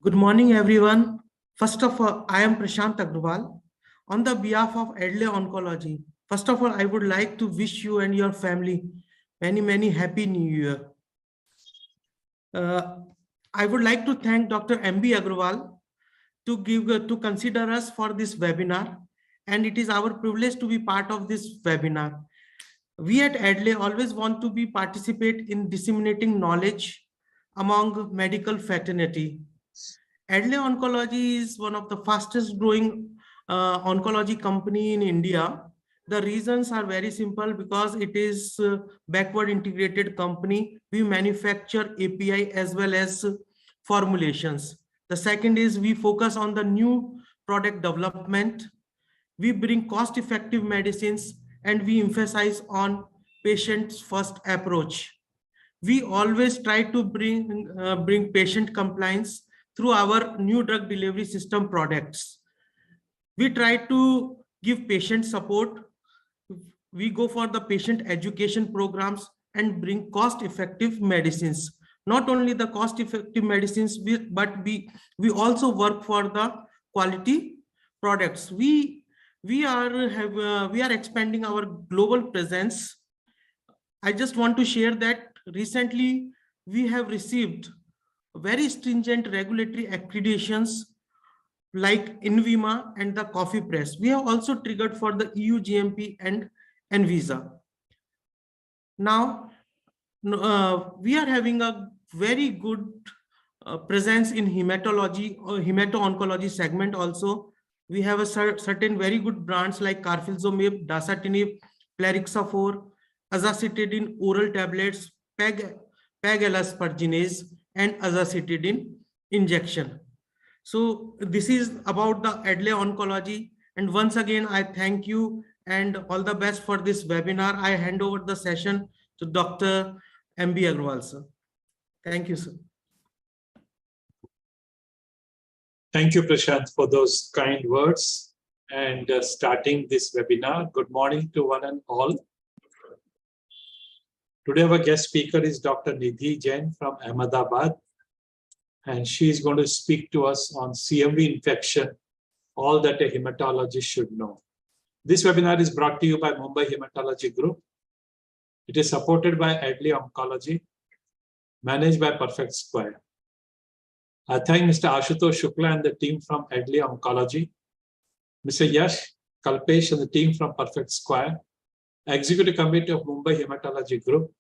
Good morning, everyone. First of all, I am Prashant Agrawal. On the behalf of Adley Oncology, first of all, I would like to wish you and your family many happy New Year. Uh, I would like to thank Dr. MB Agrawal to consider us for this webinar, and it is our privilege to be part of this webinar. We at Adley always want to be participate in disseminating knowledge among medical fraternity. Adley Oncology is one of the fastest growing oncology company in India. The reasons are very simple because it is backward integrated company. We manufacture API as well as formulations. The second is we focus on the new product development. We bring cost effective medicines and we emphasize on patients first approach. We always try to bring patient compliance through our new drug delivery system products. We try to give patient support. We go for the patient education programs and bring cost-effective medicines. Not only the cost-effective medicines, but we also work for the quality products. We are expanding our global presence. I just want to share that recently we have received very stringent regulatory accreditations like INVIMA and the coffee press. We have also triggered for the EU GMP and ANVISA. Now, we are having a very good presence in hematology or hemato-oncology segment also. We have a certain very good brands like carfilzomib, dasatinib, plerixafor, azacitidine oral tablets, peg-alasparginase, and azacitidine injection. So this is about the Adley Oncology. And once again, I thank you and all the best for this webinar. I hand over the session to Dr. MB Agrawal, sir. Thank you, sir. Thank you, Prashant, for those kind words and starting this webinar. Good morning to one and all. Today, our guest speaker is Dr. Nidhi Jain from Ahmedabad, and she is going to speak to us on CMV infection, all that a hematologist should know. This webinar is brought to you by Mumbai Hematology Group. It is supported by Adley Oncology, managed by Perfect Square. I thank Mr. Ashutosh Shukla and the team from Adley Oncology, Mr. Yash Kalpesh and the team from Perfect Square, Executive Committee of Mumbai Hematology Group,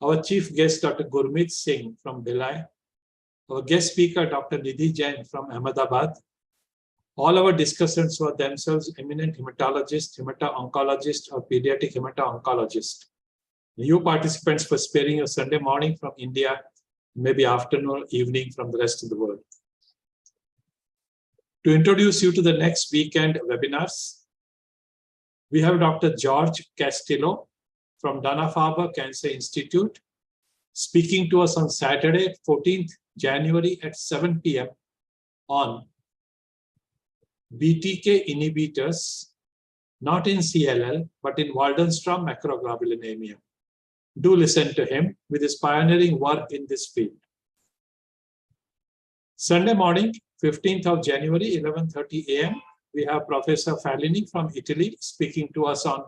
our chief guest, Dr. Gurmeet Singh from Bhilai, our guest speaker, Dr. Nidhi Jain from Ahmedabad. All our discussants were themselves eminent hematologists, hemato-oncologists, or pediatric hemato-oncologists. You participants for sparing your Sunday morning from India, maybe afternoon or evening from the rest of the world. To introduce you to the next weekend webinars, we have Dr. George Castillo from Dana-Farber Cancer Institute speaking to us on Saturday, 14th January at 7 p.m. on BTK inhibitors, not in CLL, but in Waldenstrom macroglobulinemia. Do listen to him with his pioneering work in this field. Sunday morning, 15th of January, 11:30 a.m., we have Professor Fallini from Italy speaking to us on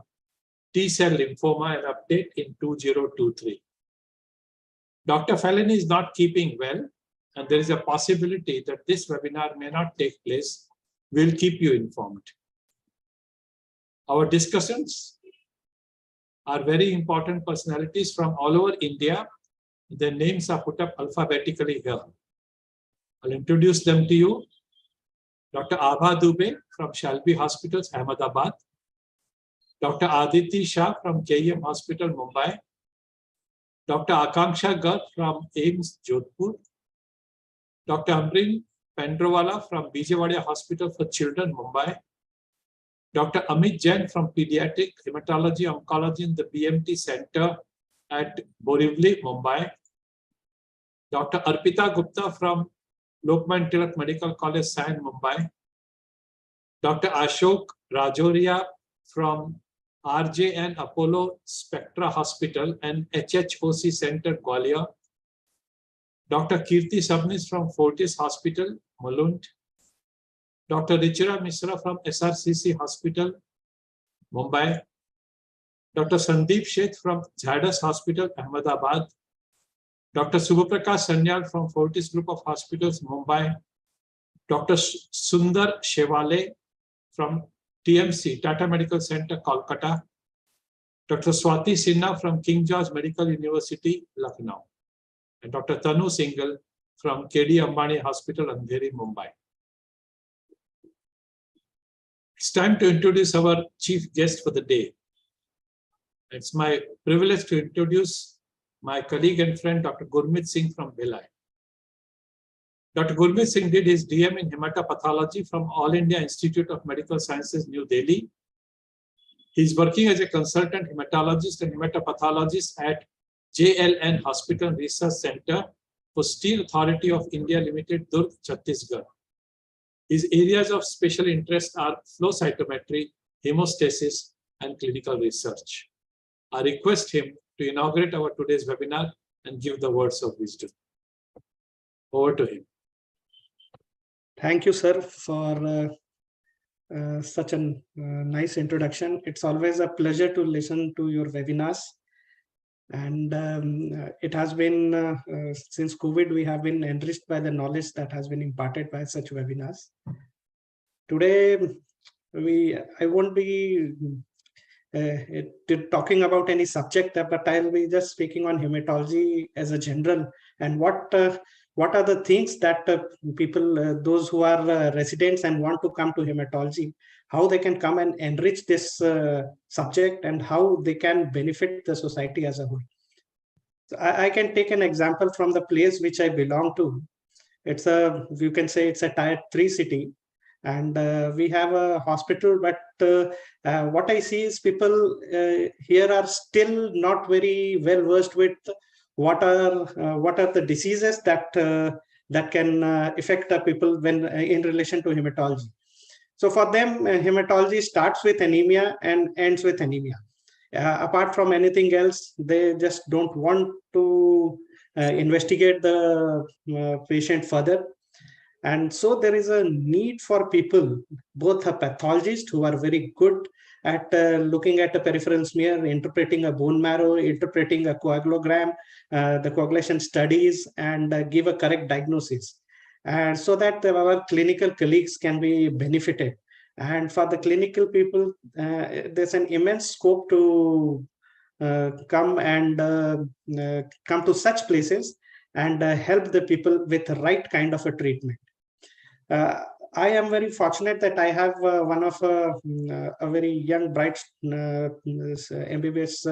T-cell lymphoma and update in 2023. Dr. Fallini is not keeping well, and there is a possibility that this webinar may not take place. We'll keep you informed. Our discussants are very important personalities from all over India. Their names are put up alphabetically here. I'll introduce them to you. Dr. Abha Dubey from Shalby Hospitals, Ahmedabad. Dr. Aditi Shah from KEM Hospital, Mumbai. Dr. Akanksha Garg from AIMS, Jodhpur. Dr. Amrin Pendrawala from Bijewadia Hospital for Children, Mumbai. Dr. Amit Jain from Pediatric Hematology Oncology in the BMT Center at Borivali, Mumbai. Dr. Arpita Gupta from Lokman Tilak Medical College, Sion, Mumbai. Dr. Ashok Rajoria from RJN Apollo Spectra Hospital and HHOC Center, Gwalior. Dr. Kirti Sabnis from Fortis Hospital, Mulund. Dr. Richa Misra from SRCC Hospital, Mumbai. Dr. Sandeep Sheth from Zadas Hospital, Ahmedabad. Dr. Subhaprakash Sanyal from Fortis Group of Hospitals, Mumbai. Dr. Sundar Shevale from TMC, Tata Medical Center, Kolkata. Dr. Swati Sinha from King George Medical University, Lucknow. And Dr. Tanu Singhal from KD Ambani Hospital, Andheri, Mumbai. It's time to introduce our chief guest for the day. It's my privilege to introduce my colleague and friend, Dr. Gurmeet Singh from Bhilai. Dr. Gurmeet Singh did his DM in hematopathology from All India Institute of Medical Sciences, New Delhi. He's working as a consultant hematologist and hematopathologist at JLN Hospital Research Center for Steel Authority of India Limited, Durg, Chhattisgarh. His areas of special interest are flow cytometry, hemostasis, and clinical research. I request him to inaugurate our today's webinar and give the words of wisdom. Over to him. Thank you, sir, for such a nice introduction. It's always a pleasure to listen to your webinars. And it has been, since COVID, we have been enriched by the knowledge that has been imparted by such webinars. Today, I won't be talking about any subject, but I'll be just speaking on hematology as a general, and what are the things that people, those who are residents and want to come to hematology, how they can come and enrich this subject and how they can benefit the society as a whole. So I can take an example from the place which I belong to. It's you can say it's a tier 3 city, and we have a hospital, but what I see is people here are still not very well versed with what are the diseases that can affect the people when in relation to hematology. So for them, hematology starts with anemia and ends with anemia. Apart from anything else, they just don't want to investigate the patient further. And so there is a need for people, both a pathologist who are very good at looking at a peripheral smear, interpreting a bone marrow, interpreting a coagulogram, the coagulation studies, and give a correct diagnosis. And so that our clinical colleagues can be benefited. And for the clinical people, there's an immense scope to come to such places and help the people with the right kind of a treatment. I am very fortunate that I have one of a very young, bright MBBS,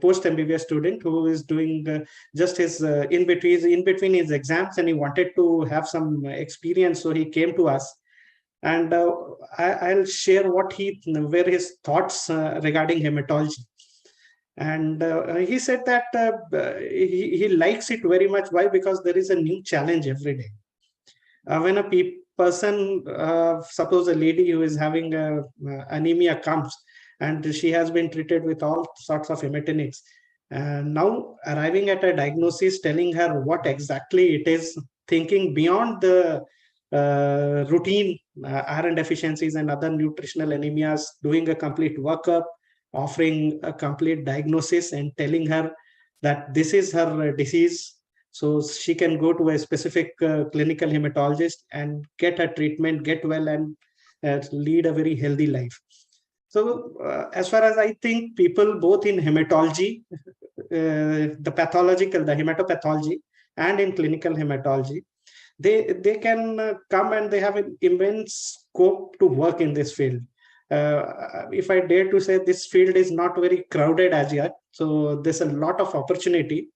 post-MBBS student who is doing just his in between his exams, and he wanted to have some experience, so he came to us. And I'll share where his thoughts regarding hematology. And he said that he likes it very much. Why? Because there is a new challenge every day. When a person, suppose a lady who is having anemia comes, and she has been treated with all sorts of hematinics, now arriving at a diagnosis, telling her what exactly it is, thinking beyond the routine iron deficiencies and other nutritional anemias, doing a complete workup, offering a complete diagnosis, and telling her that this is her disease, so she can go to a specific clinical hematologist and get a treatment, get well, and lead a very healthy life. So as far as I think, people both in hematology, the hematopathology, and in clinical hematology, they can come, and they have an immense scope to work in this field. If I dare to say, this field is not very crowded as yet, so there's a lot of opportunity,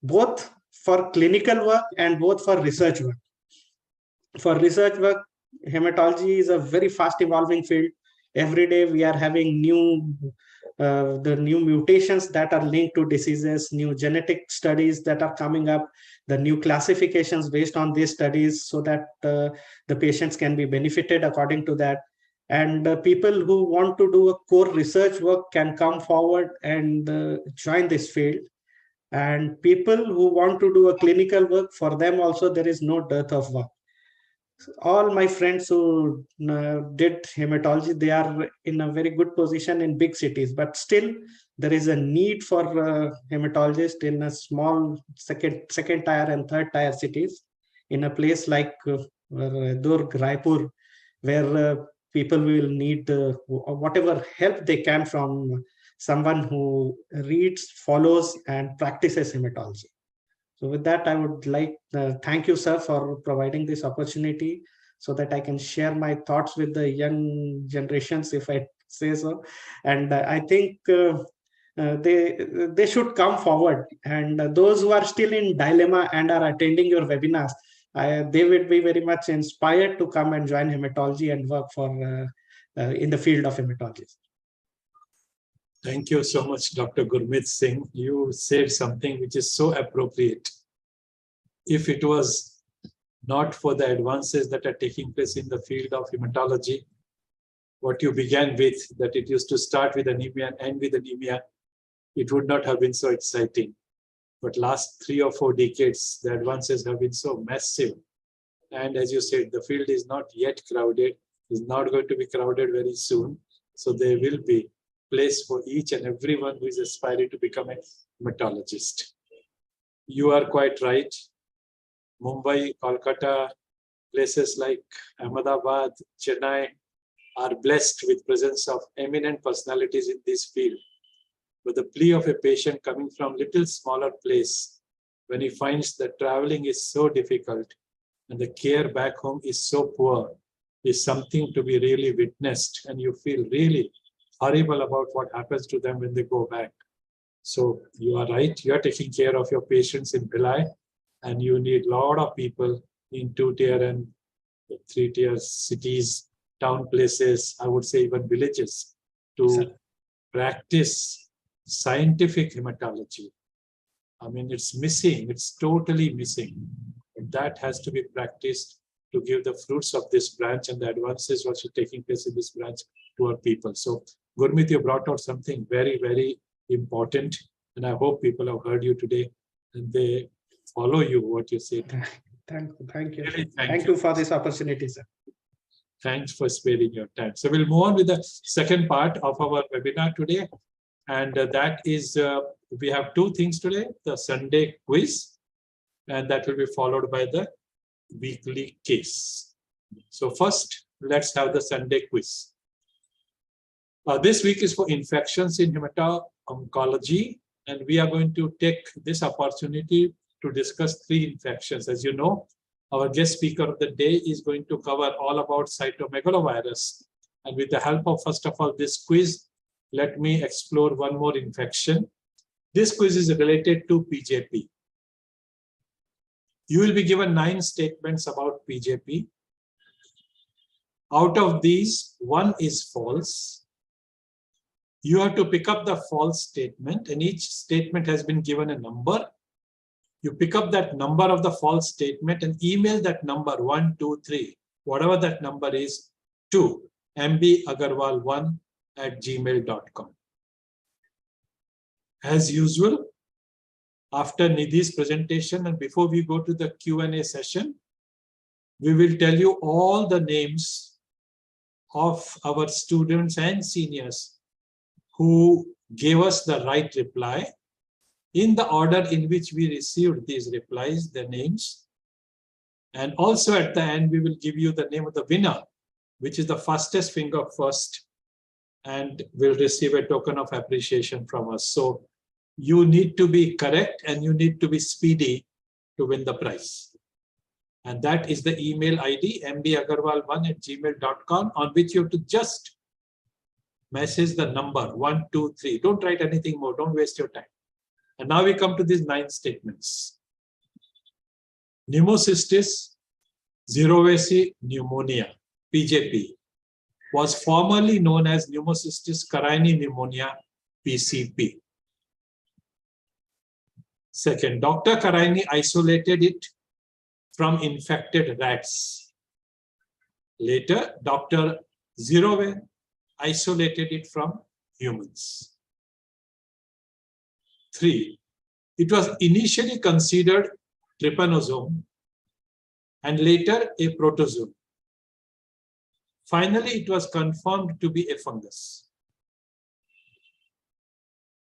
both for clinical work and both for research work. For research work, hematology is a very fast evolving field. Every day we are having the new mutations that are linked to diseases, new genetic studies that are coming up, the new classifications based on these studies, so that the patients can be benefited according to that. And people who want to do a core research work can come forward and join this field. And people who want to do a clinical work, for them also there is no dearth of work. All my friends who did hematology, they are in a very good position in big cities, but still there is a need for hematologist in a small second tier and third tier cities, in a place like Durg, Raipur, where people will need whatever help they can from someone who reads, follows, and practices hematology. So with that, I would like thank you, sir, for providing this opportunity so that I can share my thoughts with the young generations, if I say so. And I think they should come forward. And those who are still in dilemma and are attending your webinars, they would be very much inspired to come and join hematology and work for in the field of hematology. Thank you so much, Dr. Gurmeet Singh. You said something which is so appropriate. If it was not for the advances that are taking place in the field of hematology, what you began with, that it used to start with anemia and end with anemia, it would not have been so exciting. But last 3 or 4 decades, the advances have been so massive. And as you said, the field is not yet crowded, is not going to be crowded very soon. So there will be place for each and everyone who is aspiring to become a hematologist. You are quite right. Mumbai, Kolkata, places like Ahmedabad, Chennai are blessed with presence of eminent personalities in this field. But the plea of a patient coming from little smaller place, when he finds that traveling is so difficult and the care back home is so poor, is something to be really witnessed, and you feel really horrible about what happens to them when they go back. So you are right, you are taking care of your patients in Bhilai, and you need a lot of people in 2-tier and 3-tier cities, town places, I would say even villages, to practice scientific hematology. I mean, it's missing, it's totally missing. And that has to be practiced to give the fruits of this branch and the advances which are taking place in this branch to our people. So Gurmeet, you brought out something very, very important, and I hope people have heard you today and they follow you, what you said. Thank you. Really, thank you for this opportunity, sir. Thanks for sparing your time. So we'll move on with the second part of our webinar today. And that is, we have 2 things today, the Sunday quiz, and that will be followed by the weekly case. So first, let's have the Sunday quiz. This week is for infections in hemato-oncology, and we are going to take this opportunity to discuss 3 infections. As you know, our guest speaker of the day is going to cover all about cytomegalovirus. And with the help of, first of all, this quiz, let me explore one more infection. This quiz is related to PJP. You will be given 9 statements about PJP. Out of these, 1 is false. You have to pick up the false statement, and each statement has been given a number. You pick up that number of the false statement and email that number 1, 2, 3, whatever that number is, to mbagarwal1@gmail.com. As usual, after Nidhi's presentation and before we go to the Q&A session, we will tell you all the names of our students and seniors who gave us the right reply in the order in which we received these replies, the names. And also at the end, we will give you the name of the winner, which is the fastest finger first, and will receive a token of appreciation from us. So you need to be correct and you need to be speedy to win the prize. And that is the email ID, mbagarwal1@gmail.com, on which you have to just message the number 1, 2, 3. Don't write anything more. Don't waste your time. And now we come to these 9 statements. Pneumocystis cerevisiae pneumonia, PJP, was formerly known as Pneumocystis carinii pneumonia, PCP. Second, Dr. Carini isolated it from infected rats. Later, Dr. Zerove isolated it from humans. 3. It was initially considered trypanosome and later a protozoa. Finally, it was confirmed to be a fungus.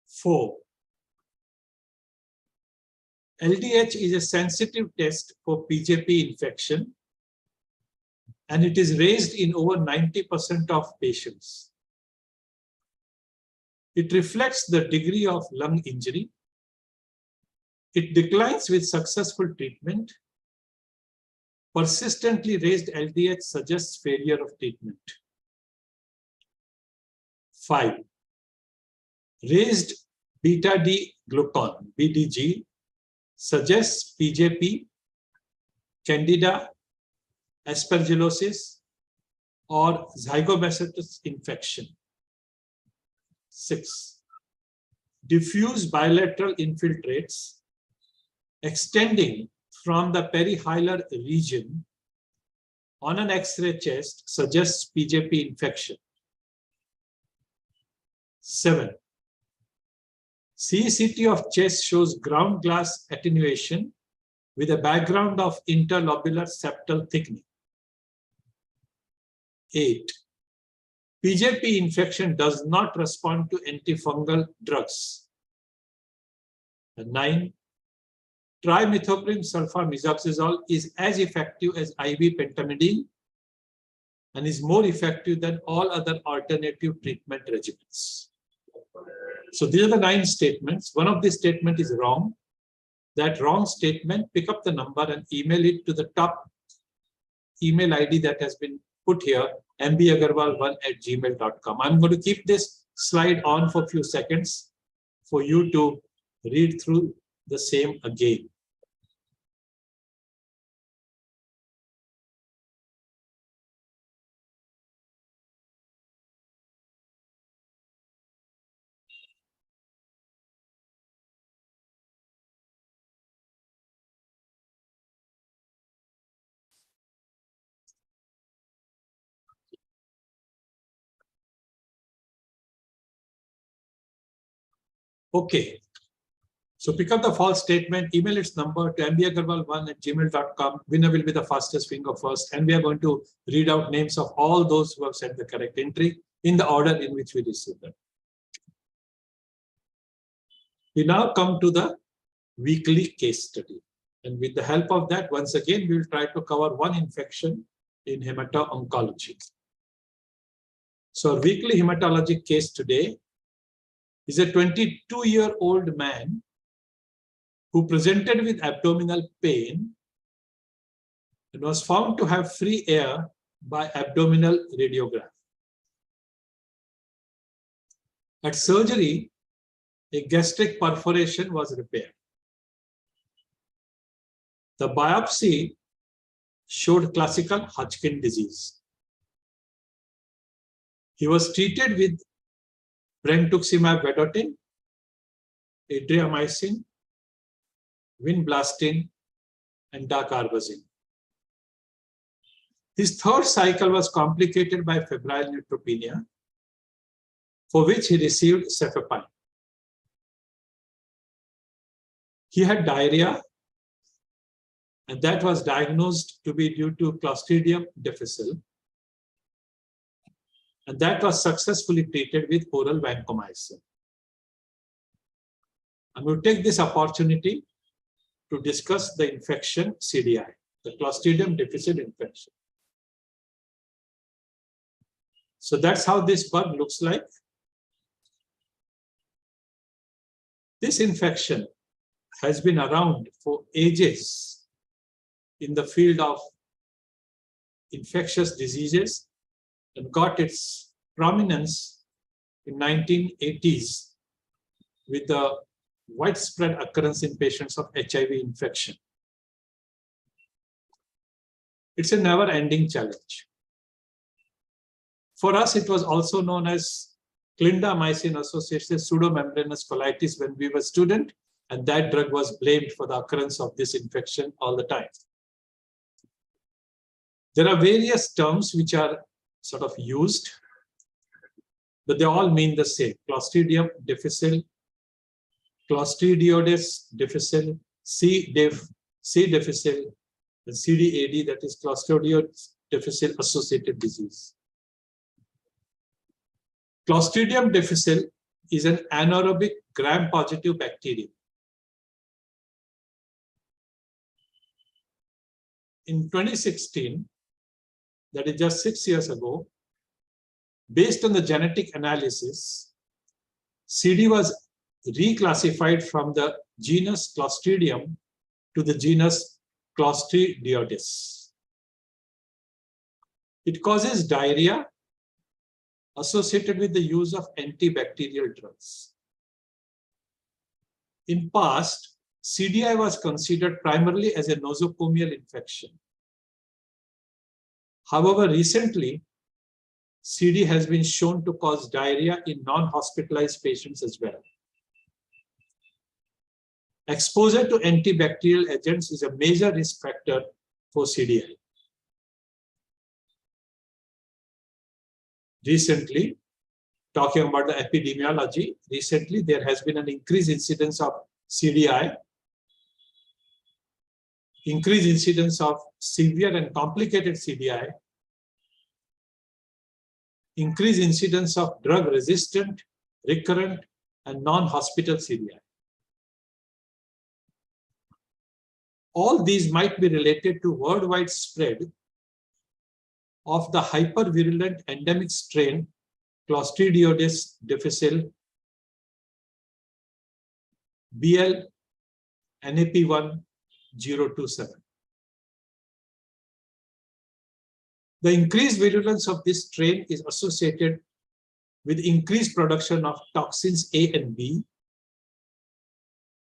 4. LDH is a sensitive test for PJP infection, and it is raised in over 90% of patients. It reflects the degree of lung injury. It declines with successful treatment. Persistently raised LDH suggests failure of treatment. 5. Raised beta D glucan, BDG, suggests PJP, Candida, aspergillosis, or zygobacillus infection. 6. Diffuse bilateral infiltrates extending from the perihilar region on an X-ray chest suggests PJP infection. 7. CCT of chest shows ground glass attenuation with a background of interlobular septal thickening. 8. PJP infection does not respond to antifungal drugs. And 9. Trimethoprim sulfamethoxazole is as effective as IV pentamidine and is more effective than all other alternative treatment regimens. So these are the 9 statements. One of these statements is wrong. That wrong statement, pick up the number and email it to the top email ID that has been put here, mbagarwal1@gmail.com. I'm going to keep this slide on for a few seconds for you to read through the same again. Okay. So pick up the false statement, email its number to mbagarwal1@gmail.com. Winner will be the fastest finger first. And we are going to read out names of all those who have sent the correct entry in the order in which we received them. We now come to the weekly case study. And with the help of that, once again, we will try to cover one infection in hemato-oncology. So our weekly hematology case today is a 22-year-old man who presented with abdominal pain and was found to have free air by abdominal radiograph. At surgery, a gastric perforation was repaired. The biopsy showed classical Hodgkin disease. He was treated with brentuximab vedotin, adriamycin, vinblastine, and dacarbazine. His third cycle was complicated by febrile neutropenia, for which he received cefepime. He had diarrhea, and that was diagnosed to be due to Clostridium difficile, and that was successfully treated with oral vancomycin. I'm going to take this opportunity to discuss the infection CDI, the Clostridium difficile infection. So that's how this bug looks like. This infection has been around for ages in the field of infectious diseases and got its prominence in 1980s with the widespread occurrence in patients of HIV infection. It's a never-ending challenge. For us, it was also known as clindamycin-associated pseudomembranous colitis when we were students, and that drug was blamed for the occurrence of this infection all the time. There are various terms which are sort of used, but they all mean the same: Clostridium difficile, Clostridioides difficile, C. diff, C. difficile, and CDAD, that is Clostridioides difficile associated disease. Clostridium difficile is an anaerobic gram-positive bacterium. In 2016, that is just 6 years ago, based on the genetic analysis, CD was reclassified from the genus Clostridium to the genus Clostridioides. It causes diarrhea associated with the use of antibacterial drugs. In past, CDI was considered primarily as a nosocomial infection. However, recently, CD has been shown to cause diarrhea in non-hospitalized patients as well. Exposure to antibacterial agents is a major risk factor for CDI. Recently, talking about the epidemiology, recently there has been an increased incidence of CDI, increased incidence of severe and complicated CDI, increased incidence of drug-resistant, recurrent, and non-hospital CDI. All these might be related to worldwide spread of the hypervirulent endemic strain Clostridioides difficile BL NAP1027. The increased virulence of this strain is associated with increased production of toxins A and B,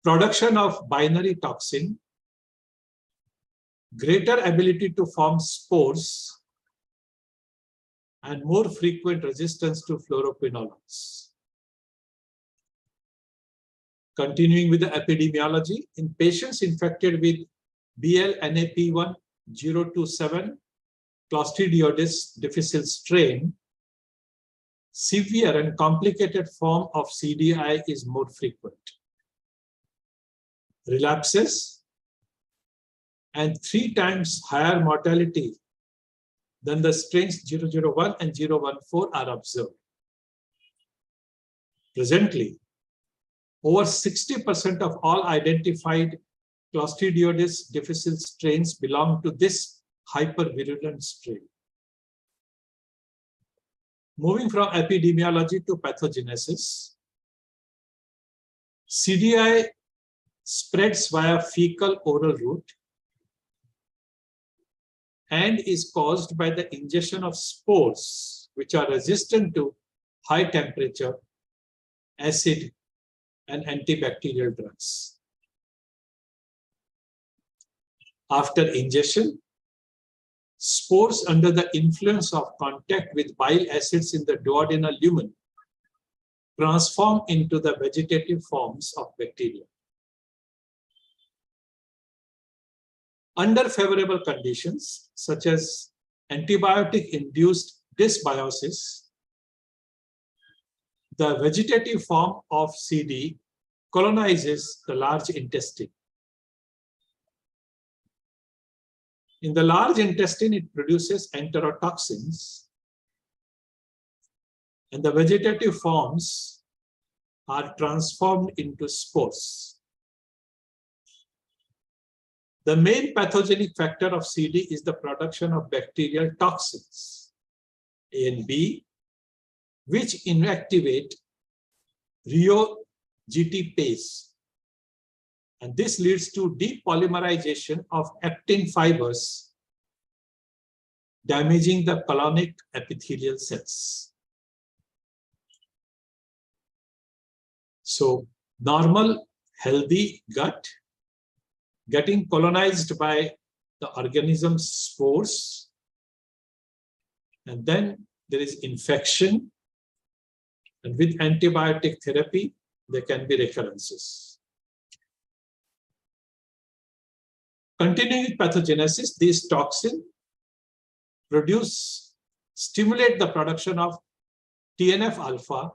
production of binary toxin, greater ability to form spores, and more frequent resistance to fluoroquinolones. Continuing with the epidemiology, in patients infected with BL NAP1027 Clostridioides difficile strain, severe and complicated form of CDI is more frequent. Relapses and 3 times higher mortality than the strains 001 and 014 are observed. Presently, over 60% of all identified Clostridioides difficile strains belong to this hypervirulent strain. Moving from epidemiology to pathogenesis, CDI spreads via fecal-oral route and is caused by the ingestion of spores, which are resistant to high temperature, acid, and antibacterial drugs. After ingestion, spores under the influence of contact with bile acids in the duodenal lumen transform into the vegetative forms of bacteria. Under favorable conditions, such as antibiotic-induced dysbiosis, the vegetative form of CD colonizes the large intestine. In the large intestine, it produces enterotoxins, and the vegetative forms are transformed into spores. The main pathogenic factor of CD is the production of bacterial toxins, A and B, which inactivate rheogTPase. And this leads to depolymerization of actin fibers, damaging the colonic epithelial cells. So, normal, healthy gut getting colonized by the organism's spores, and then there is infection, and with antibiotic therapy, there can be recurrences. Continuing with pathogenesis, these toxins stimulate the production of TNF-alpha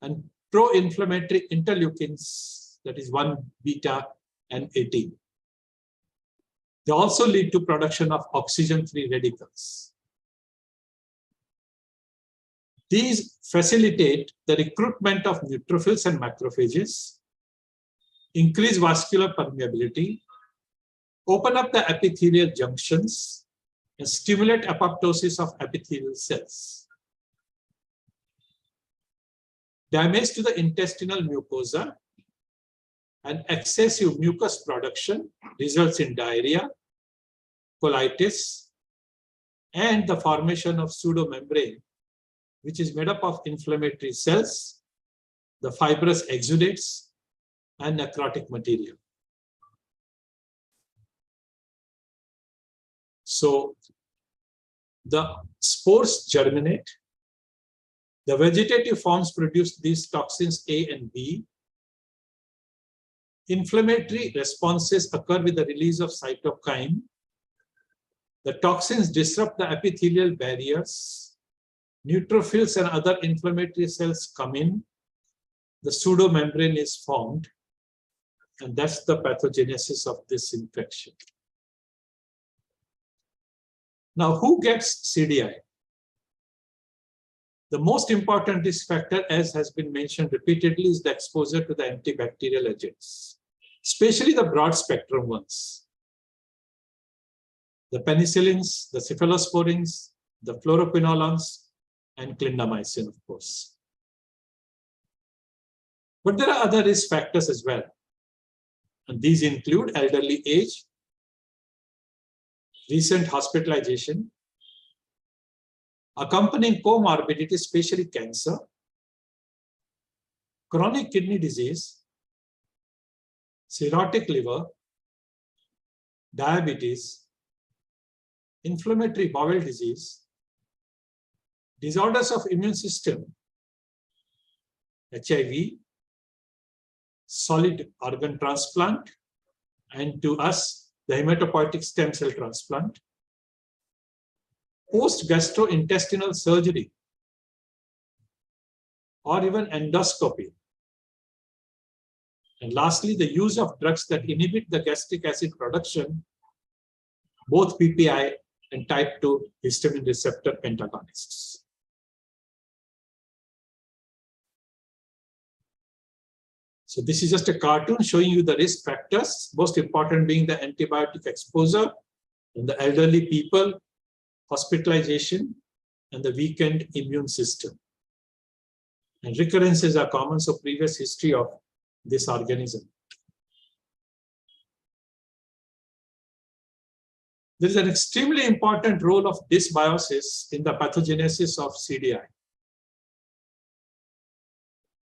and pro-inflammatory interleukins, that is 1 beta and 18. They also lead to production of oxygen-free radicals. These facilitate the recruitment of neutrophils and macrophages, increase vascular permeability, open up the epithelial junctions, and stimulate apoptosis of epithelial cells. Damage to the intestinal mucosa and excessive mucus production results in diarrhea, colitis, and the formation of pseudomembrane, which is made up of inflammatory cells, the fibrous exudates, and necrotic material. So the spores germinate. The vegetative forms produce these toxins A and B. Inflammatory responses occur with the release of cytokine. The toxins disrupt the epithelial barriers. Neutrophils and other inflammatory cells come in. The pseudomembrane is formed. And that's the pathogenesis of this infection. Now, who gets CDI? The most important risk factor, as has been mentioned repeatedly, is the exposure to the antibacterial agents, especially the broad spectrum ones. The penicillins, the cephalosporins, the fluoroquinolones, and clindamycin, of course. But there are other risk factors as well. And these include elderly age, recent hospitalization, accompanying comorbidity, especially cancer, chronic kidney disease, cirrhotic liver, diabetes, inflammatory bowel disease, disorders of immune system, HIV, solid organ transplant, and to us, the hematopoietic stem cell transplant, post-gastrointestinal surgery, or even endoscopy. And lastly, the use of drugs that inhibit the gastric acid production, both PPI and type 2 histamine receptor antagonists. So this is just a cartoon showing you the risk factors, most important being the antibiotic exposure in the elderly people, hospitalization, and the weakened immune system. And recurrences are common, so previous history of this organism. There is an extremely important role of dysbiosis in the pathogenesis of CDI.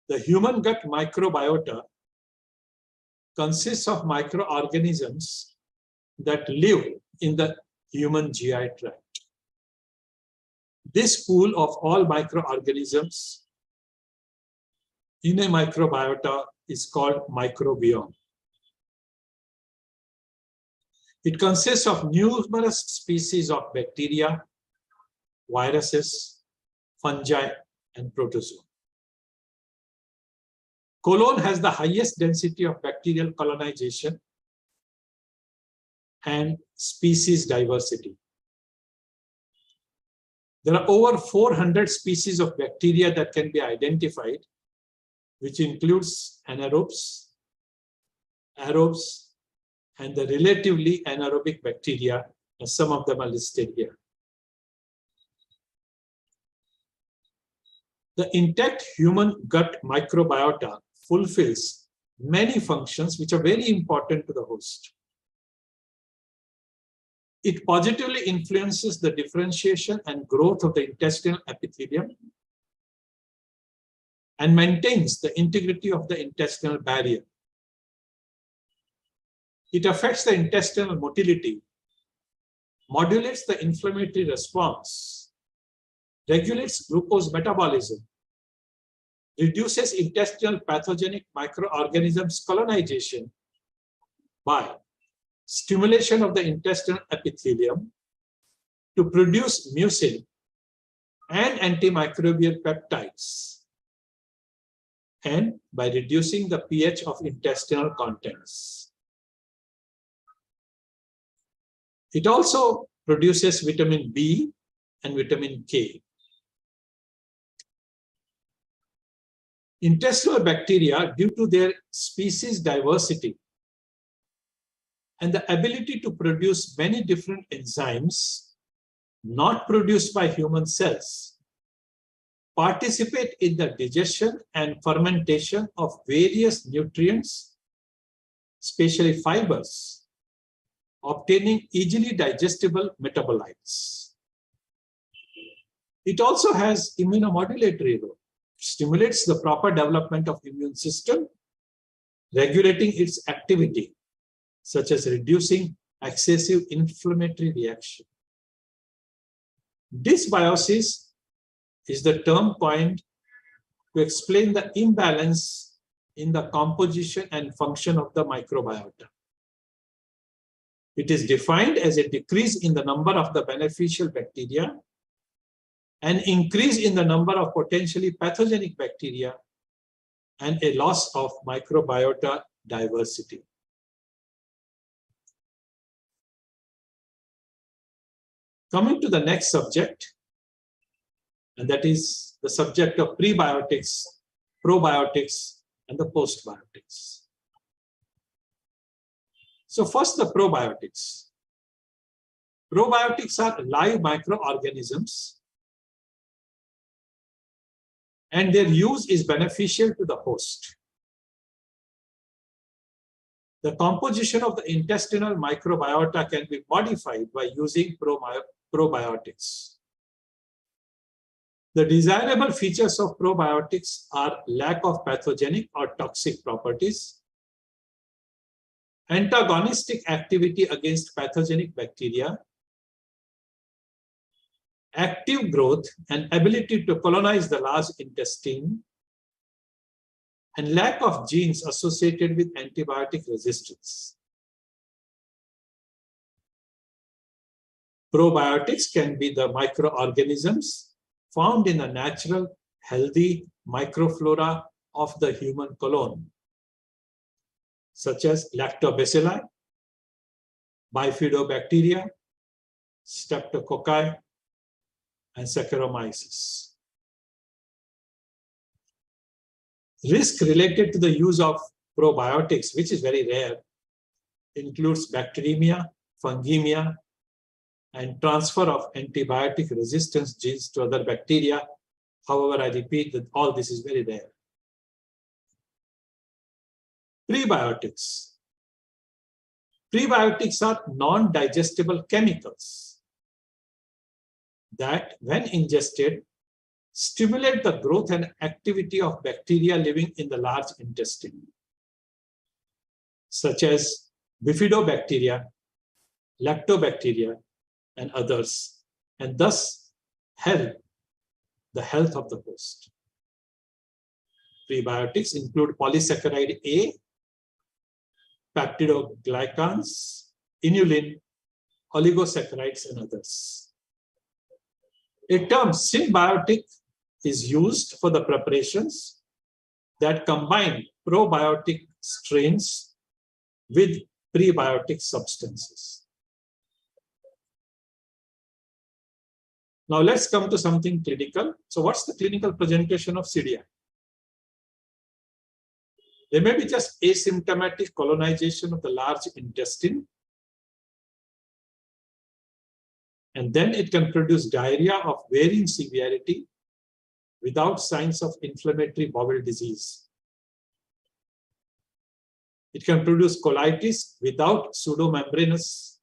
The human gut microbiota consists of microorganisms that live in the human GI tract. This pool of all microorganisms in a microbiota is called microbiome. It consists of numerous species of bacteria, viruses, fungi, and protozoa. Colon has the highest density of bacterial colonization and species diversity. There are over 400 species of bacteria that can be identified, which includes anaerobes, aerobes, and the relatively anaerobic bacteria, and some of them are listed here. The intact human gut microbiota fulfills many functions which are very important to the host. It positively influences the differentiation and growth of the intestinal epithelium and maintains the integrity of the intestinal barrier. It affects the intestinal motility, modulates the inflammatory response, regulates glucose metabolism, reduces intestinal pathogenic microorganisms colonization by stimulation of the intestinal epithelium to produce mucin and antimicrobial peptides, and by reducing the pH of intestinal contents. It also produces vitamin B and vitamin K. Intestinal bacteria, due to their species diversity and the ability to produce many different enzymes not produced by human cells, participate in the digestion and fermentation of various nutrients, especially fibers, obtaining easily digestible metabolites. It also has immunomodulatory role. It stimulates the proper development of immune system, regulating its activity, such as reducing excessive inflammatory reaction. Dysbiosis is the term coined to explain the imbalance in the composition and function of the microbiota. It is defined as a decrease in the number of the beneficial bacteria, an increase in the number of potentially pathogenic bacteria, and a loss of microbiota diversity. Coming to the next subject, and that is the subject of prebiotics, probiotics, and the postbiotics. So first, the probiotics. Probiotics are live microorganisms, and their use is beneficial to the host. The composition of the intestinal microbiota can be modified by using probiotics. The desirable features of probiotics are lack of pathogenic or toxic properties, antagonistic activity against pathogenic bacteria, active growth and ability to colonize the large intestine, and lack of genes associated with antibiotic resistance. Probiotics can be the microorganisms found in the natural, healthy microflora of the human colon, such as lactobacilli, bifidobacteria, streptococci, and Saccharomyces. Risk related to the use of probiotics, which is very rare, includes bacteremia, fungemia, and transfer of antibiotic resistance genes to other bacteria. However, I repeat that all this is very rare. Prebiotics. Prebiotics are non-digestible chemicals that, when ingested, stimulate the growth and activity of bacteria living in the large intestine, such as bifidobacteria, lactobacteria, and others, and thus help the health of the host. Prebiotics include polysaccharide A, peptidoglycans, inulin, oligosaccharides, and others. A term symbiotic is used for the preparations that combine probiotic strains with prebiotic substances. Now let's come to something clinical. So what's the clinical presentation of CDI? There may be just asymptomatic colonization of the large intestine, and then it can produce diarrhea of varying severity without signs of inflammatory bowel disease. It can produce colitis without pseudomembranous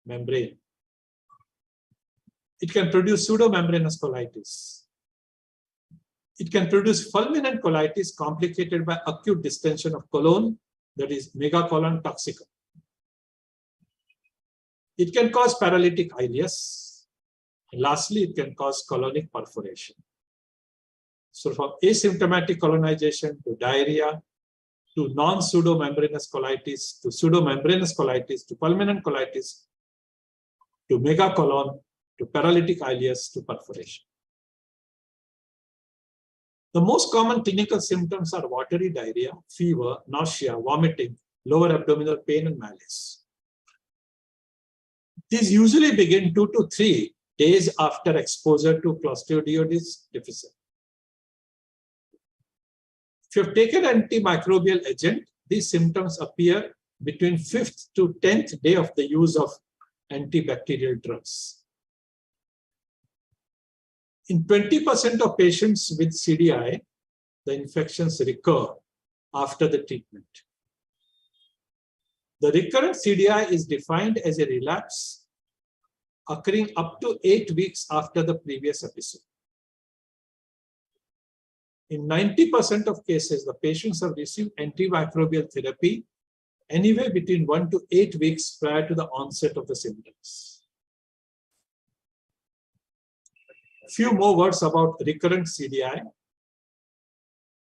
membrane. It can produce pseudomembranous colitis. It can produce fulminant colitis complicated by acute distension of colon, that is megacolon toxicum. It can cause paralytic ileus. And lastly, it can cause colonic perforation. So from asymptomatic colonization to diarrhea, to non-pseudomembranous colitis, to pseudomembranous colitis, to fulminant colitis, to megacolon, to paralytic ileus, to perforation. The most common clinical symptoms are watery diarrhea, fever, nausea, vomiting, lower abdominal pain, and malaise. These usually begin 2 to 3 days after exposure to Clostridioides difficile. If you have taken antimicrobial agent, these symptoms appear between 5th to 10th day of the use of antibacterial drugs. In 20% of patients with CDI, the infections recur after the treatment. The recurrent CDI is defined as a relapse occurring up to 8 weeks after the previous episode. In 90% of cases, the patients have received antimicrobial therapy anywhere between 1 to 8 weeks prior to the onset of the symptoms. A few more words about recurrent CDI.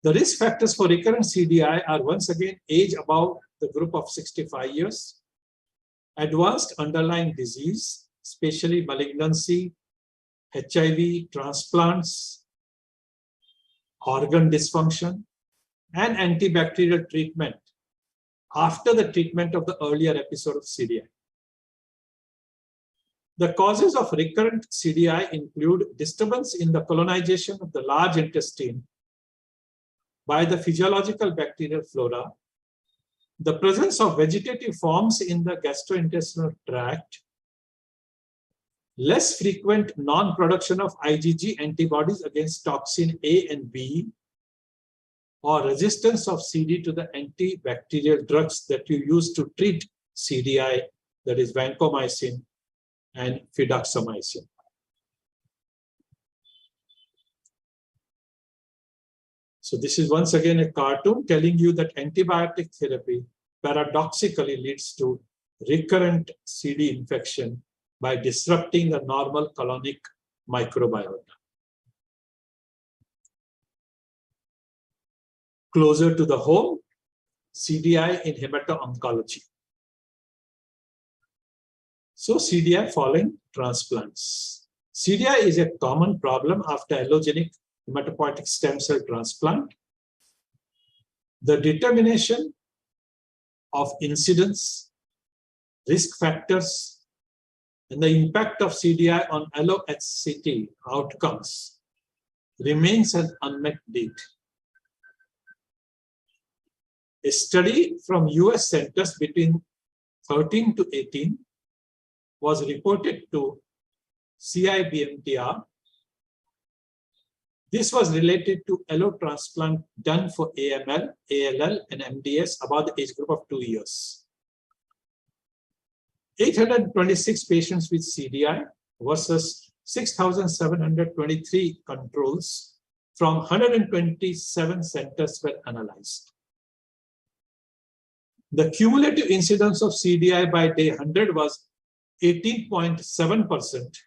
The risk factors for recurrent CDI are once again age above the group of 65 years, advanced underlying disease, especially malignancy, HIV, transplants, organ dysfunction, and antibacterial treatment after the treatment of the earlier episode of CDI. The causes of recurrent CDI include disturbance in the colonization of the large intestine by the physiological bacterial flora, the presence of vegetative forms in the gastrointestinal tract, less frequent non-production of IgG antibodies against toxin A and B, or resistance of CD to the antibacterial drugs that you use to treat CDI, that is vancomycin and fidaxomicin. So this is once again a cartoon telling you that antibiotic therapy paradoxically leads to recurrent CD infection by disrupting the normal colonic microbiota. Closer to the home, CDI in hemato-oncology. So CDI following transplants. CDI is a common problem after allogenic hematopoietic stem cell transplant. The determination of incidence, risk factors, and the impact of CDI on allo-HCT outcomes remains an unmet need. A study from US centers between 13 to 18 was reported to CIBMTR. This was related to allotransplant done for AML, ALL, and MDS about the age group of 2 years. 826 patients with CDI versus 6,723 controls from 127 centers were analyzed. The cumulative incidence of CDI by day 100 was 18.7%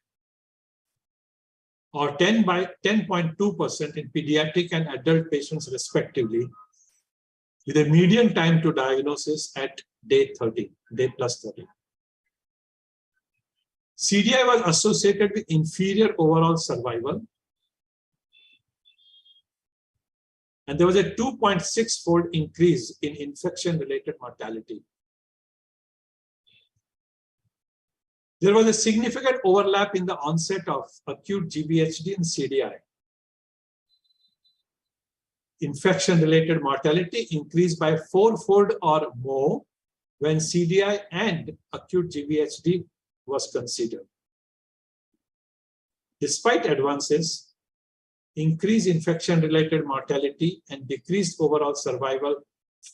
or 10.2% in pediatric and adult patients respectively, with a median time to diagnosis at day 30, day plus 30. CDI was associated with inferior overall survival, and there was a 2.6-fold increase in infection-related mortality. There was a significant overlap in the onset of acute GVHD and CDI. Infection-related mortality increased by 4-fold or more when CDI and acute GVHD was considered. Despite advances, increased infection-related mortality and decreased overall survival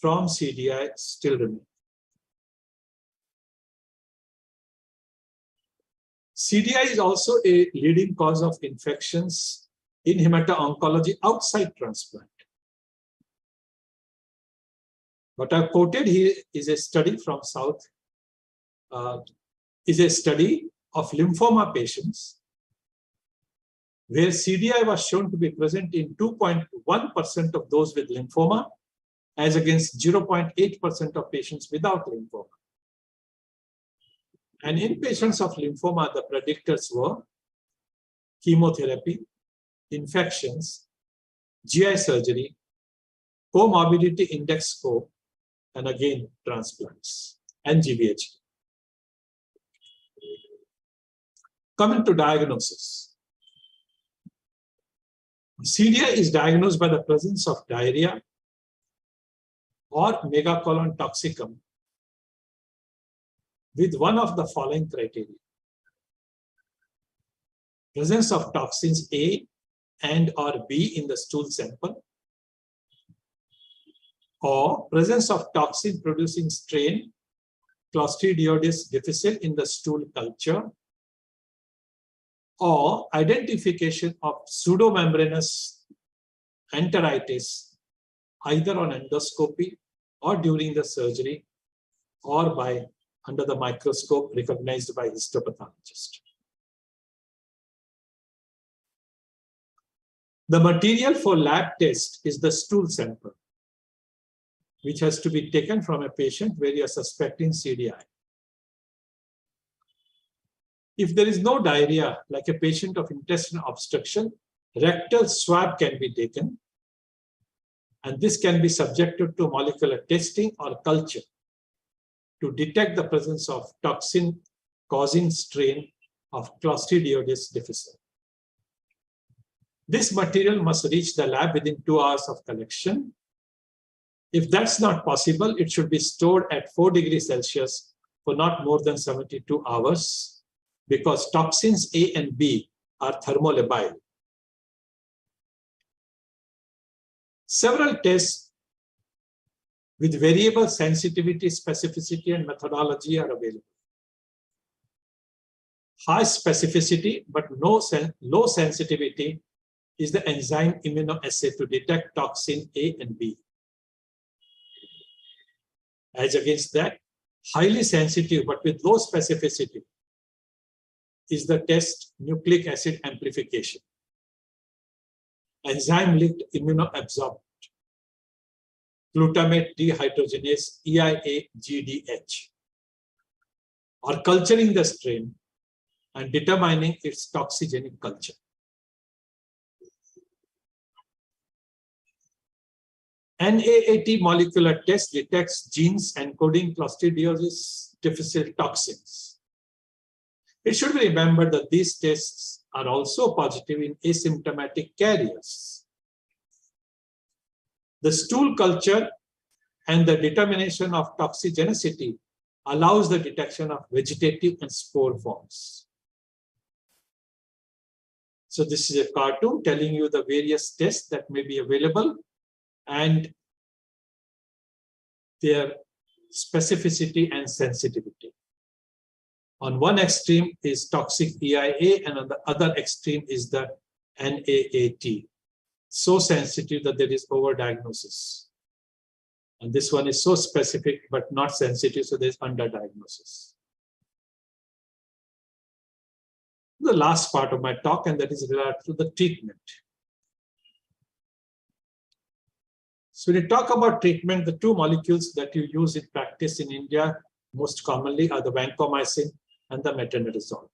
from CDI still remain. CDI is also a leading cause of infections in hemato-oncology outside transplant. What I've quoted here is a study from is a study of lymphoma patients where CDI was shown to be present in 2.1% of those with lymphoma as against 0.8% of patients without lymphoma. And in patients of lymphoma, the predictors were chemotherapy, infections, GI surgery, comorbidity index score, and again transplants and GVHD. Coming to diagnosis. CDI is diagnosed by the presence of diarrhea or megacolon toxicum with one of the following criteria. Presence of toxins A and or B in the stool sample, or presence of toxin producing strain Clostridioides difficile in the stool culture, or identification of pseudomembranous enteritis either on endoscopy or during the surgery or by under the microscope recognized by histopathologist. The material for lab test is the stool sample, which has to be taken from a patient where you are suspecting CDI. If there is no diarrhea, like a patient of intestinal obstruction, rectal swab can be taken, and this can be subjected to molecular testing or culture to detect the presence of toxin causing strain of Clostridioides difficile. This material must reach the lab within 2 hours of collection. If that's not possible, it should be stored at 4 degrees Celsius for not more than 72 hours because toxins A and B are thermolabile. Several tests with variable sensitivity, specificity, and methodology are available. High specificity but low sensitivity is the enzyme immunoassay to detect toxin A and B. As against that, highly sensitive but with low specificity is the test nucleic acid amplification. Enzyme-linked immunoabsorbent glutamate dehydrogenase EIA-GDH, or culturing the strain and determining its toxigenic culture. NAAT molecular test detects genes encoding Clostridioides difficile toxins. It should be remembered that these tests are also positive in asymptomatic carriers. The stool culture and the determination of toxigenicity allows the detection of vegetative and spore forms. So this is a cartoon telling you the various tests that may be available and their specificity and sensitivity. On one extreme is toxic EIA, and on the other extreme is the NAAT. So sensitive that there is overdiagnosis. And this one is so specific but not sensitive, so there's underdiagnosis. The last part of my talk, and that is related to the treatment. So when you talk about treatment, the 2 molecules that you use in practice in India most commonly are the vancomycin and the metronidazole.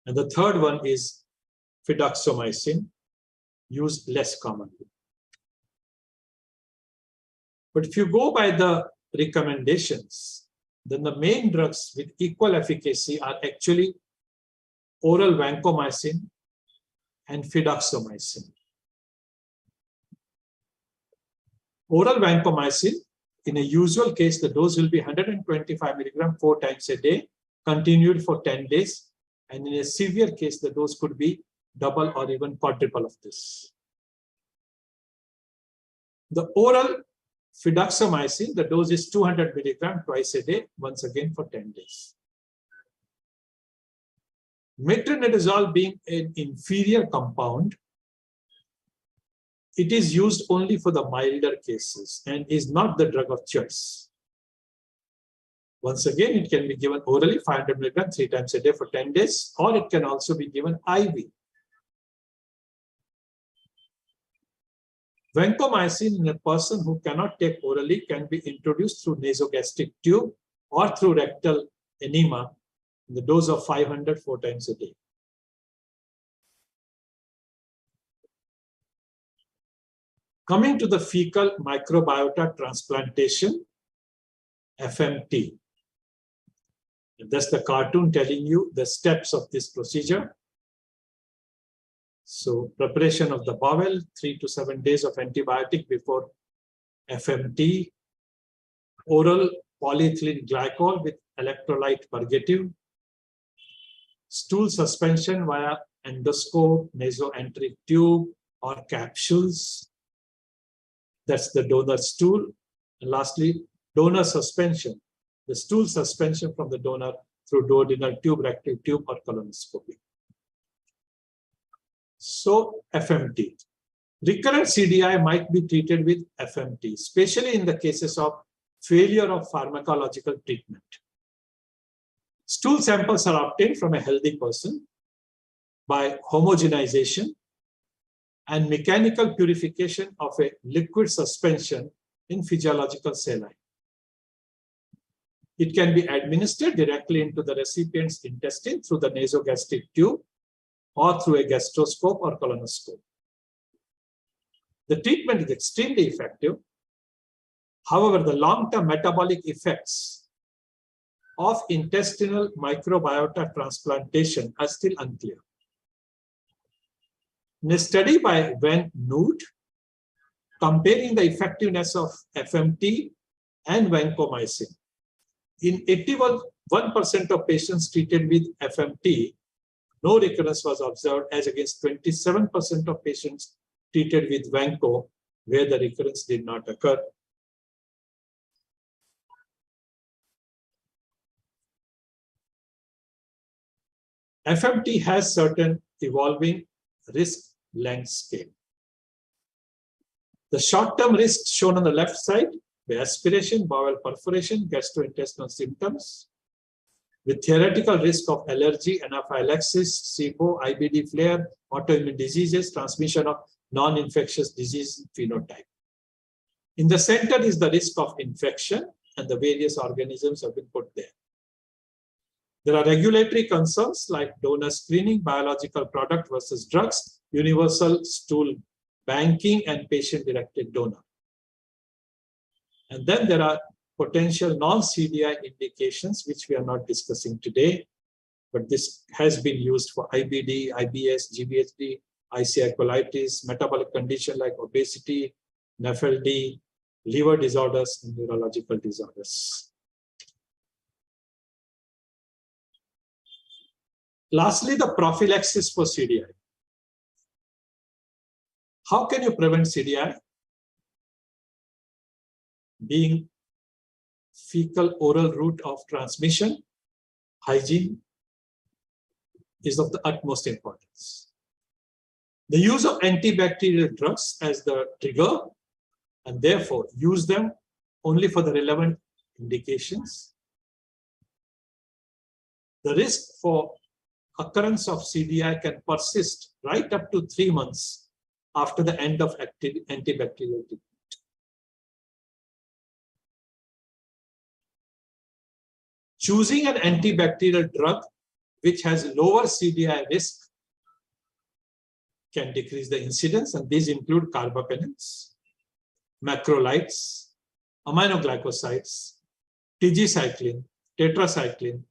And the third one is fidaxomicin, used less commonly. But if you go by the recommendations, then the main drugs with equal efficacy are actually oral vancomycin and fidaxomicin. Oral vancomycin, in a usual case, the dose will be 125 milligram 4 times a day, continued for 10 days. And in a severe case, the dose could be double or even quadruple of this. The oral fidaxomicin, the dose is 200 milligram twice a day, once again for 10 days. Metronidazole being an inferior compound, it is used only for the milder cases and is not the drug of choice. Once again, it can be given orally 500 milligram 3 times a day for 10 days, or it can also be given IV. Vancomycin in a person who cannot take orally can be introduced through nasogastric tube or through rectal enema in the dose of 500 4 times a day. Coming to the fecal microbiota transplantation, FMT. That's the cartoon telling you the steps of this procedure. So preparation of the bowel, 3 to 7 days of antibiotic before FMT, oral polyethylene glycol with electrolyte purgative, stool suspension via endoscope, nasoenteric tube, or capsules. That's the donor stool. And lastly, donor suspension, the stool suspension from the donor through duodenal tube, rectal tube, or colonoscopy. So FMT. Recurrent CDI might be treated with FMT, especially in the cases of failure of pharmacological treatment. Stool samples are obtained from a healthy person by homogenization and mechanical purification of a liquid suspension in physiological saline. It can be administered directly into the recipient's intestine through the nasogastric tube or through a gastroscope or colonoscope. The treatment is extremely effective. However, the long-term metabolic effects of intestinal microbiota transplantation are still unclear. In a study by Van Noot, comparing the effectiveness of FMT and vancomycin, in 81% of patients treated with FMT, no recurrence was observed, as against 27% of patients treated with vanco, where the recurrence did not occur. FMT has certain evolving risk landscape. The short-term risks shown on the left side, by aspiration, bowel perforation, gastrointestinal symptoms, with theoretical risk of allergy, anaphylaxis, SIBO, IBD flare, autoimmune diseases, transmission of non-infectious disease phenotype. In the center is the risk of infection, and the various organisms have been put there. There are regulatory concerns like donor screening, biological product versus drugs, universal stool banking, and patient-directed donor. And then there are potential non-CDI indications, which we are not discussing today, but this has been used for IBD, IBS, GVHD, ICI colitis, metabolic condition like obesity, NAFLD, liver disorders, and neurological disorders. Lastly, the prophylaxis for CDI. How can you prevent CDI? Being fecal oral route of transmission, hygiene is of the utmost importance. The use of antibacterial drugs as the trigger, and therefore use them only for the relevant indications. The risk for occurrence of CDI can persist right up to 3 months after the end of antibacterial treatment. Choosing an antibacterial drug which has lower CDI risk can decrease the incidence, and these include carbapenems, macrolides, aminoglycosides, tigecycline, tetracycline,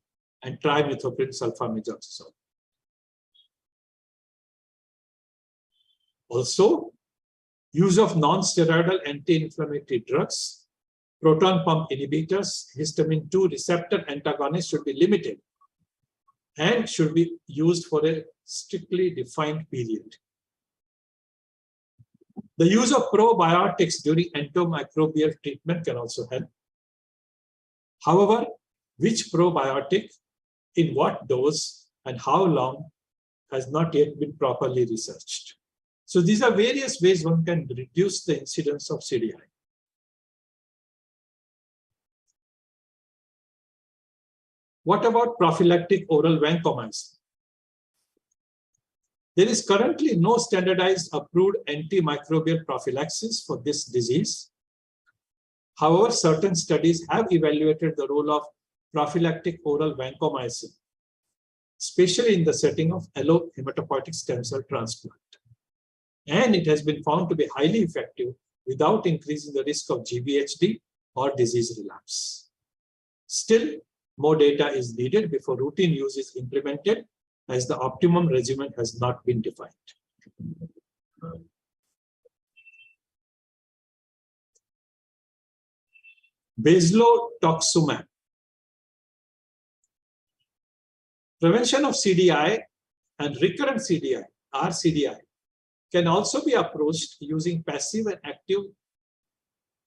and trimethoprim sulfamethoxazole. Also, use of non-steroidal anti-inflammatory drugs, proton pump inhibitors, histamine 2 receptor antagonists should be limited and should be used for a strictly defined period. The use of probiotics during antimicrobial treatment can also help. However, which probiotic, in what dose, and how long has not yet been properly researched. So these are various ways one can reduce the incidence of CDI. What about prophylactic oral vancomycin? There is currently no standardized approved antimicrobial prophylaxis for this disease. However, certain studies have evaluated the role of prophylactic oral vancomycin, especially in the setting of allo hematopoietic stem cell transplant. and it has been found to be highly effective without increasing the risk of GVHD or disease relapse. Still, more data is needed before routine use is implemented, as the optimum regimen has not been defined. Baslotoxumab. Prevention of CDI and recurrent CDI, RCDI, can also be approached using passive and active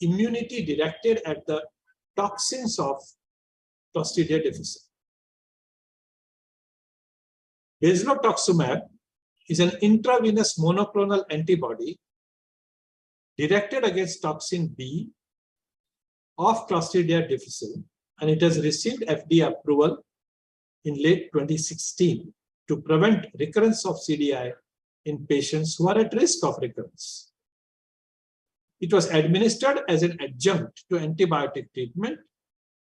immunity directed at the toxins of Clostridia difficile. Baslotoxumab is an intravenous monoclonal antibody directed against toxin B of Clostridia difficile, and it has received FDA approval in late 2016 to prevent recurrence of CDI in patients who are at risk of recurrence. It was administered as an adjunct to antibiotic treatment.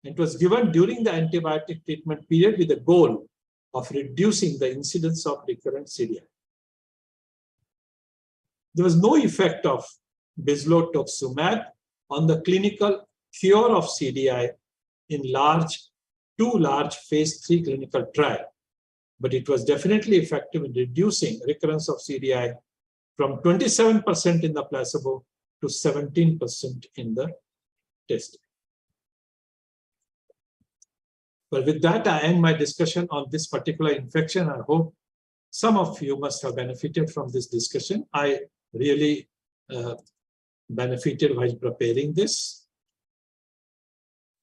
It was given during the antibiotic treatment period with the goal of reducing the incidence of recurrent CDI. There was no effect of baslotoxumab on the clinical cure of CDI in two large phase 3 clinical trials, but it was definitely effective in reducing recurrence of CDI from 27% in the placebo to 17% in the test. Well, with that, I end my discussion on this particular infection. I hope some of you must have benefited from this discussion. I really benefited while preparing this.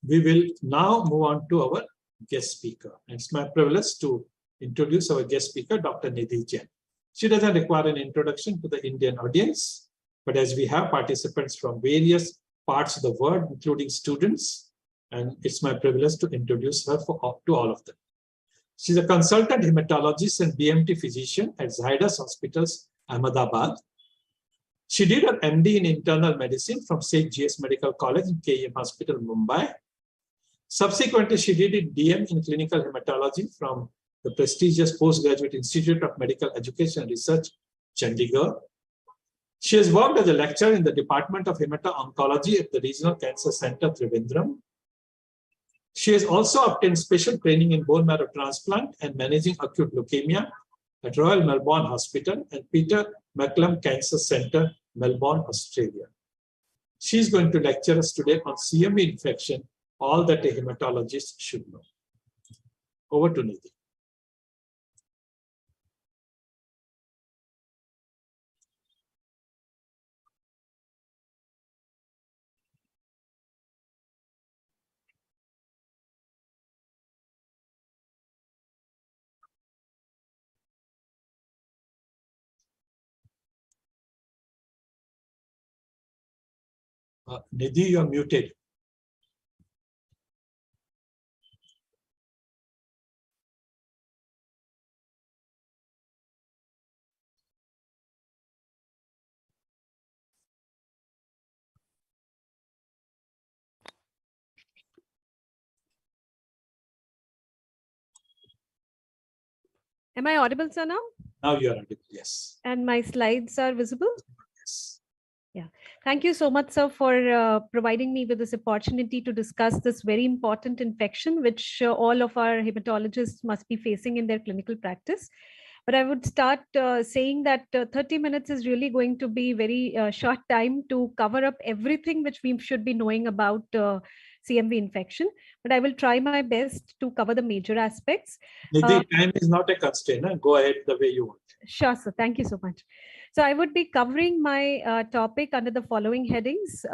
We will now move on to our guest speaker. It's my privilege to introduce our guest speaker, Dr. Nidhi Jain. She doesn't require an introduction to the Indian audience, but as we have participants from various parts of the world, including students, and it's my privilege to introduce her to all of them. She's a consultant hematologist and BMT physician at Zydus Hospitals, Ahmedabad. She did her MD in internal medicine from St. G.S. Medical College in KEM Hospital, Mumbai. Subsequently, she did a DM in clinical hematology from the prestigious Postgraduate Institute of Medical Education and Research, Chandigarh. She has worked as a lecturer in the Department of Hemato-Oncology at the Regional Cancer Center, Trivandrum. She has also obtained special training in bone marrow transplant and managing acute leukemia at Royal Melbourne Hospital and Peter MacCallum Cancer Center, Melbourne, Australia. She is going to lecture us today on CMV infection, all that a hematologist should know. Over to Nidhi. Nidhi, you are muted. Am I audible, sir, now? Now you are audible, yes. And my slides are visible? Yes. Yeah. Thank you so much, sir, for providing me with this opportunity to discuss this very important infection, which all of our hematologists must be facing in their clinical practice. But I would start saying that 30 minutes is really going to be very short time to cover up everything which we should be knowing about CMV infection. But I will try my best to cover the major aspects. Nidhi, time is not a constraint. Go ahead the way you want. Sure, sir. Thank you so much. So I would be covering my topic under the following headings.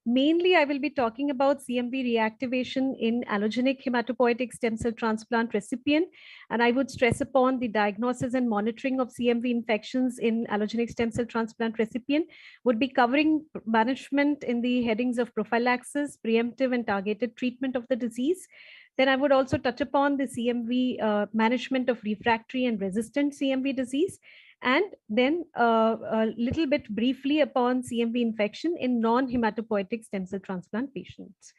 Mainly, I will be talking about CMV reactivation in allogenic hematopoietic stem cell transplant recipient. And I would stress upon the diagnosis and monitoring of CMV infections in allogenic stem cell transplant recipient. Would be covering management in the headings of prophylaxis, preemptive and targeted treatment of the disease. Then I would also touch upon the CMV management of refractory and resistant CMV disease, and then a little bit briefly upon CMV infection in non-hematopoietic stem cell transplant patients.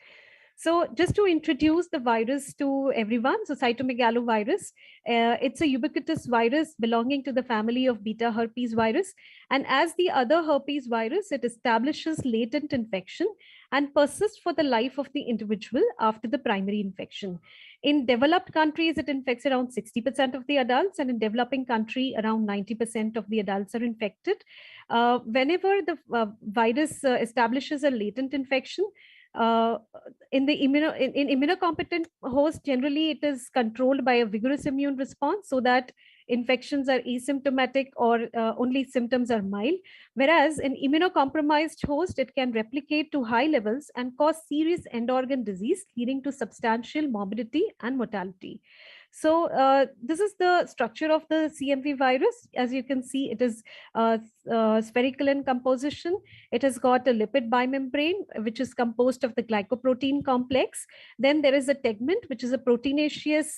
So just to introduce the virus to everyone, so cytomegalovirus, it's a ubiquitous virus belonging to the family of beta herpes virus. And as the other herpes virus, it establishes latent infection and persists for the life of the individual after the primary infection. In developed countries, it infects around 60% of the adults, and in developing country, around 90% of the adults are infected. Whenever the virus establishes a latent infection, uh, in immunocompetent host, generally it is controlled by a vigorous immune response so that infections are asymptomatic or only symptoms are mild. Whereas in immunocompromised host, it can replicate to high levels and cause serious end organ disease, leading to substantial morbidity and mortality. So this is the structure of the CMV virus. As you can see, it is spherical in composition. It has got a lipid bimembrane, which is composed of the glycoprotein complex. Then there is a tegment, which is a proteinaceous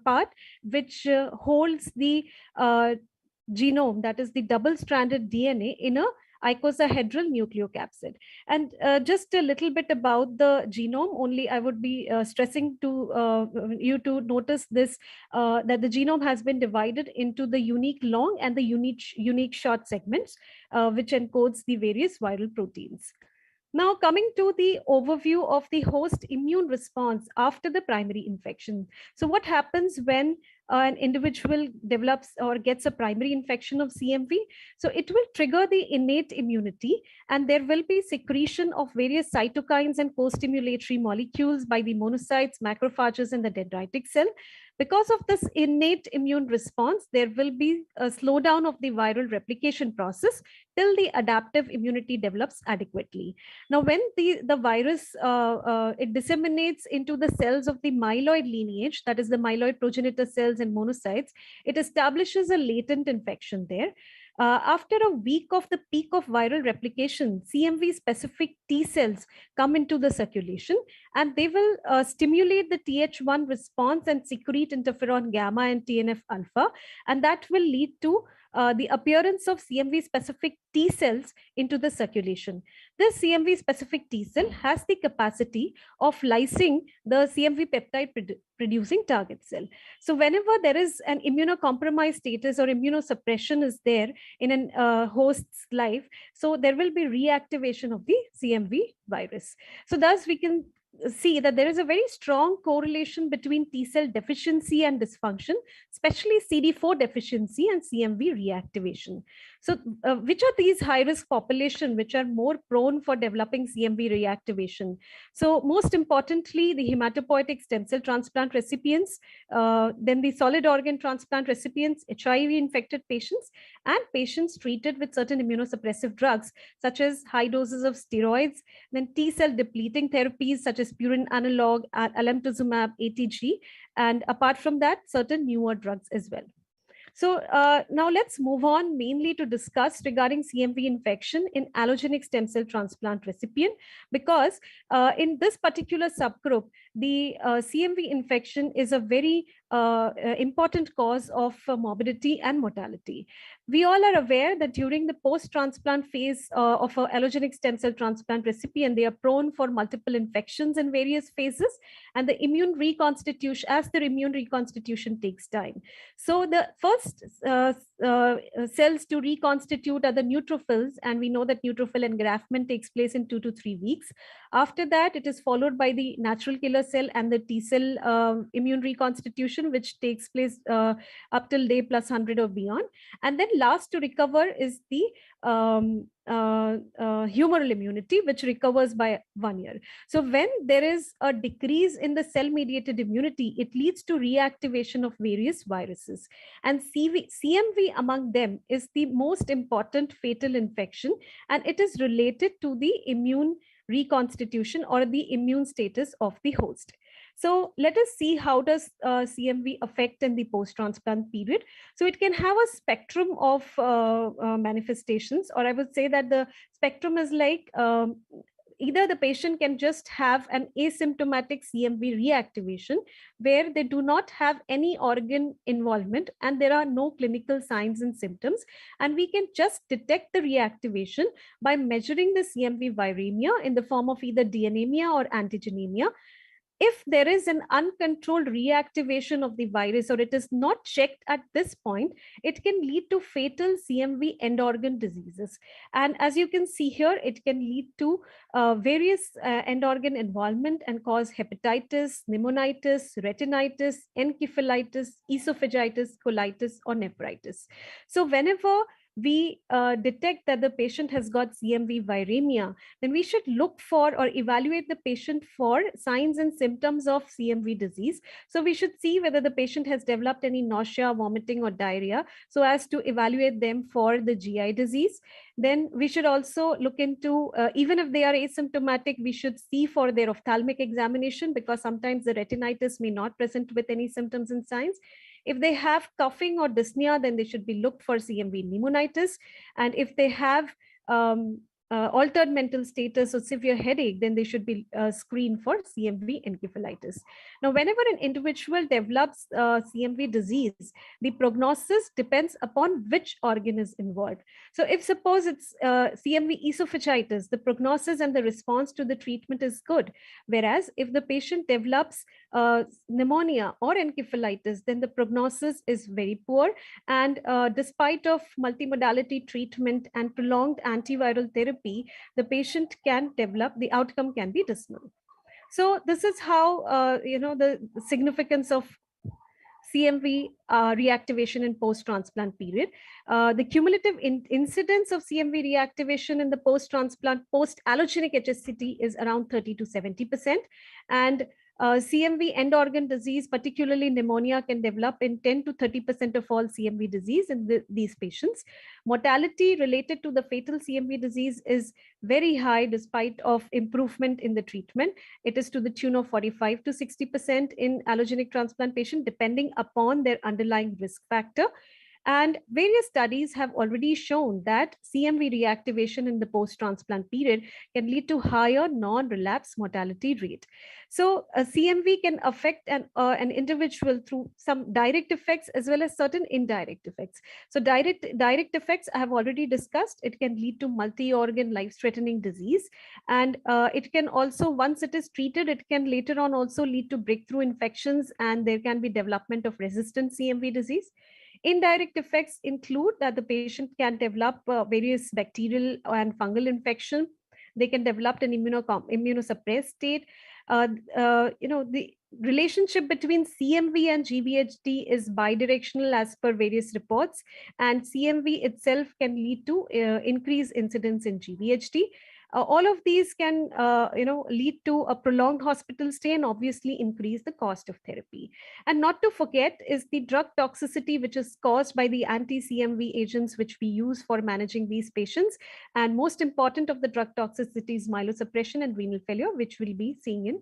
part, which holds the genome, that is the double-stranded DNA, in a icosahedral nucleocapsid. And just a little bit about the genome, only I would be stressing to you to notice this, that the genome has been divided into the unique long and the unique short segments, which encodes the various viral proteins. Now, coming to the overview of the host immune response after the primary infection. So what happens when an individual develops or gets a primary infection of CMV? So it will trigger the innate immunity, and there will be secretion of various cytokines and co-stimulatory molecules by the monocytes, macrophages, and the dendritic cell. Because of this innate immune response, there will be a slowdown of the viral replication process till the adaptive immunity develops adequately. Now, when the virus it disseminates into the cells of the myeloid lineage, that is the myeloid progenitor cells and monocytes, it establishes a latent infection there. After a week of the peak of viral replication, CMV-specific T cells come into the circulation, and they will stimulate the Th1 response and secrete interferon gamma and TNF alpha, and that will lead to the appearance of CMV-specific T cells into the circulation. This CMV-specific T cell has the capacity of lysing the CMV peptide producing target cell. So whenever there is an immunocompromised status or immunosuppression is there in a host's life, so there will be reactivation of the CMV virus. So thus we can see that there is a very strong correlation between T cell deficiency and dysfunction, especially CD4 deficiency and CMV reactivation. So which are these high-risk population which are more prone for developing CMV reactivation? So most importantly, the hematopoietic stem cell transplant recipients, then the solid organ transplant recipients, HIV-infected patients, and patients treated with certain immunosuppressive drugs, such as high doses of steroids, then T cell depleting therapies such as purine analog, alemtuzumab, ATG, and apart from that, certain newer drugs as well. So now let's move on mainly to discuss regarding CMV infection in allogenic stem cell transplant recipient, because in this particular subgroup, the CMV infection is a very important cause of morbidity and mortality. We all are aware that during the post-transplant phase of an allogenic stem cell transplant recipient, they are prone for multiple infections in various phases, and the immune reconstitution, as their immune reconstitution takes time. So the first cells to reconstitute are the neutrophils, and we know that neutrophil engraftment takes place in 2 to 3 weeks. After that, it is followed by the natural killer cell and the T cell immune reconstitution, which takes place up till day plus 100 or beyond. And then last to recover is the humoral immunity, which recovers by 1 year. So when there is a decrease in the cell-mediated immunity, it leads to reactivation of various viruses. And CMV among them is the most important fatal infection, and it is related to the immune reconstitution or the immune status of the host. So let us see how does CMV affect in the post-transplant period. So it can have a spectrum of manifestations, or I would say that the spectrum is like Either the patient can just have an asymptomatic CMV reactivation where they do not have any organ involvement and there are no clinical signs and symptoms, and we can just detect the reactivation by measuring the CMV viremia in the form of either deanemia or antigenemia. If there is an uncontrolled reactivation of the virus or it is not checked at this point, it can lead to fatal CMV end organ diseases. And as you can see here, it can lead to various end organ involvement and cause hepatitis, pneumonitis, retinitis, encephalitis, esophagitis, colitis, or nephritis. So whenever we detect that the patient has got CMV viremia, then we should look for or evaluate the patient for signs and symptoms of CMV disease. So we should see whether the patient has developed any nausea, vomiting, or diarrhea, so as to evaluate them for the GI disease. Then we should also look into, even if they are asymptomatic, we should see for their ophthalmic examination, because sometimes the retinitis may not present with any symptoms and signs. If they have coughing or dyspnea, then they should be looked for CMV pneumonitis. And if they have altered mental status or severe headache, then they should be screened for CMV encephalitis. Now, whenever an individual develops CMV disease, the prognosis depends upon which organ is involved. So if suppose it's CMV esophagitis, the prognosis and the response to the treatment is good. Whereas if the patient develops pneumonia or encephalitis, then the prognosis is very poor. And despite of multimodality treatment and prolonged antiviral therapy, the patient can develop, the outcome can be dismal. So this is how, the significance of CMV reactivation in post-transplant period. The cumulative incidence of CMV reactivation in the post-transplant, post-allogenic HSCT is around 30 to 70%. And CMV end organ disease, particularly pneumonia, can develop in 10 to 30% of all CMV disease in these patients. Mortality related to the fatal CMV disease is very high despite of improvement in the treatment. It is to the tune of 45 to 60% in allogenic transplant patient, depending upon their underlying risk factor. And various studies have already shown that CMV reactivation in the post-transplant period can lead to higher non-relapse mortality rate. So CMV can affect an individual through some direct effects as well as certain indirect effects. So direct effects I have already discussed. It can lead to multi-organ life-threatening disease. And it can also, once it is treated, it can later on also lead to breakthrough infections, and there can be development of resistant CMV disease. Indirect effects include that the patient can develop various bacterial and fungal infection. They can develop an immunosuppressed state. The relationship between CMV and GVHD is bidirectional as per various reports, and CMV itself can lead to increased incidence in GVHD. All of these can lead to a prolonged hospital stay and obviously increase the cost of therapy. And not to forget is the drug toxicity, which is caused by the anti-CMV agents which we use for managing these patients. And most important of the drug toxicity is myelosuppression and renal failure, which we'll be seeing in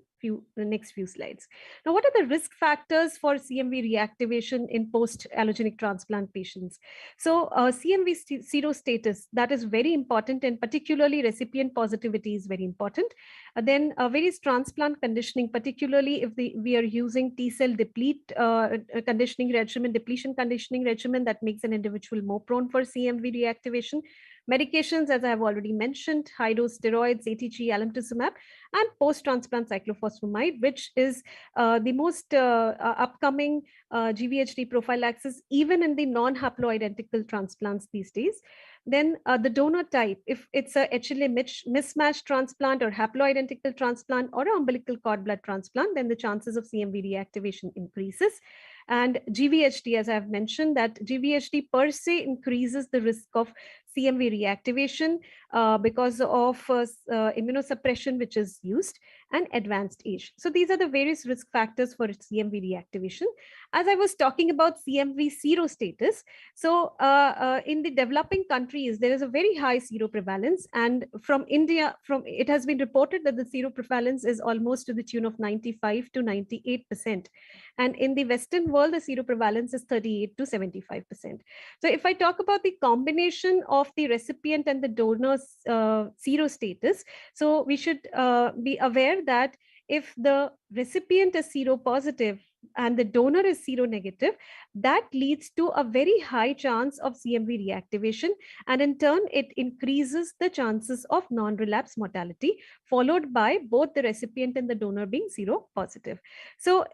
the next few slides. Now, what are the risk factors for CMV reactivation in post-allogenic transplant patients? So CMV serostatus, that is very important, and particularly recipient positivity is very important. Then various transplant conditioning, particularly if we are using T-cell conditioning regimen, depletion conditioning regimen, that makes an individual more prone for CMV reactivation. Medications, as I have already mentioned, high-dose steroids, ATG, alemtuzumab, and post-transplant cyclophosphamide, which is the most upcoming GVHD prophylaxis, even in the non-haploidentical transplants these days. Then the donor type, if it's a HLA mismatched transplant or haploidentical transplant or an umbilical cord blood transplant, then the chances of CMV reactivation increases. And GVHD, as I've mentioned, that GVHD per se increases the risk of CMV reactivation because of immunosuppression which is used. and advanced age. So these are the various risk factors for CMV reactivation. As I was talking about CMV serostatus, so in the developing countries, there is a very high seroprevalence, and from India, it has been reported that the seroprevalence is almost to the tune of 95 to 98%. And in the Western world, the seroprevalence is 38 to 75%. So if I talk about the combination of the recipient and the donor's serostatus, so we should be aware that if the recipient is seropositive and the donor is seronegative, that leads to a very high chance of CMV reactivation, and in turn it increases the chances of non-relapse mortality, followed by both the recipient and the donor being seropositive. So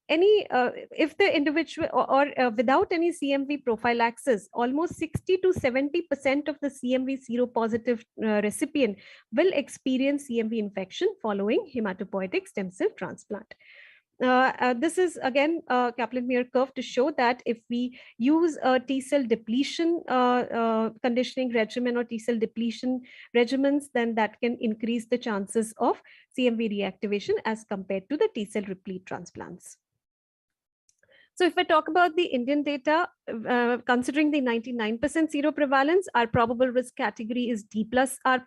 if the individual or without any CMV prophylaxis, almost 60 to 70% of the CMV seropositive recipient will experience CMV infection following hematopoietic stem cell transplant. This is again a Kaplan-Meier curve to show that if we use a T-cell depletion conditioning regimen or T-cell depletion regimens, then that can increase the chances of CMV reactivation as compared to the T-cell replete transplants. So if I talk about the Indian data, considering the 99% seroprevalence, our probable risk category is D+, R+,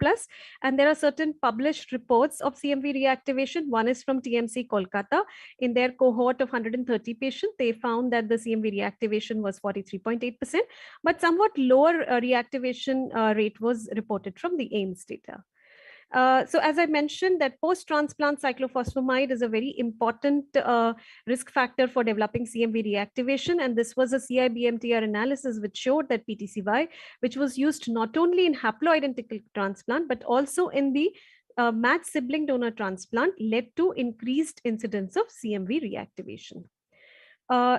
and there are certain published reports of CMV reactivation. One is from TMC Kolkata. In their cohort of 130 patients, they found that the CMV reactivation was 43.8%, but somewhat lower reactivation rate was reported from the AIMS data. So as I mentioned, that post-transplant cyclophosphamide is a very important risk factor for developing CMV reactivation. And this was a CIBMTR analysis which showed that PTCY, which was used not only in haploidentical transplant, but also in the matched sibling donor transplant, led to increased incidence of CMV reactivation.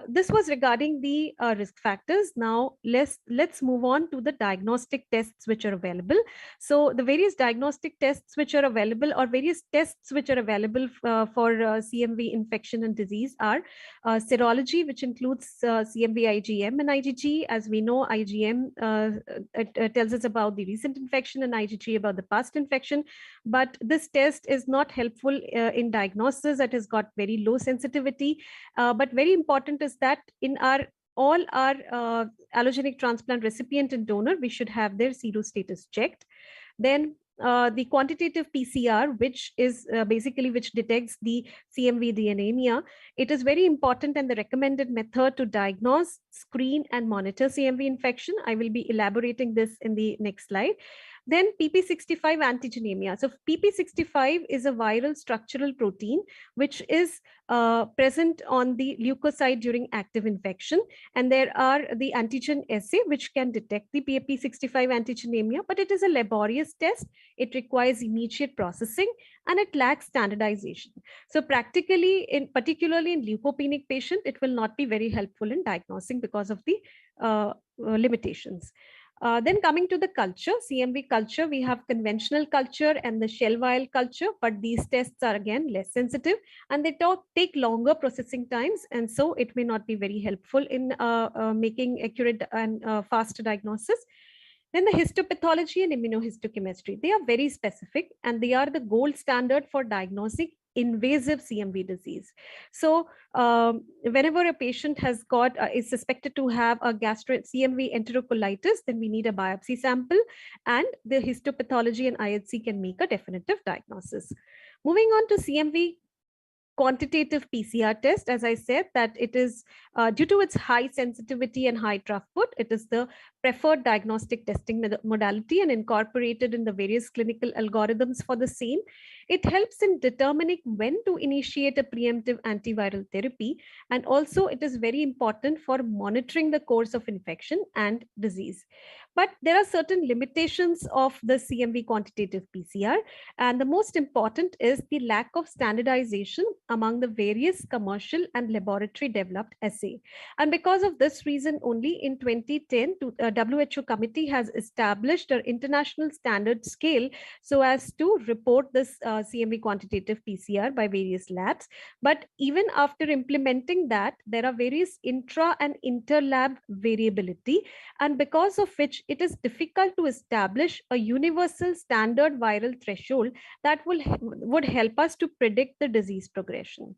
This was regarding the risk factors. Now let's move on to the diagnostic tests which are available. So the various diagnostic tests which are available, or various tests which are available for CMV infection and disease, are serology, which includes CMV IgM and IgG. As we know, IgM tells us about the recent infection and IgG about the past infection. But this test is not helpful in diagnosis. It has got very low sensitivity, but very important is that in all our allogenic transplant recipient and donor, we should have their serostatus checked. Then the quantitative PCR, which is basically which detects the CMV, the anemia, it is very important and the recommended method to diagnose, screen, and monitor CMV infection. I will be elaborating this in the next slide. Then PP65 antigenemia. So PP65 is a viral structural protein which is present on the leukocyte during active infection. And there are the antigen assay which can detect the PP65 antigenemia, but it is a laborious test. It requires immediate processing and it lacks standardization. So practically, particularly in leukopenic patient, it will not be very helpful in diagnosing because of the limitations. Then coming to the culture, CMV culture, we have conventional culture and the shell vial culture, but these tests are again less sensitive and they take longer processing times, and so it may not be very helpful in making accurate and fast diagnosis. Then the histopathology and immunohistochemistry, they are very specific and they are the gold standard for diagnosing invasive CMV disease. So whenever a patient has got is suspected to have a CMV enterocolitis, then we need a biopsy sample, and the histopathology and IHC can make a definitive diagnosis. Moving on to CMV quantitative PCR test, as I said, that it is due to its high sensitivity and high throughput, it is the preferred diagnostic testing modality and incorporated in the various clinical algorithms for the same. It helps in determining when to initiate a preemptive antiviral therapy, and also it is very important for monitoring the course of infection and disease. But there are certain limitations of the CMV quantitative PCR, and the most important is the lack of standardization among the various commercial and laboratory developed assay. And because of this reason only, in 2010, WHO committee has established an international standard scale so as to report this CMV quantitative PCR by various labs. But even after implementing that, there are various intra and inter-lab variability, and because of which such, it is difficult to establish a universal standard viral threshold that would help us to predict the disease progression.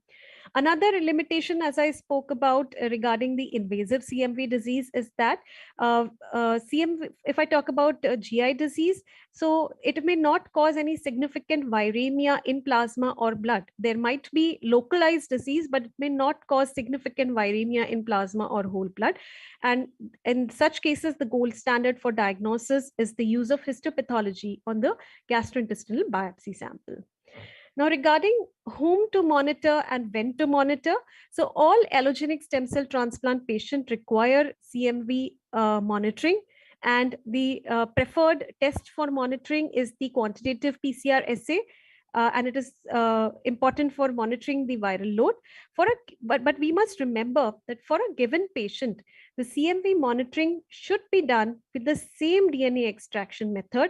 Another limitation, as I spoke about regarding the invasive CMV disease, is that CMV, if I talk about GI disease, so it may not cause any significant viremia in plasma or blood. There might be localized disease, but it may not cause significant viremia in plasma or whole blood. And in such cases, the gold standard for diagnosis is the use of histopathology on the gastrointestinal biopsy sample. Now, regarding whom to monitor and when to monitor, so all allogenic stem cell transplant patients require CMV monitoring, and the preferred test for monitoring is the quantitative PCR assay, and it is important for monitoring the viral load. But we must remember that for a given patient, the CMV monitoring should be done with the same DNA extraction method,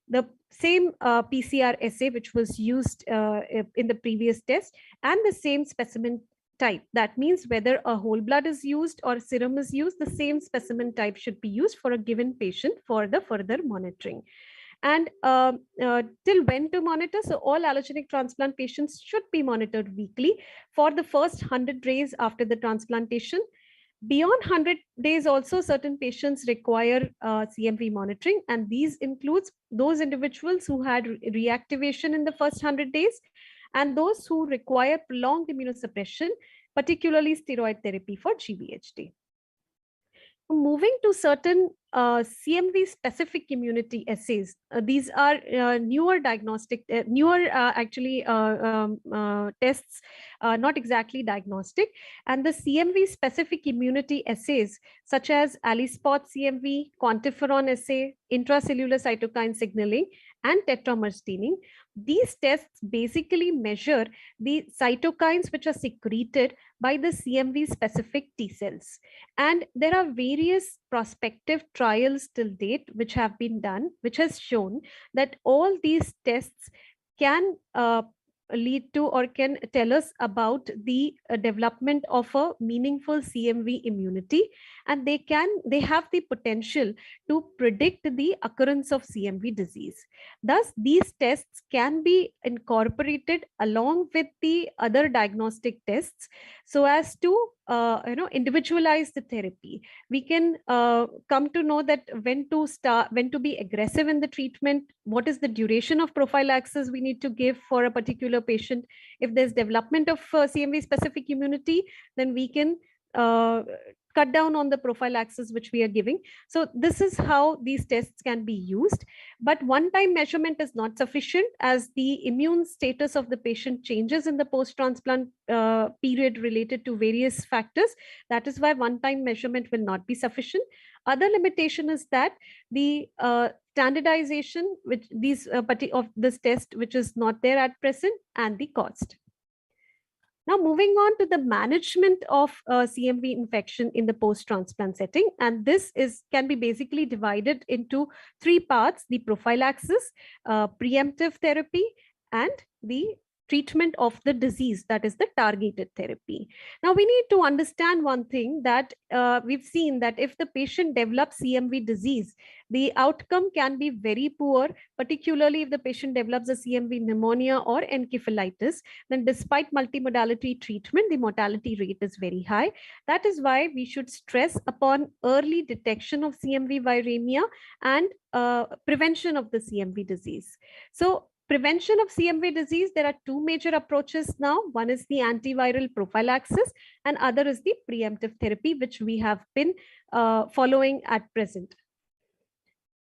the same PCR assay which was used in the previous test, and the same specimen type. That means whether a whole blood is used or serum is used, the same specimen type should be used for a given patient for the further monitoring. And till when to monitor? So all allogenic transplant patients should be monitored weekly for the first 100 days after the transplantation. Beyond 100 days also, certain patients require CMV monitoring, and these includes those individuals who had reactivation in the first 100 days and those who require prolonged immunosuppression, particularly steroid therapy for GVHD. Moving to certain CMV specific immunity assays. These are newer diagnostic, tests, not exactly diagnostic. And the CMV specific immunity assays, such as AliSpot CMV, quantiferon assay, intracellular cytokine signaling, and tetramer staining. These tests basically measure the cytokines which are secreted by the CMV specific T cells. And there are various prospective trials till date which have been done, which has shown that all these tests can lead to or can tell us about the development of a meaningful CMV immunity, and they have the potential to predict the occurrence of CMV disease. Thus, these tests can be incorporated along with the other diagnostic tests so as to individualize the therapy. We can come to know that when to be aggressive in the treatment, what is the duration of prophylaxis we need to give for a particular patient. If there's development of CMV specific immunity, then we can cut down on the prophylaxis which we are giving. So this is how these tests can be used. But one-time measurement is not sufficient, as the immune status of the patient changes in the post-transplant period related to various factors. That is why one-time measurement will not be sufficient. Other limitation is that the standardization which of this test, which is not there at present, and the cost. Now, moving on to the management of CMV infection in the post-transplant setting, and this can be basically divided into three parts: the prophylaxis, preemptive therapy, and the treatment of the disease, that is the targeted therapy. Now, we need to understand one thing, that we've seen that if the patient develops CMV disease, the outcome can be very poor, particularly if the patient develops a CMV pneumonia or encephalitis. Then despite multimodality treatment, the mortality rate is very high. That is why we should stress upon early detection of CMV viremia and prevention of the CMV disease. So prevention of CMV disease, there are two major approaches now. One is the antiviral prophylaxis, and other is the preemptive therapy, which we have been following at present.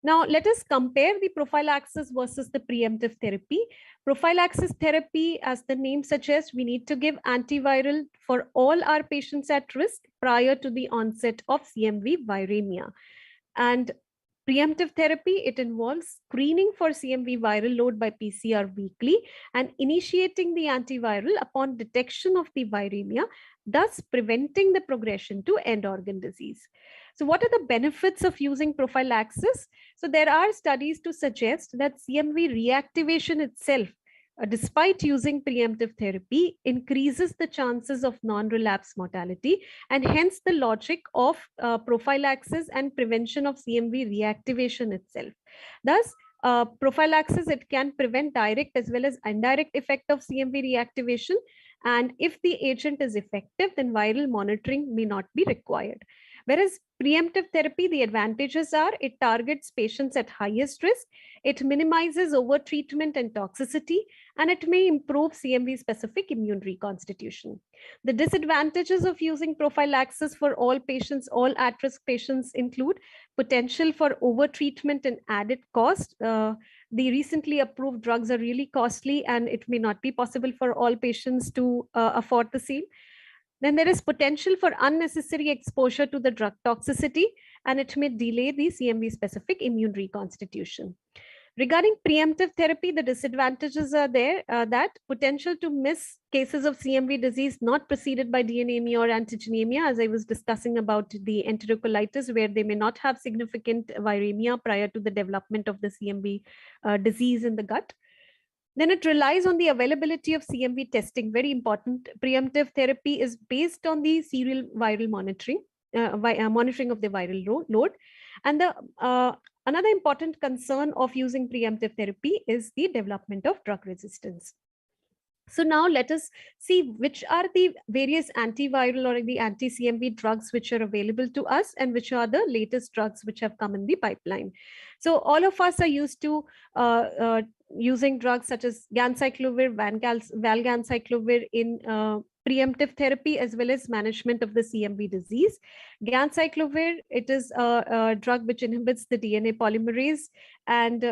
Now, let us compare the prophylaxis versus the preemptive therapy. Prophylaxis therapy, as the name suggests, we need to give antiviral for all our patients at risk prior to the onset of CMV viremia. And preemptive therapy, it involves screening for CMV viral load by PCR weekly and initiating the antiviral upon detection of the viremia, thus preventing the progression to end organ disease. So what are the benefits of using prophylaxis? So there are studies to suggest that CMV reactivation itself despite using preemptive therapy, increases the chances of non-relapse mortality, and hence the logic of prophylaxis and prevention of CMV reactivation itself. Thus, prophylaxis, it can prevent direct as well as indirect effect of CMV reactivation. And if the agent is effective, then viral monitoring may not be required. Whereas preemptive therapy, the advantages are it targets patients at highest risk, it minimizes overtreatment and toxicity, and it may improve CMV specific immune reconstitution. The disadvantages of using prophylaxis for all patients, all at-risk patients, include potential for overtreatment and added cost. The recently approved drugs are really costly, and it may not be possible for all patients to afford the same. Then there is potential for unnecessary exposure to the drug toxicity, and it may delay the CMV specific immune reconstitution. Regarding preemptive therapy, the disadvantages are there, that potential to miss cases of CMV disease not preceded by DNA or antigenemia, as I was discussing about the enterocolitis, where they may not have significant viremia prior to the development of the CMV disease in the gut. Then it relies on the availability of CMV testing. Very important. Preemptive therapy is based on the serial viral monitoring, monitoring of the viral load. And the another important concern of using preemptive therapy is the development of drug resistance. So now let us see which are the various antiviral or the anti-CMV drugs which are available to us, and which are the latest drugs which have come in the pipeline. So all of us are used to using drugs such as ganciclovir, valganciclovir in preemptive therapy as well as management of the CMV disease. Ganciclovir, it is a drug which inhibits the DNA polymerase, and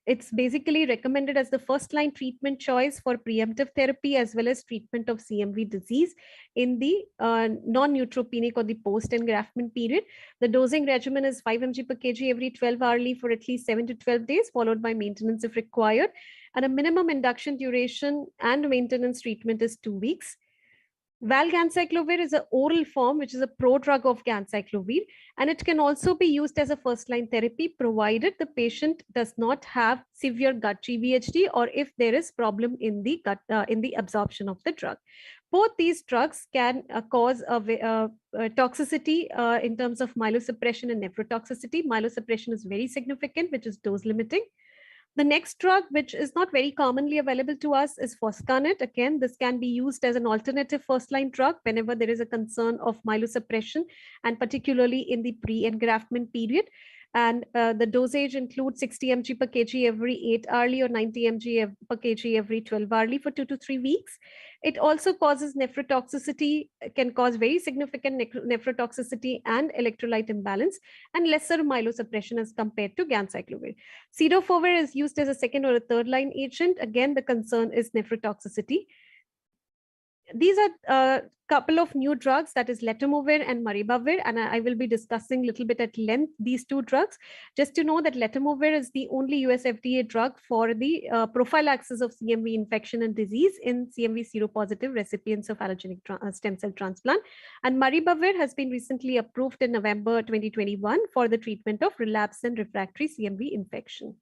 it's basically recommended as the first-line treatment choice for preemptive therapy as well as treatment of CMV disease in the non-neutropenic or the post-engraftment period. The dosing regimen is 5 mg per kg every 12 hourly for at least 7 to 12 days, followed by maintenance if required. And a minimum induction duration and maintenance treatment is 2 weeks. Valganciclovir is an oral form, which is a prodrug of ganciclovir, and it can also be used as a first-line therapy, provided the patient does not have severe gut GVHD or if there is problem in the gut, in the absorption of the drug. Both these drugs can cause a toxicity in terms of myelosuppression and nephrotoxicity. Myelosuppression is very significant, which is dose limiting. The next drug, which is not very commonly available to us, is foscarnet. Again, this can be used as an alternative first-line drug whenever there is a concern of myelosuppression, and particularly in the pre-engraftment period. And the dosage includes 60 mg per kg every 8 hourly or 90 mg per kg every 12 hourly for 2 to 3 weeks. It also causes nephrotoxicity, can cause very significant nephrotoxicity and electrolyte imbalance, and lesser myelosuppression as compared to ganciclovir. Cidofovir is used as a second or a third line agent. Again, the concern is nephrotoxicity. These are a couple of new drugs, that is letermovir and maribavir, and I will be discussing a little bit at length these two drugs. Just to know that letermovir is the only US FDA drug for the prophylaxis of CMV infection and disease in CMV seropositive recipients of allogeneic stem cell transplant. And maribavir has been recently approved in November 2021 for the treatment of relapsed and refractory CMV infection.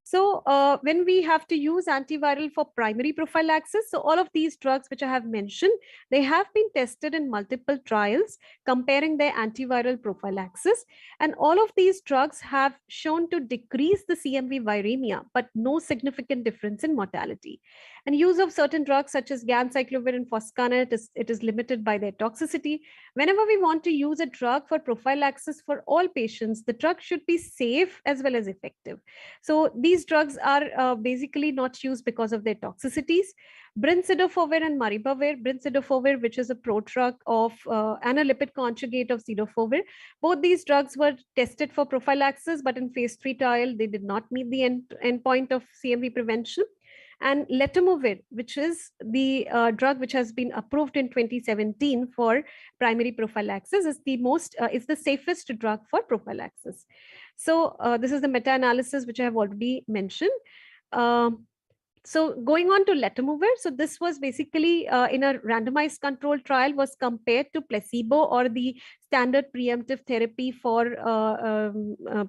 So when we have to use antiviral for primary prophylaxis, so all of these drugs which I have mentioned, they have been tested in multiple trials comparing their antiviral prophylaxis. And all of these drugs have shown to decrease the CMV viremia, but no significant difference in mortality. And use of certain drugs such as ganciclovir and foscarnet, it is limited by their toxicity. Whenever we want to use a drug for prophylaxis for all patients, the drug should be safe as well as effective. So these drugs are basically not used because of their toxicities. Brincidofovir and maribavir, brincidofovir, which is a prodrug of and a lipid conjugate of cidofovir. Both these drugs were tested for prophylaxis, but in phase 3 trial, they did not meet the endpoint of CMV prevention. And letermovir, which is the drug which has been approved in 2017 for primary prophylaxis, is the safest drug for prophylaxis. So this is the meta-analysis which I have already mentioned. So going on to letermovir, so this was basically in a randomized controlled trial, was compared to placebo or the standard preemptive therapy for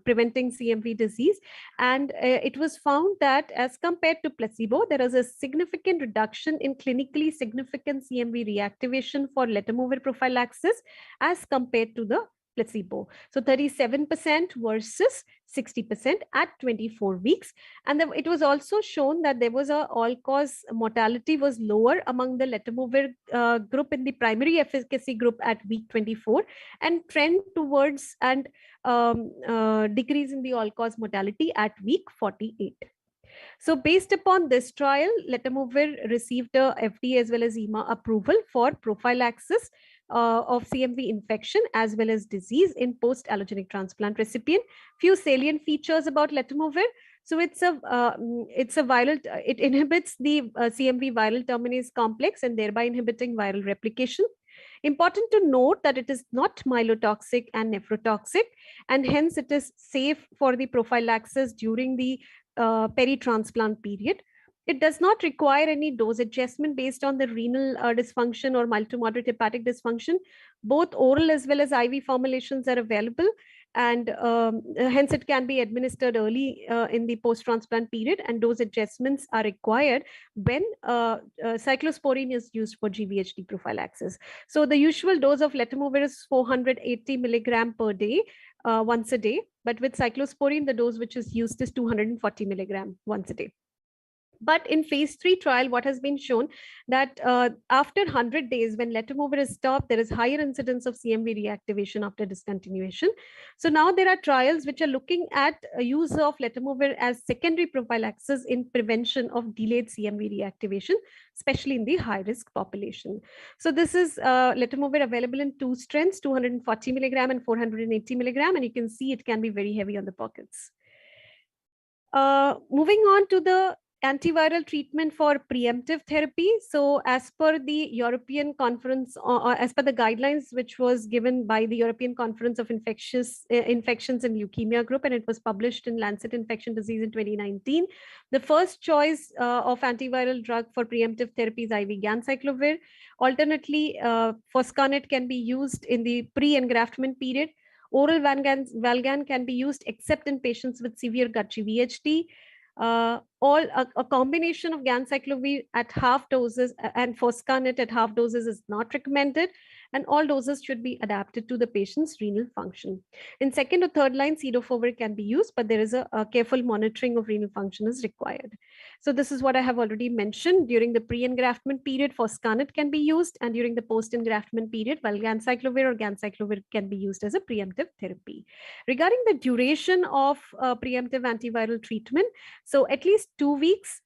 preventing CMV disease. And it was found that as compared to placebo, there is a significant reduction in clinically significant CMV reactivation for letermovir prophylaxis as compared to the placebo. So 37% versus 60% at 24 weeks. And it was also shown that there was a all-cause mortality was lower among the letermovir group in the primary efficacy group at week 24, and trend towards and decrease in the all-cause mortality at week 48. So based upon this trial, letermovir received a FDA as well as EMA approval for prophylaxis of CMV infection as well as disease in post-allogenic transplant recipient. Few salient features about letermovir. So it's a viral, it inhibits the CMV viral terminase complex and thereby inhibiting viral replication. Important to note that it is not myelotoxic and nephrotoxic, and hence it is safe for the prophylaxis during the peri-transplant period. It does not require any dose adjustment based on the renal dysfunction or mild to moderate hepatic dysfunction. Both oral as well as IV formulations are available, and hence it can be administered early in the post-transplant period, and dose adjustments are required when cyclosporine is used for GVHD prophylaxis. So the usual dose of letermovir is 480 milligram per day, once a day, but with cyclosporine, the dose which is used is 240 milligram once a day. But in phase 3 trial, what has been shown that after 100 days, when letermovir is stopped, there is higher incidence of CMV reactivation after discontinuation. So now there are trials which are looking at use of letermovir as secondary prophylaxis in prevention of delayed CMV reactivation, especially in the high-risk population. So this is letermovir available in 2 strengths, 240 milligram and 480 milligram, and you can see it can be very heavy on the pockets. Moving on to the antiviral treatment for preemptive therapy. So as per the European Conference, as per the guidelines which was given by the European Conference of Infections and Leukemia Group, and it was published in Lancet Infection Disease in 2019, the first choice of antiviral drug for preemptive therapy is IV ganciclovir. Alternately, foscarnet can be used in the pre-engraftment period. Oral Valgan can be used except in patients with severe gut GVHD. A combination of ganciclovir at half doses and foscarnet at half doses is not recommended, and all doses should be adapted to the patient's renal function. In second or third line, cidofovir can be used, but there is a careful monitoring of renal function is required. So this is what I have already mentioned. During the pre-engraftment period, foscarnet can be used, and during the post-engraftment period, while ganciclovir or ganciclovir can be used as a preemptive therapy. Regarding the duration of preemptive antiviral treatment, so at least 2 weeks,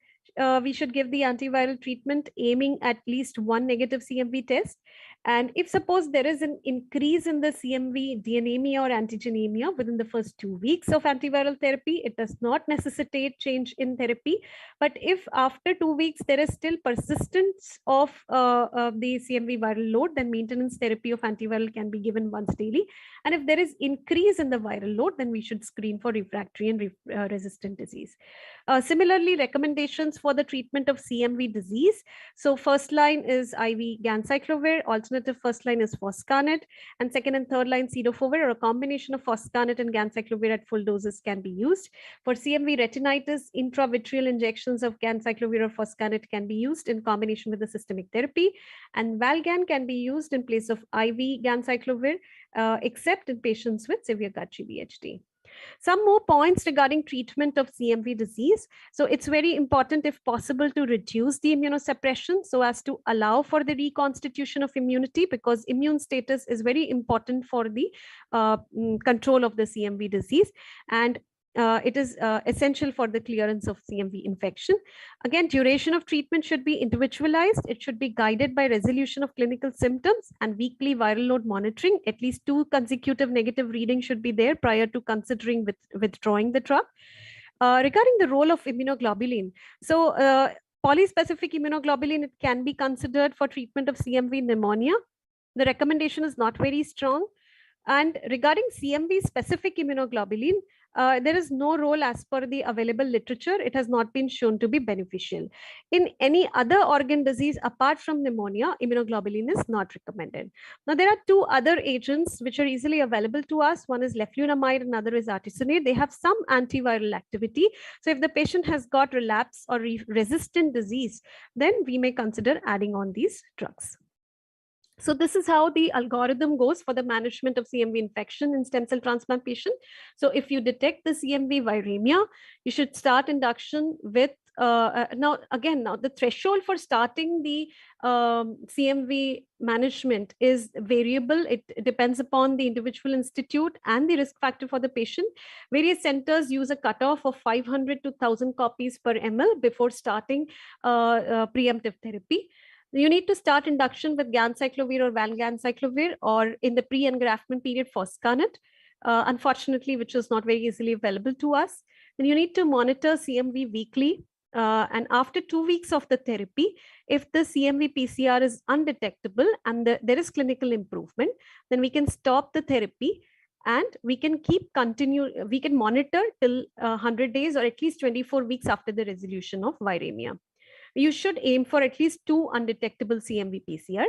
we should give the antiviral treatment aiming at least 1 negative CMV test. And if suppose there is an increase in the CMV DNAmia or antigenemia within the first 2 weeks of antiviral therapy, it does not necessitate change in therapy. But if after 2 weeks there is still persistence of the CMV viral load, then maintenance therapy of antiviral can be given once daily. And if there is increase in the viral load, then we should screen for refractory and resistant disease. Similarly, recommendations for the treatment of CMV disease. So first line is IV ganciclovir, alternative first line is foscarnet, and second and third line cidofovir, or a combination of foscarnet and ganciclovir at full doses can be used. For CMV retinitis, intravitreal injections of ganciclovir or foscarnet can be used in combination with the systemic therapy, and Valgan can be used in place of IV ganciclovir, except in patients with severe gut GVHD. Some more points regarding treatment of CMV disease. So it's very important, if possible, to reduce the immunosuppression so as to allow for the reconstitution of immunity, because immune status is very important for the control of the CMV disease. And it is essential for the clearance of CMV infection. Again, duration of treatment should be individualized. It should be guided by resolution of clinical symptoms and weekly viral load monitoring. At least 2 consecutive negative readings should be there prior to considering withdrawing the drug. Regarding the role of immunoglobulin, so polyspecific immunoglobulin, it can be considered for treatment of CMV pneumonia. The recommendation is not very strong. And regarding CMV specific immunoglobulin, there is no role as per the available literature. It has not been shown to be beneficial. In any other organ disease apart from pneumonia, immunoglobulin is not recommended. Now, there are two other agents which are easily available to us. One is leflunomide, another is artesunate. They have some antiviral activity. So if the patient has got relapse or resistant disease, then we may consider adding on these drugs. So this is how the algorithm goes for the management of CMV infection in stem cell transplant patient. So if you detect the CMV viremia, you should start induction with now the threshold for starting the CMV management is variable. It depends upon the individual institute and the risk factor for the patient. Various centers use a cutoff of 500 to 1,000 copies per ml before starting preemptive therapy. You need to start induction with ganciclovir or valganciclovir, or in the pre-engraftment period foscarnet, unfortunately, which is not very easily available to us. Then you need to monitor CMV weekly. And after 2 weeks of the therapy, if the CMV PCR is undetectable and there is clinical improvement, then we can stop the therapy and we can we can monitor till 100 days or at least 24 weeks after the resolution of viremia. You should aim for at least 2 undetectable CMV PCR.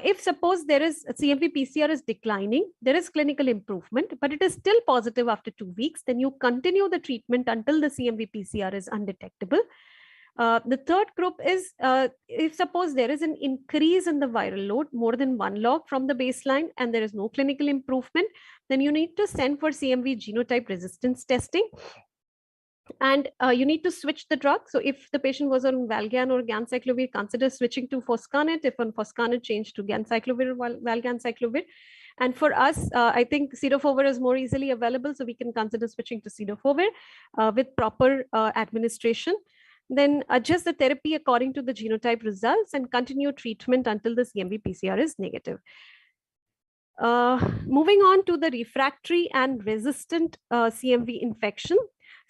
If suppose there is CMV PCR is declining, there is clinical improvement, but it is still positive after 2 weeks, then you continue the treatment until the CMV PCR is undetectable. The third group is if suppose there is an increase in the viral load more than 1 log from the baseline and there is no clinical improvement, then you need to send for CMV genotype resistance testing. And you need to switch the drug. So if the patient was on Valgan or ganciclovir, consider switching to foscarnet. If on foscarnet, change to ganciclovir or valganciclovir. And for us, I think cidofovir is more easily available, so we can consider switching to cidofovir with proper administration. Then adjust the therapy according to the genotype results and continue treatment until the CMV PCR is negative. Moving on to the refractory and resistant CMV infection.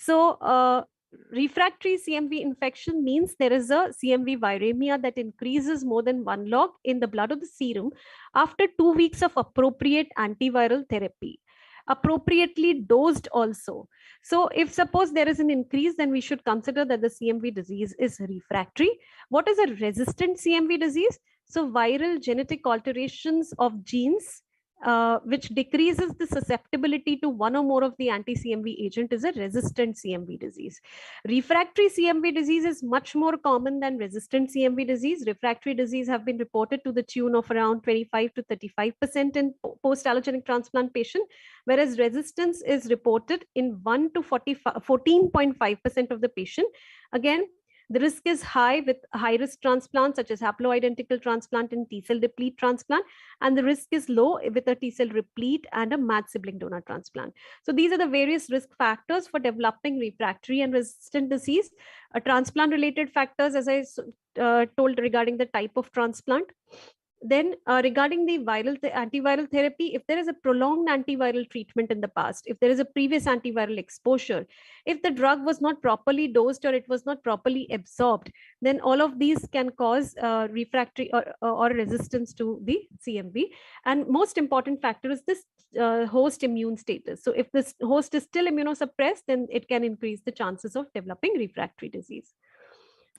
So refractory CMV infection means there is a CMV viremia that increases more than 1 log in the blood of the serum after 2 weeks of appropriate antiviral therapy, appropriately dosed also. So if suppose there is an increase, then we should consider that the CMV disease is refractory. What is a resistant CMV disease? So viral genetic alterations of genes which decreases the susceptibility to one or more of the anti-CMV agent is a resistant CMV disease. Refractory CMV disease is much more common than resistant CMV disease. Refractory disease have been reported to the tune of around 25 to 35% in post-allogenic transplant patient, whereas resistance is reported in 1 to 14.5% of the patient. Again, the risk is high with high-risk transplants such as haploidentical transplant and T-cell deplete transplant, and the risk is low with a T-cell replete and a matched sibling donor transplant. So these are the various risk factors for developing refractory and resistant disease. Transplant-related factors, as I told regarding the type of transplant. Then regarding the antiviral therapy, if there is a prolonged antiviral treatment in the past, if there is a previous antiviral exposure, if the drug was not properly dosed or it was not properly absorbed, then all of these can cause refractory or resistance to the CMV. And most important factor is this host immune status. So if this host is still immunosuppressed, then it can increase the chances of developing refractory disease.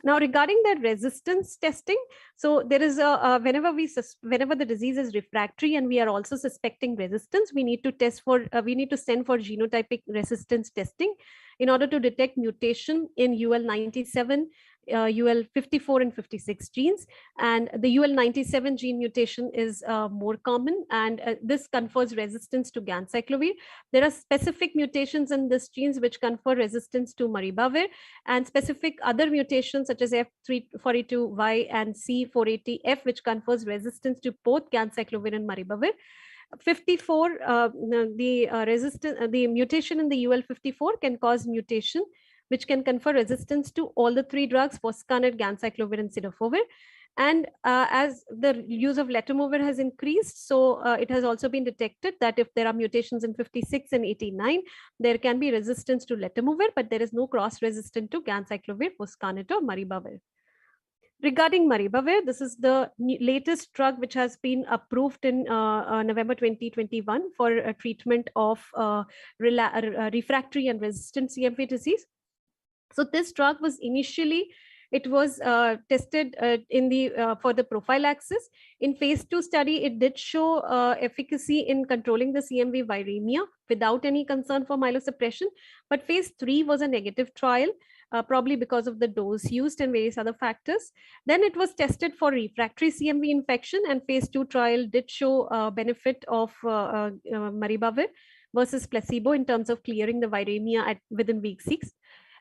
Now, regarding the resistance testing, so there is whenever the disease is refractory and we are also suspecting resistance, we need to test for we need to send for genotypic resistance testing in order to detect mutation in UL97, UL54 and 56 genes. And the UL97 gene mutation is more common, and this confers resistance to ganciclovir. There are specific mutations in this genes which confer resistance to maribavir, and specific other mutations such as F342Y and C480F, which confers resistance to both ganciclovir and maribavir. 54, the mutation in the UL54 can cause mutation which can confer resistance to all the 3 drugs, foscarnet, ganciclovir, and cidofovir. And as the use of letermovir has increased, so it has also been detected that if there are mutations in 56 and 89, there can be resistance to letermovir, but there is no cross-resistant to ganciclovir, foscarnet, or maribavir. Regarding maribavir, this is the latest drug which has been approved in November 2021 for treatment of refractory and resistant CMV disease. So this drug was initially, it was tested for the prophylaxis. In phase 2 study, it did show efficacy in controlling the CMV viremia without any concern for myelosuppression. But phase 3 was a negative trial, probably because of the dose used and various other factors. Then it was tested for refractory CMV infection, and phase 2 trial did show benefit of maribavir versus placebo in terms of clearing the viremia within week 6.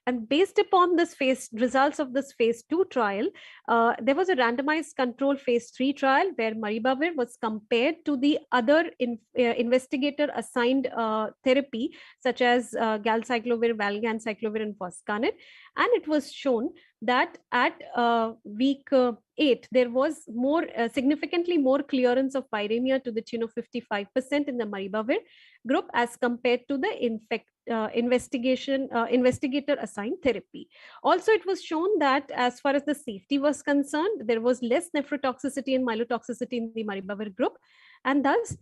And based upon this results of this phase 2 trial, there was a randomized control phase 3 trial where maribavir was compared to the other investigator assigned therapy, such as galcyclovir, valganciclovir, and foscarnet. And it was shown that at week 8, there was significantly more clearance of viremia to the tune of 55% in the maribavir group as compared to the investigator assigned therapy. Also, it was shown that as far as the safety was concerned, there was less nephrotoxicity and myelotoxicity in the maribavir group, and thus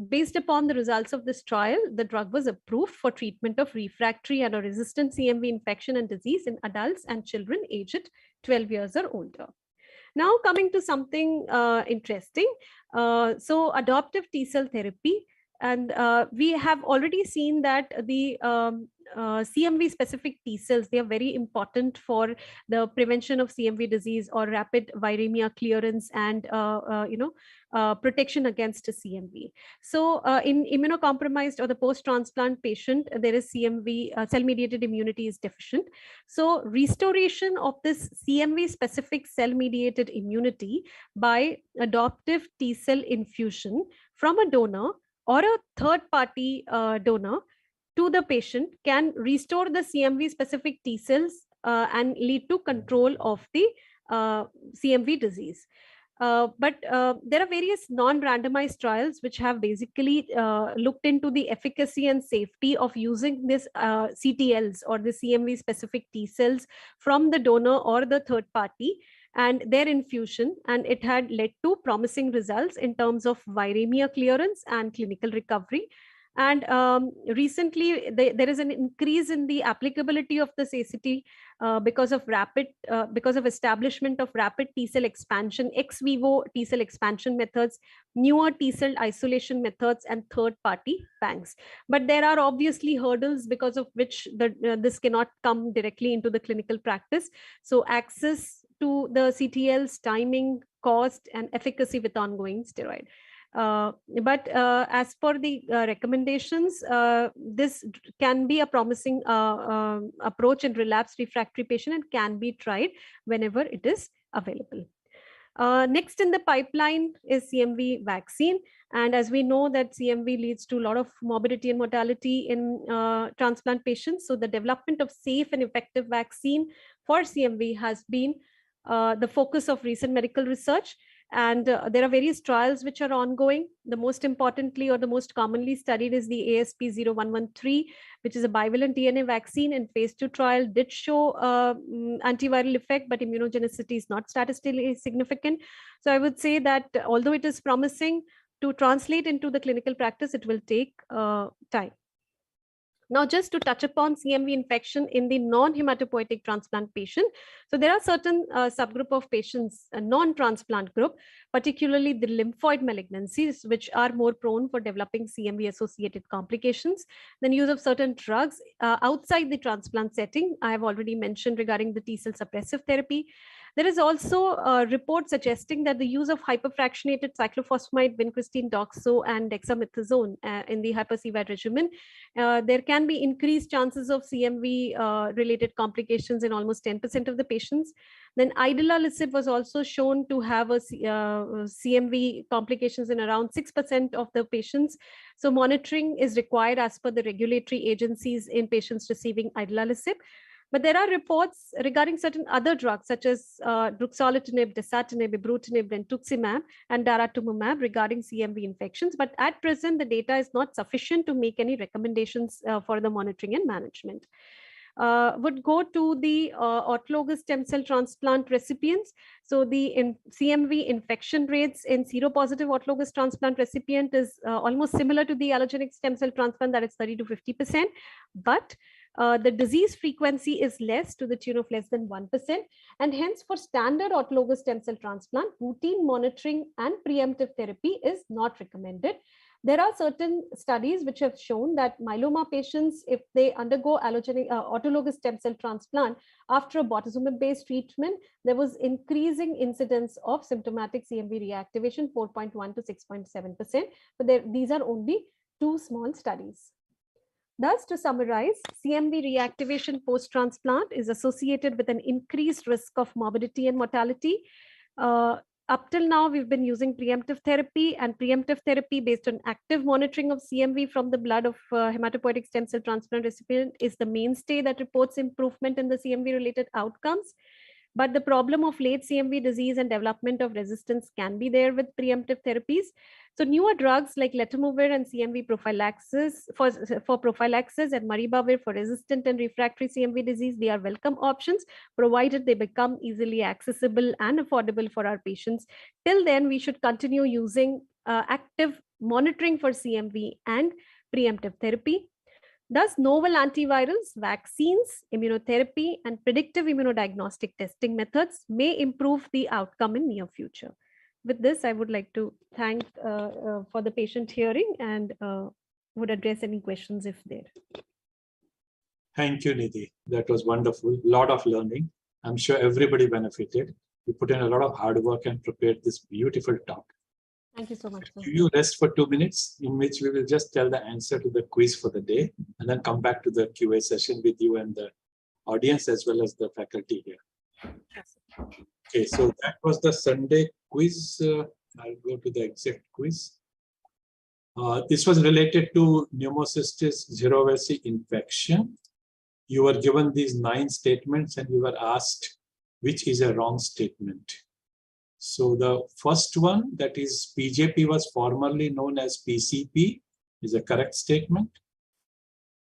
based upon the results of this trial, the drug was approved for treatment of refractory and or resistant CMV infection and disease in adults and children aged 12 years or older. Now coming to something interesting, so adoptive T cell therapy. And we have already seen that the CMV specific T cells, they are very important for the prevention of CMV disease or rapid viremia clearance and protection against CMV. So in immunocompromised or the post-transplant patient, there is CMV, cell-mediated immunity is deficient. So restoration of this CMV specific cell-mediated immunity by adoptive T cell infusion from a donor or a third-party donor to the patient can restore the CMV specific T cells and lead to control of the CMV disease. But there are various non-randomized trials which have basically looked into the efficacy and safety of using this CTLs or the CMV specific T cells from the donor or the third party and their infusion, and it had led to promising results in terms of viremia clearance and clinical recovery. And recently, there is an increase in the applicability of this ACT because of establishment of rapid T cell expansion, ex vivo T cell expansion methods, newer T cell isolation methods, and third-party banks. But there are obviously hurdles because of which this cannot come directly into the clinical practice. So access to the CTLs, timing, cost, and efficacy with ongoing steroid. But as per the recommendations, this can be a promising approach in relapsed refractory patient and can be tried whenever it is available. Next in the pipeline is CMV vaccine. And as we know that CMV leads to a lot of morbidity and mortality in transplant patients. So the development of safe and effective vaccine for CMV has been the focus of recent medical research. And there are various trials which are ongoing. The most importantly or the most commonly studied is the ASP0113, which is a bivalent DNA vaccine, and phase 2 trial did show antiviral effect, but immunogenicity is not statistically significant. So I would say that although it is promising to translate into the clinical practice, it will take time. Now, just to touch upon CMV infection in the non-hematopoietic transplant patient. So there are certain subgroup of patients, a non-transplant group, particularly the lymphoid malignancies, which are more prone for developing CMV-associated complications. Then use of certain drugs outside the transplant setting. I have already mentioned regarding the T-cell suppressive therapy. There is also a report suggesting that the use of hyperfractionated cyclophosphamide, vincristine, doxo, and dexamethasone in the hyper-CVAD regimen, there can be increased chances of CMV-related complications in almost 10% of the patients. Then idelalisib was also shown to have a CMV complications in around 6% of the patients. So monitoring is required as per the regulatory agencies in patients receiving idelalisib. But there are reports regarding certain other drugs such as druxolitinib, dasatinib, ibrutinib, brentuximab, and daratumumab regarding CMV infections. But at present, the data is not sufficient to make any recommendations for the monitoring and management. would go to the autologous stem cell transplant recipients. So the CMV infection rates in seropositive autologous transplant recipient is almost similar to the allogenic stem cell transplant, that is 30 to 50%, but the disease frequency is less, to the tune of less than 1%. And hence for standard autologous stem cell transplant, routine monitoring and preemptive therapy is not recommended. There are certain studies which have shown that myeloma patients, if they undergo allogenic autologous stem cell transplant after a bortezomib-based treatment, there was increasing incidence of symptomatic CMV reactivation, 4.1 to 6.7%. But these are only 2 small studies. Thus, to summarize, CMV reactivation post-transplant is associated with an increased risk of morbidity and mortality. Up till now, we've been using preemptive therapy, and preemptive therapy based on active monitoring of CMV from the blood of hematopoietic stem cell transplant recipient is the mainstay that reports improvement in the CMV-related outcomes. But the problem of late CMV disease and development of resistance can be there with preemptive therapies. So newer drugs like letermovir and CMV prophylaxis for prophylaxis and maribavir for resistant and refractory CMV disease, they are welcome options, provided they become easily accessible and affordable for our patients. Till then, we should continue using active monitoring for CMV and preemptive therapy. Thus, novel antivirals, vaccines, immunotherapy, and predictive immunodiagnostic testing methods may improve the outcome in near future. With this, I would like to thank for the patient hearing and would address any questions if there. Thank you, Nidhi. That was wonderful. A lot of learning. I'm sure everybody benefited. You put in a lot of hard work and prepared this beautiful talk. Thank you so much. Give you rest for 2 minutes, in which we will just tell the answer to the quiz for the day, and then come back to the QA session with you and the audience as well as the faculty here. Okay, so that was the Sunday quiz. I'll go to the exact quiz. This was related to pneumocystis jirovecii infection. You were given these 9 statements and you were asked which is a wrong statement. So the first one, that is PJP was formerly known as PCP, is a correct statement.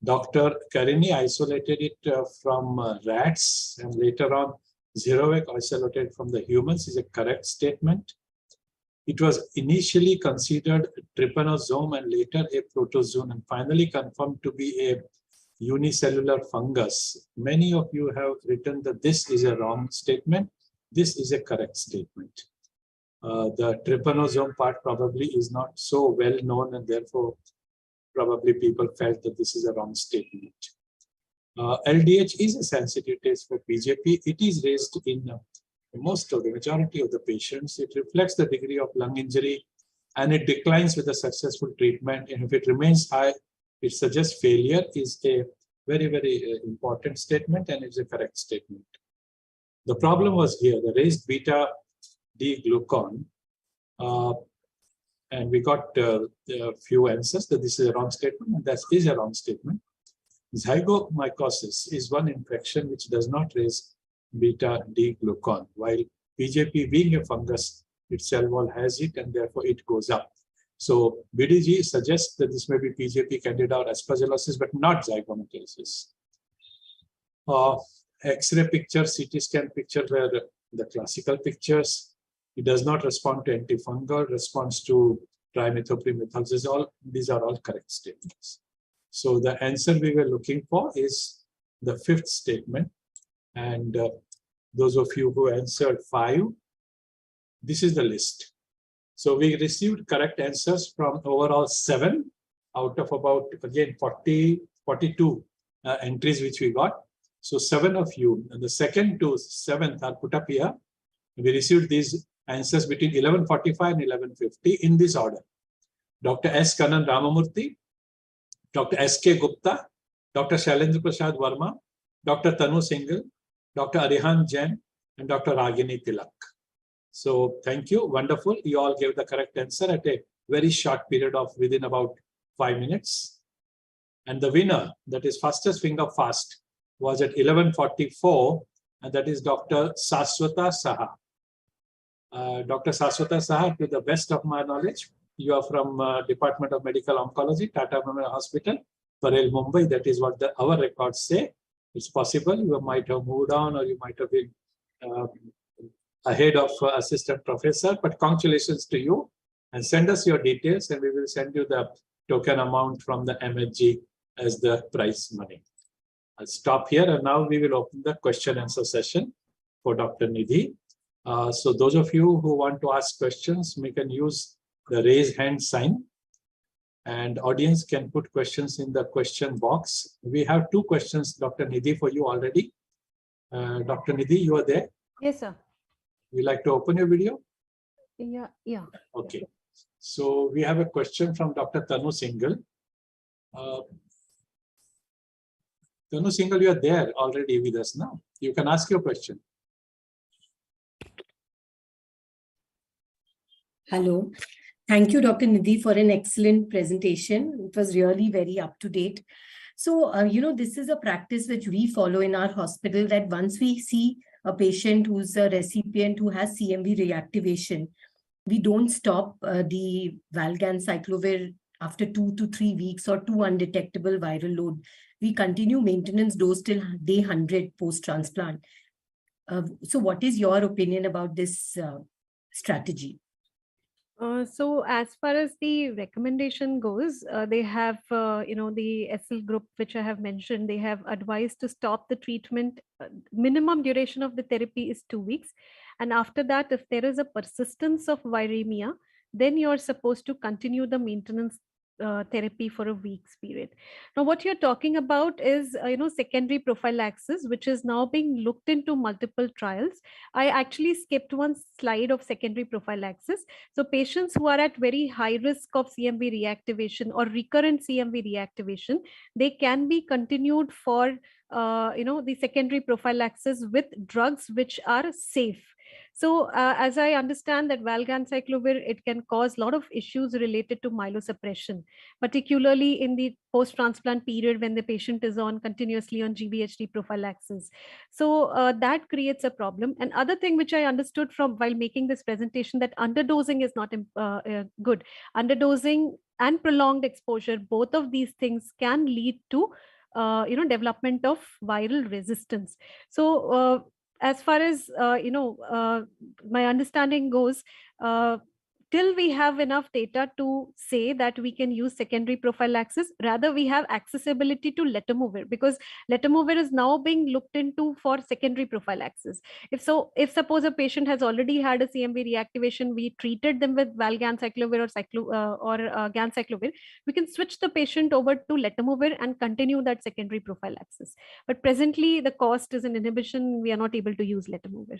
Dr. Karini isolated it from rats, and later on Zirovec isolated from the humans, is a correct statement. It was initially considered a trypanosome and later a protozoan, and finally confirmed to be a unicellular fungus. Many of you have written that this is a wrong statement. This is a correct statement. The trypanosome part probably is not so well known, and therefore probably people felt that this is a wrong statement. LDH is a sensitive test for PJP. It is raised in most of the majority of the patients. It reflects the degree of lung injury and it declines with a successful treatment. And if it remains high, it suggests failure, is a very, very important statement, and it's a correct statement. The problem was here, the raised beta D glucon, and we got a few answers that this is a wrong statement, and that is a wrong statement. Zygomycosis is one infection which does not raise beta D glucon, while PJP, being a fungus, its cell wall has it, and therefore it goes up. So BDG suggests that this may be PJP, Candida, or aspergillosis, but not zygomycosis. X-ray picture, CT scan picture were the classical pictures. It does not respond to antifungal, responds to trimethoprim, methoxazole. These are all correct statements. So the answer we were looking for is the 5th statement. And those of you who answered 5, this is the list. So we received correct answers from overall 7 out of about, again, 42 entries which we got. So 7 of you, and the 2nd to 7th are put up here. We received these answers between 11:45 and 11:50 in this order. Dr. S. Kanan Ramamurthy, Dr. S.K. Gupta, Dr. Shailendra Prasad Verma, Dr. Tanu Singhal, Dr. Arihan Jain, and Dr. Ragini Tilak. So thank you, wonderful. You all gave the correct answer at a very short period of within about 5 minutes. And the winner, that is fastest finger fast, was at 11:44, and that is Dr. Saswata Saha. Dr. Saswata Saha, to the best of my knowledge, you are from Department of Medical Oncology, Tata Memorial Hospital, Parel, Mumbai. That is what our records say. It's possible you might have moved on or you might have been ahead of assistant professor, but congratulations to you, and send us your details and we will send you the token amount from the MHG as the prize money. I'll stop here and now we will open the question answer session for Dr. Nidhi. So those of you who want to ask questions, we can use the raise hand sign, and audience can put questions in the question box. We have two questions, Dr. Nidhi, for you already. Dr. Nidhi, you are there? Yes, sir. You like to open your video? Yeah. Okay. So we have a question from Dr. Tanu Singhal. Tanu Singhal, you are there already with us now. You can ask your question. Hello. Thank you, Dr. Nidhi, for an excellent presentation. It was really very up to date. So, this is a practice which we follow in our hospital, that once we see a patient who's a recipient who has CMV reactivation, we don't stop the valganciclovir after 2 to 3 weeks or 2 undetectable viral load. We continue maintenance dose till day 100 post-transplant. So what is your opinion about this strategy? So as far as the recommendation goes, they have, the SL group, which I have mentioned, they have advised to stop the treatment. Minimum duration of the therapy is 2 weeks. And after that, if there is a persistence of viremia, then you're supposed to continue the maintenance therapy for a week's period. Now, what you're talking about is, secondary prophylaxis, which is now being looked into multiple trials. I actually skipped one slide of secondary prophylaxis. So patients who are at very high risk of CMV reactivation or recurrent CMV reactivation, they can be continued for, the secondary prophylaxis with drugs which are safe. So as I understand that valganciclovir, it can cause a lot of issues related to myelosuppression, particularly in the post-transplant period when the patient is on continuously on GVHD prophylaxis. So that creates a problem. And other thing which I understood from while making this presentation, that underdosing is not good. Underdosing and prolonged exposure, both of these things can lead to development of viral resistance. So as far as my understanding goes, till we have enough data to say that we can use secondary prophylaxis, rather we have accessibility to letermovir, because letermovir is now being looked into for secondary prophylaxis. If suppose a patient has already had a CMV reactivation, we treated them with valganciclovir or ganciclovir, we can switch the patient over to letermovir and continue that secondary prophylaxis. But presently the cost is an inhibition, we are not able to use letermovir.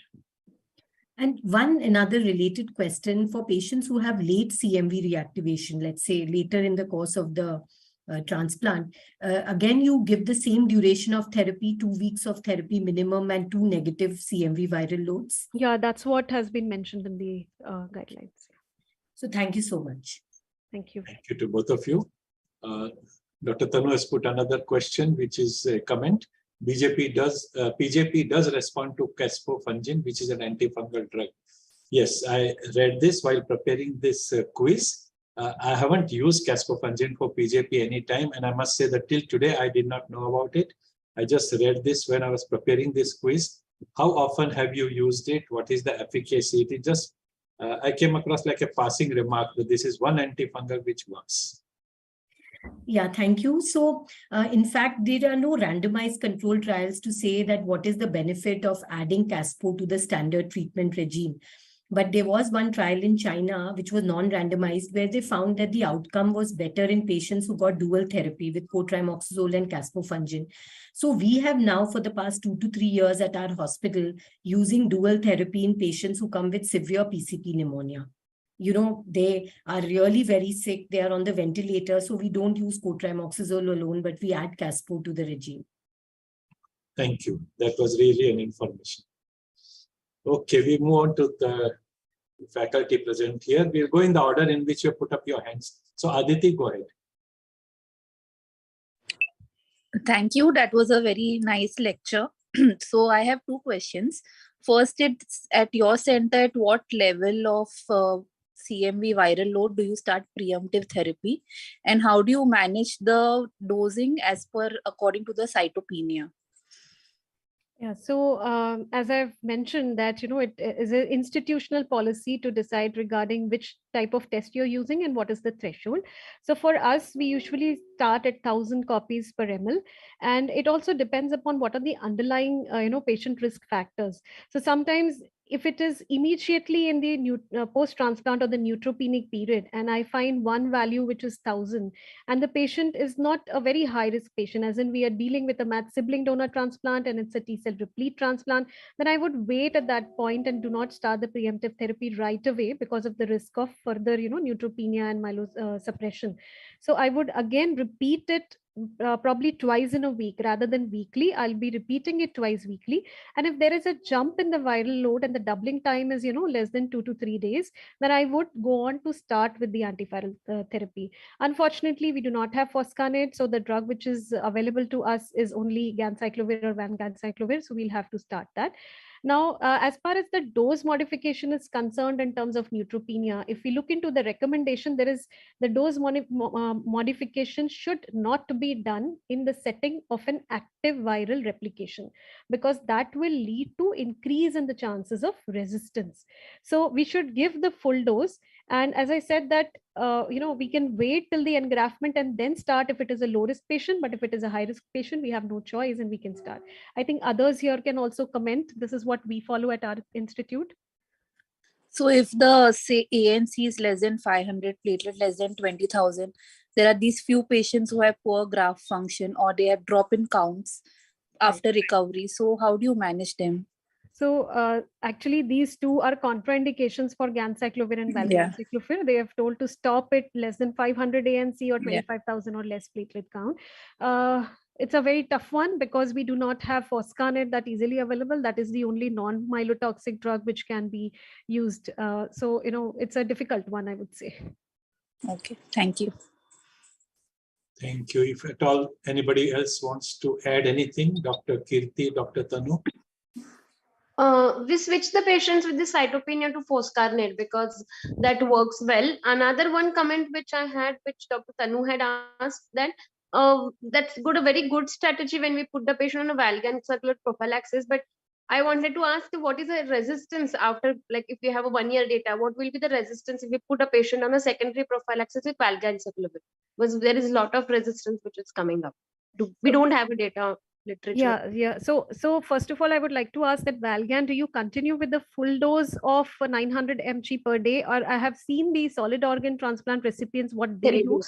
And another related question for patients who have late CMV reactivation, let's say later in the course of the transplant, again, you give the same duration of therapy, 2 weeks of therapy minimum and 2 negative CMV viral loads? Yeah, that's what has been mentioned in the guidelines. So thank you so much. Thank you. Thank you to both of you. Dr. Tanu has put another question, which is a comment. PJP does respond to caspofungin, which is an antifungal drug. Yes, I read this while preparing this quiz. I haven't used caspofungin for PJP anytime, and I must say that till today I did not know about it. I just read this when I was preparing this quiz. How often have you used it? What is the efficacy? It just I came across like a passing remark that this is one antifungal which works. Yeah, thank you. So, in fact, there are no randomized control trials to say that what is the benefit of adding Caspo to the standard treatment regime. But there was one trial in China, which was non-randomized, where they found that the outcome was better in patients who got dual therapy with cotrimoxazole and caspofungin. So we have now, for the past 2 to 3 years at our hospital, using dual therapy in patients who come with severe PCP pneumonia. They are really very sick. They are on the ventilator. So we don't use cotrimoxazole alone, but we add Caspo to the regime. Thank you. That was really an information. Okay, we move on to the faculty present here. We'll go in the order in which you put up your hands. So Aditi, go ahead. Thank you. That was a very nice lecture. So I have 2 questions. First, it's at your center, at what level of CMV viral load do you start preemptive therapy, and how do you manage the dosing according to the cytopenia? Yeah, so as I've mentioned that, it is an institutional policy to decide regarding which type of test you're using and what is the threshold. So for us, we usually start at 1,000 copies per ml, and it also depends upon what are the underlying, patient risk factors. So sometimes if it is immediately in the post-transplant or the neutropenic period, and I find one value which is 1,000, and the patient is not a very high risk patient, as in we are dealing with a matched sibling donor transplant and it's a T cell replete transplant, then I would wait at that point and do not start the preemptive therapy right away because of the risk of further, neutropenia and myelosuppression. So I would again repeat it probably twice in a week rather than weekly. I'll be repeating it twice weekly. And if there is a jump in the viral load and the doubling time is, less than 2 to 3 days, then I would go on to start with the antiviral therapy. Unfortunately, we do not have foscarnet, so the drug which is available to us is only ganciclovir or vanganciclovir, so we'll have to start that. Now, as far as the dose modification is concerned in terms of neutropenia, if we look into the recommendation, there is the dose modification should not be done in the setting of an active viral replication, because that will lead to increase in the chances of resistance. So we should give the full dose. And as I said that, we can wait till the engraftment and then start if it is a low risk patient, but if it is a high risk patient, we have no choice and we can start. I think others here can also comment. This is what we follow at our institute. So if the, say, ANC is less than 500, platelet less than 20,000, there are these few patients who have poor graft function or they have drop in counts after recovery. So how do you manage them? So actually, these two are contraindications for ganciclovir and valganciclovir. They have told to stop it less than 500 ANC or 25,000 or less platelet count. It's a very tough one because we do not have foscarnet that easily available. That is the only non-myelotoxic drug which can be used. So it's a difficult one, I would say. Okay, thank you. Thank you. If at all anybody else wants to add anything, Dr. Kirti, Dr. Tanu. We switch the patients with the cytopenia to foscarnet because that works well. Another one comment which I had, which Dr. Tanu had asked, that that's a very good strategy when we put the patient on a valganciclovir prophylaxis. But I wanted to ask, what is the resistance after, like if we have a 1 year data, what will be the resistance if we put a patient on a secondary prophylaxis with valganciclovir? Because there is a lot of resistance which is coming up. We don't have a data literature. Yeah. So first of all, I would like to ask that Valgan, do you continue with the full dose of 900 mg per day? Or I have seen the solid organ transplant recipients, what they do,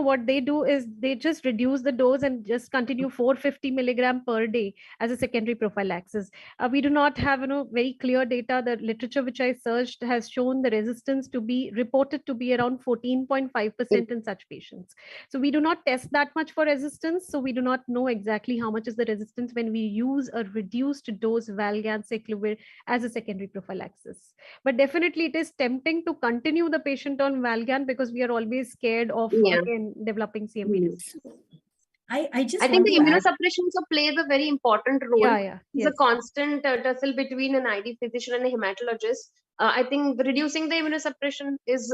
what they do is they just reduce the dose and just continue 450 milligram per day as a secondary prophylaxis. We do not have, very clear data. The literature which I searched has shown the resistance to be reported to be around 14.5% in such patients. So we do not test that much for resistance. So we do not know exactly how much is the resistance when we use a reduced dose valganciclovir as a secondary prophylaxis. But definitely it is tempting to continue the patient on Valgan because we are always scared of again developing CMV disease. I think the immunosuppression also plays a very important role. Yeah. It's a constant tussle between an ID physician and a hematologist. I think reducing the immunosuppression is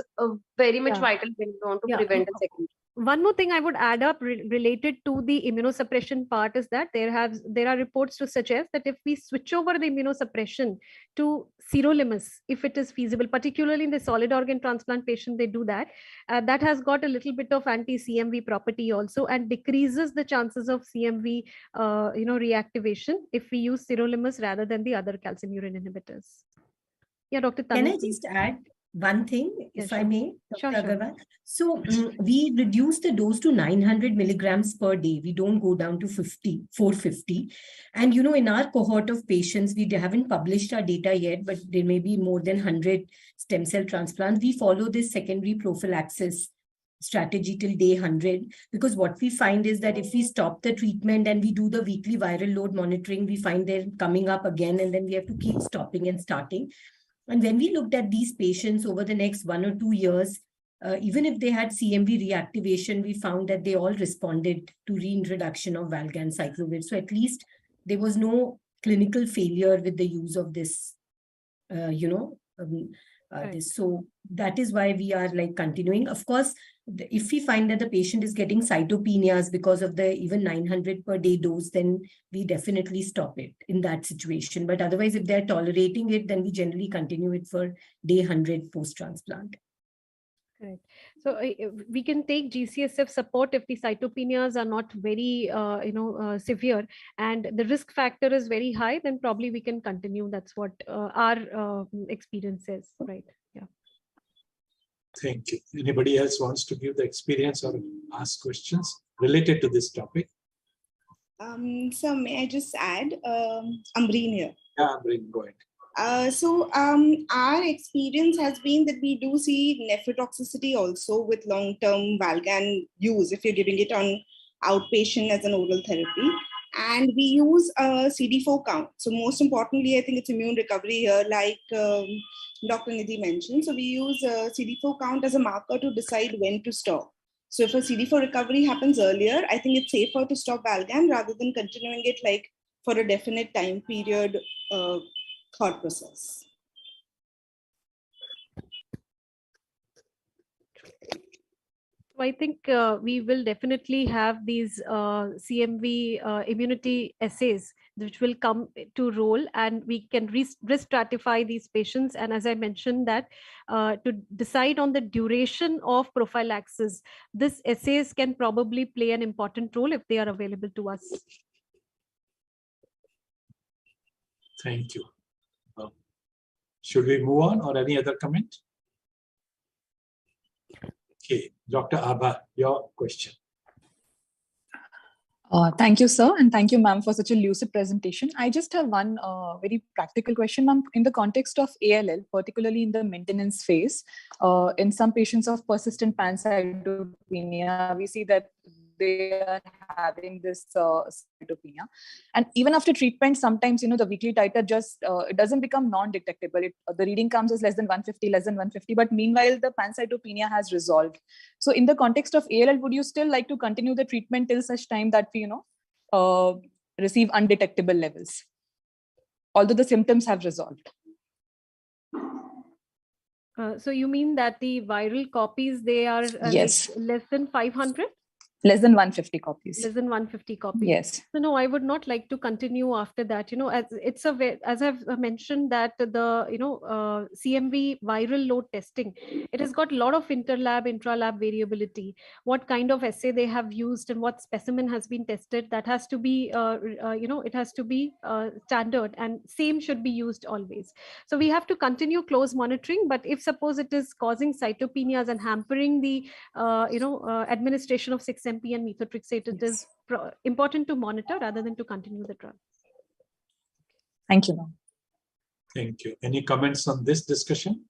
very much vital when you want to prevent a secondary. One more thing I would add up related to the immunosuppression part is that there are reports to suggest that if we switch over the immunosuppression to sirolimus, if it is feasible, particularly in the solid organ transplant patient, they do that. That has got a little bit of anti-CMV property also and decreases the chances of CMV, reactivation if we use sirolimus rather than the other calcium urine inhibitors. Yeah, Dr. Tanu. Can I just add one thing, if I may, Dr. Agarwal? Sure. So we reduce the dose to 900 milligrams per day. We don't go down to 450. And, in our cohort of patients, we haven't published our data yet, but there may be more than 100 stem cell transplants. We follow this secondary prophylaxis strategy till day 100, because what we find is that if we stop the treatment and we do the weekly viral load monitoring, we find they're coming up again, and then we have to keep stopping and starting. And when we looked at these patients over the next 1 or 2 years, even if they had CMV reactivation, we found that they all responded to reintroduction of valganciclovir. So at least there was no clinical failure with the use of this, this. So that is why we are like continuing. Of course, if we find that the patient is getting cytopenias because of the even 900 per day dose, then we definitely stop it in that situation. But otherwise, if they're tolerating it, then we generally continue it for day 100 post-transplant. Correct. So we can take GCSF support if the cytopenias are not very, severe and the risk factor is very high, then probably we can continue. That's what our experience is, right? Yeah. Thank you. Anybody else wants to give the experience or ask questions related to this topic? So may I just add, Ambreen here. Yeah, go ahead. Our experience has been that we do see nephrotoxicity also with long-term Valgan use if you're giving it on outpatient as an oral therapy. And we use a CD4 count. So most importantly, I think it's immune recovery here, like Dr. Nidhi mentioned. So we use CD4 count as a marker to decide when to stop. So if a CD4 recovery happens earlier, I think it's safer to stop Valgan rather than continuing it like for a definite time period thought process. I think we will definitely have these CMV immunity assays which will come to role, and we can risk stratify these patients. And as I mentioned that to decide on the duration of prophylaxis, this assays can probably play an important role if they are available to us. Thank you. Should we move on or any other comment? Okay, Dr. Abha, your question. Thank you, sir. And thank you, ma'am, for such a lucid presentation. I just have one very practical question, ma'am. In the context of ALL, particularly in the maintenance phase, in some patients of persistent pancytopenia, we see that they are having this cytopenia. And even after treatment, sometimes, the weekly titer just, it doesn't become non-detectable. The reading comes as less than 150, less than 150, but meanwhile, the pancytopenia has resolved. So in the context of ALL, would you still like to continue the treatment till such time that we, receive undetectable levels, although the symptoms have resolved? So you mean that the viral copies, they are Yes. less than 500? Less than 150 copies. Less than 150 copies. Yes. So no, I would not like to continue after that. As I've mentioned that the CMV viral load testing, it has got a lot of interlab, intralab variability. What kind of assay they have used and what specimen has been tested, that has to be it has to be standard, and same should be used always. So we have to continue close monitoring. But if suppose it is causing cytopenias and hampering the administration of 6MP and methotrexate, it is important to monitor rather than to continue the drug. Thank you, ma'am. Thank you. Any comments on this discussion?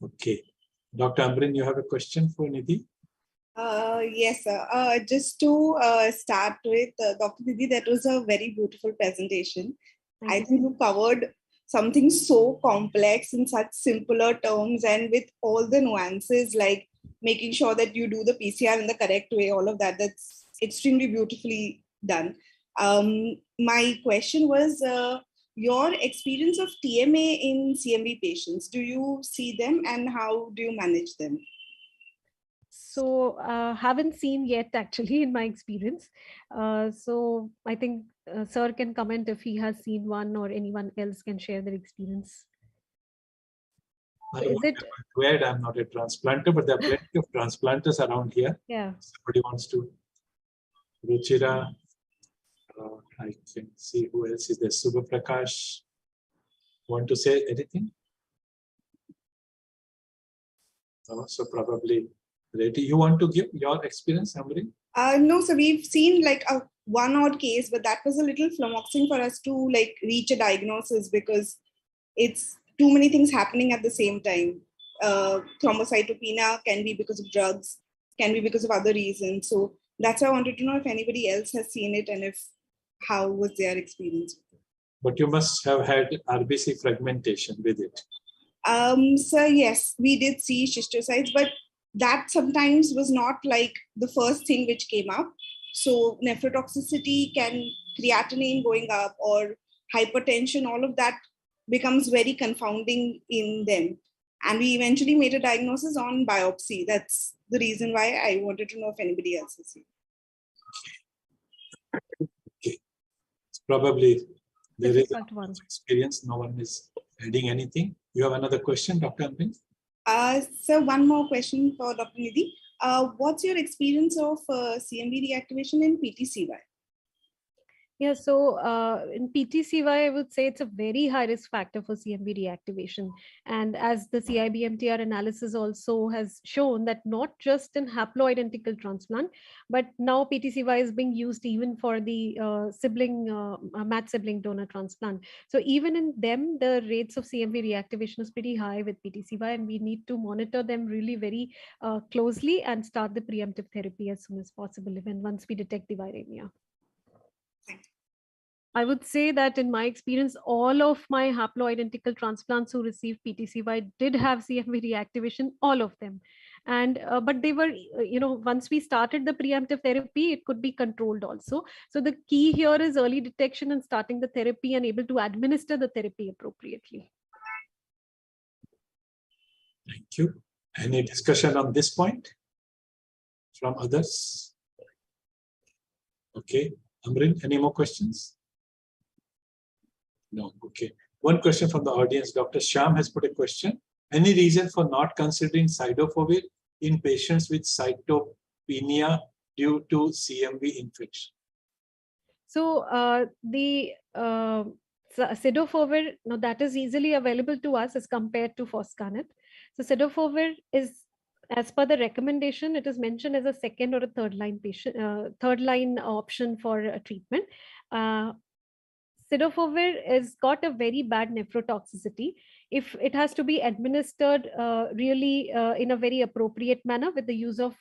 Okay. Dr. Ambreen, you have a question for Nidhi? Yes, sir. Just to start with, Dr. Nidhi, that was a very beautiful presentation. I think you covered something so complex in such simpler terms and with all the nuances, like making sure that you do the PCR in the correct way, all of that. That's extremely beautifully done. My question was your experience of TMA in CMV patients. Do you see them and how do you manage them? So haven't seen yet actually in my experience. So I think sir can comment if he has seen one, or anyone else can share their experience. So I'm not a transplanter, but there are plenty of transplanters around here. Yeah. Somebody wants to. Ruchira. I can see who else is there. Subha Prakash. Want to say anything? No, so probably ready. You want to give your experience, Ambreen? No, so we've seen like a one odd case, but that was a little flummoxing for us to like reach a diagnosis because it's too many things happening at the same time. Thrombocytopenia can be because of drugs, can be because of other reasons. So that's why I wanted to know if anybody else has seen it and how was their experience. But you must have had RBC fragmentation with it. So yes, we did see schistocytes, but that sometimes was not like the first thing which came up. So nephrotoxicity, can creatinine going up or hypertension, all of that becomes very confounding in them. And we eventually made a diagnosis on biopsy. That's the reason why I wanted to know if anybody else is here. Okay. Probably there is Difficult one. experience. No one is adding anything. You have another question, Dr. Amrin? So one more question for Dr. Nidhi. What's your experience of CMV reactivation in PTCY? Yeah, so in PTCY, I would say it's a very high risk factor for CMV reactivation. And as the CIBMTR analysis also has shown that not just in haploidentical transplant, but now PTCY is being used even for the match sibling donor transplant. So even in them, the rates of CMV reactivation is pretty high with PTCY, and we need to monitor them really very closely and start the preemptive therapy as soon as possible, even once we detect the viremia. I would say that in my experience, all of my haploidentical transplants who received PTCY did have CMV reactivation, all of them. And but they were, once we started the preemptive therapy, it could be controlled also. So the key here is early detection and starting the therapy and able to administer the therapy appropriately. Thank you. Any discussion on this point from others? Okay. Amrin, any more questions? No. Okay. One question from the audience. Dr. Shyam has put a question. Any reason for not considering cidofovir in patients with cytopenia due to CMV infection? So the cidofovir, now that is easily available to us as compared to foscarnet. So cidofovir is, as per the recommendation, it is mentioned as a second or a third line option for treatment. Cidofovir has got a very bad nephrotoxicity. If it has to be administered really in a very appropriate manner with the use of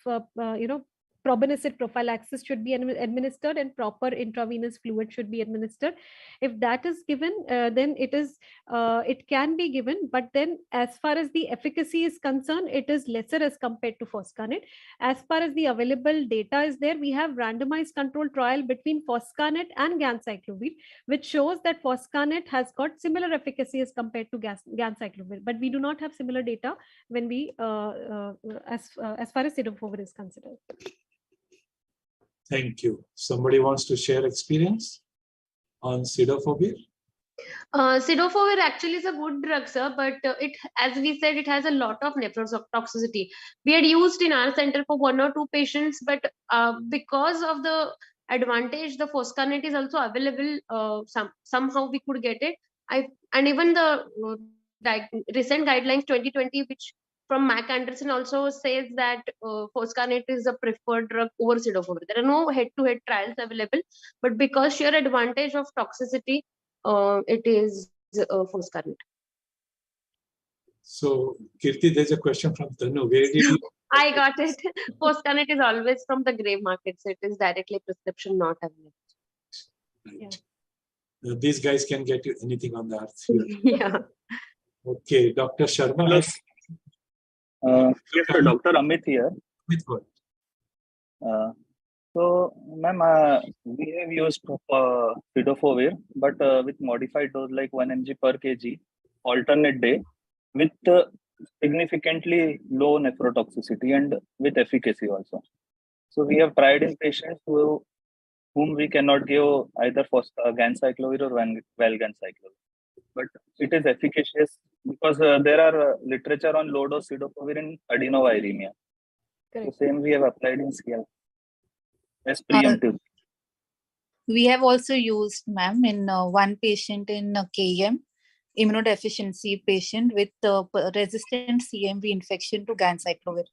probenecid prophylaxis should be administered and proper intravenous fluid should be administered. If that is given, then it can be given, but then as far as the efficacy is concerned, it is lesser as compared to foscarnet. As far as the available data is there, we have randomized control trial between foscarnet and ganciclovir, which shows that foscarnet has got similar efficacy as compared to ganciclovir, but we do not have similar data when we as far as cidofovir is considered. Thank you. Somebody wants to share experience on cidofovir? Cidofovir actually is a good drug, sir, but it, as we said, it has a lot of nephrotoxicity. We had used in our center for 1 or 2 patients, but because of the advantage, the foscarnet is also available. Somehow we could get it. And even the recent guidelines 2020, which from Mac Anderson also says that foscarnet is a preferred drug over cidofovir. There are no head-to-head trials available, but because sheer advantage of toxicity, it is foscarnet. So, Kirti, there's a question from Tanu. Where did you? I got it. Foscarnet is always from the grey market, so it is directly prescription, not available. Right. These guys can get you anything on the earth here. Yeah. Okay, Dr. Sharma. Yes, sir, Dr. Amit here. Amit, go ahead. So, ma'am, we have used cidofovir, but with modified dose like 1 mg per kg, alternate day, with significantly low nephrotoxicity and with efficacy also. So, we have tried in patients whom we cannot give either ganciclovir or valganciclovir. But it is efficacious because there are literature on low dose cidofovir in adenoviremia. Correct. So, same we have applied in CL. As preemptive. We have also used, ma'am, in one patient in KM, immunodeficiency patient with resistant CMV infection to ganciclovir.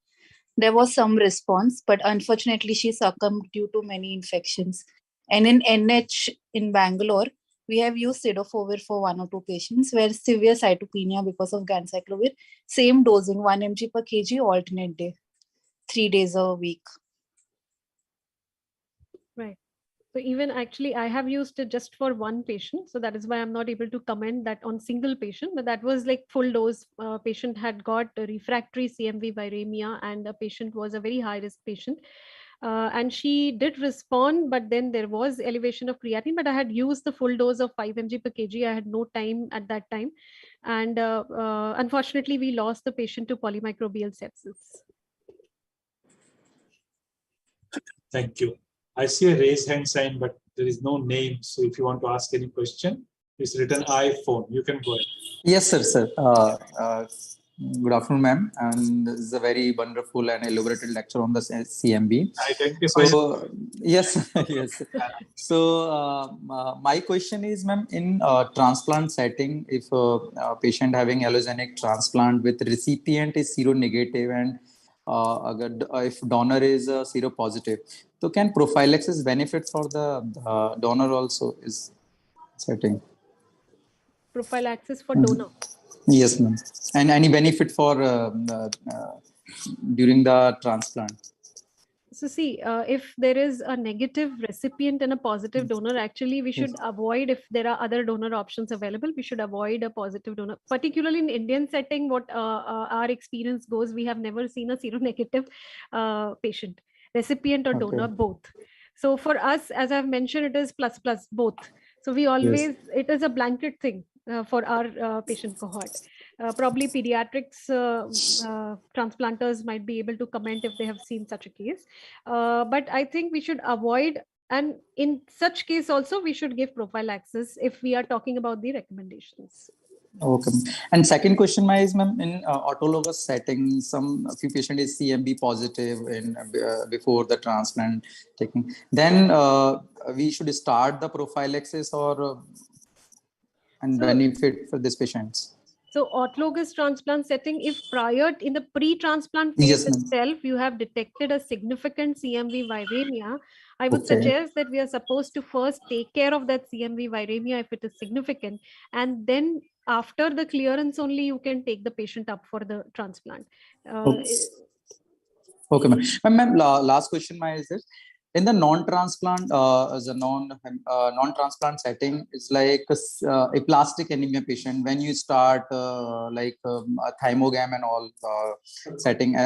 There was some response, but unfortunately she succumbed due to many infections. And in NH in Bangalore, we have used cidofovir for 1 or 2 patients where severe cytopenia because of ganciclovir. Same dosing, 1 mg per kg, alternate day, 3 days a week. Right. So even actually, I have used it just for 1 patient. So that is why I'm not able to comment that on single patient, but that was like full dose. Patient had got a refractory CMV viremia and the patient was a very high risk patient. And she did respond, but then there was elevation of creatinine, but I had used the full dose of 5 mg per kg. I had no time at that time. And unfortunately, we lost the patient to polymicrobial sepsis. Thank you. I see a raised hand sign, but there is no name. So if you want to ask any question, it's written iPhone. You can go ahead. Yes, sir. Good afternoon, ma'am. And this is a very wonderful and elaborated lecture on the CMV. Identify. So, yes, yes. So, my question is, ma'am, in transplant setting, if a patient having allogenic transplant with recipient is seronegative and if donor is seropositive, so can prophylaxis benefit for the donor also is setting? Prophylaxis for donor. Yes, ma'am. And any benefit for during the transplant? So see, if there is a negative recipient and a positive donor, actually we should avoid, if there are other donor options available, we should avoid a positive donor. Particularly in Indian setting, what our experience goes, we have never seen a seronegative patient, recipient or donor, both. So for us, as I've mentioned, it is plus both. So we always, it is a blanket thing for our patient cohort. Probably pediatrics transplanters might be able to comment if they have seen such a case. But I think we should avoid, and in such case also we should give prophylaxis if we are talking about the recommendations. Okay. And second question, my is, ma'am, in autologous setting, a few patient is CMV positive in before the transplant taking. Then we should start the prophylaxis or and benefit for these patients. So autologous transplant setting, if prior in the pre-transplant phase itself, you have detected a significant CMV viremia, I would suggest that we are supposed to first take care of that CMV viremia if it is significant, and then after the clearance only you can take the patient up for the transplant. Okay, ma'am. Last question, is this. In the non-transplant, as a non-transplant setting, it's like a plastic anemia patient. When you start like a thymogam and all setting,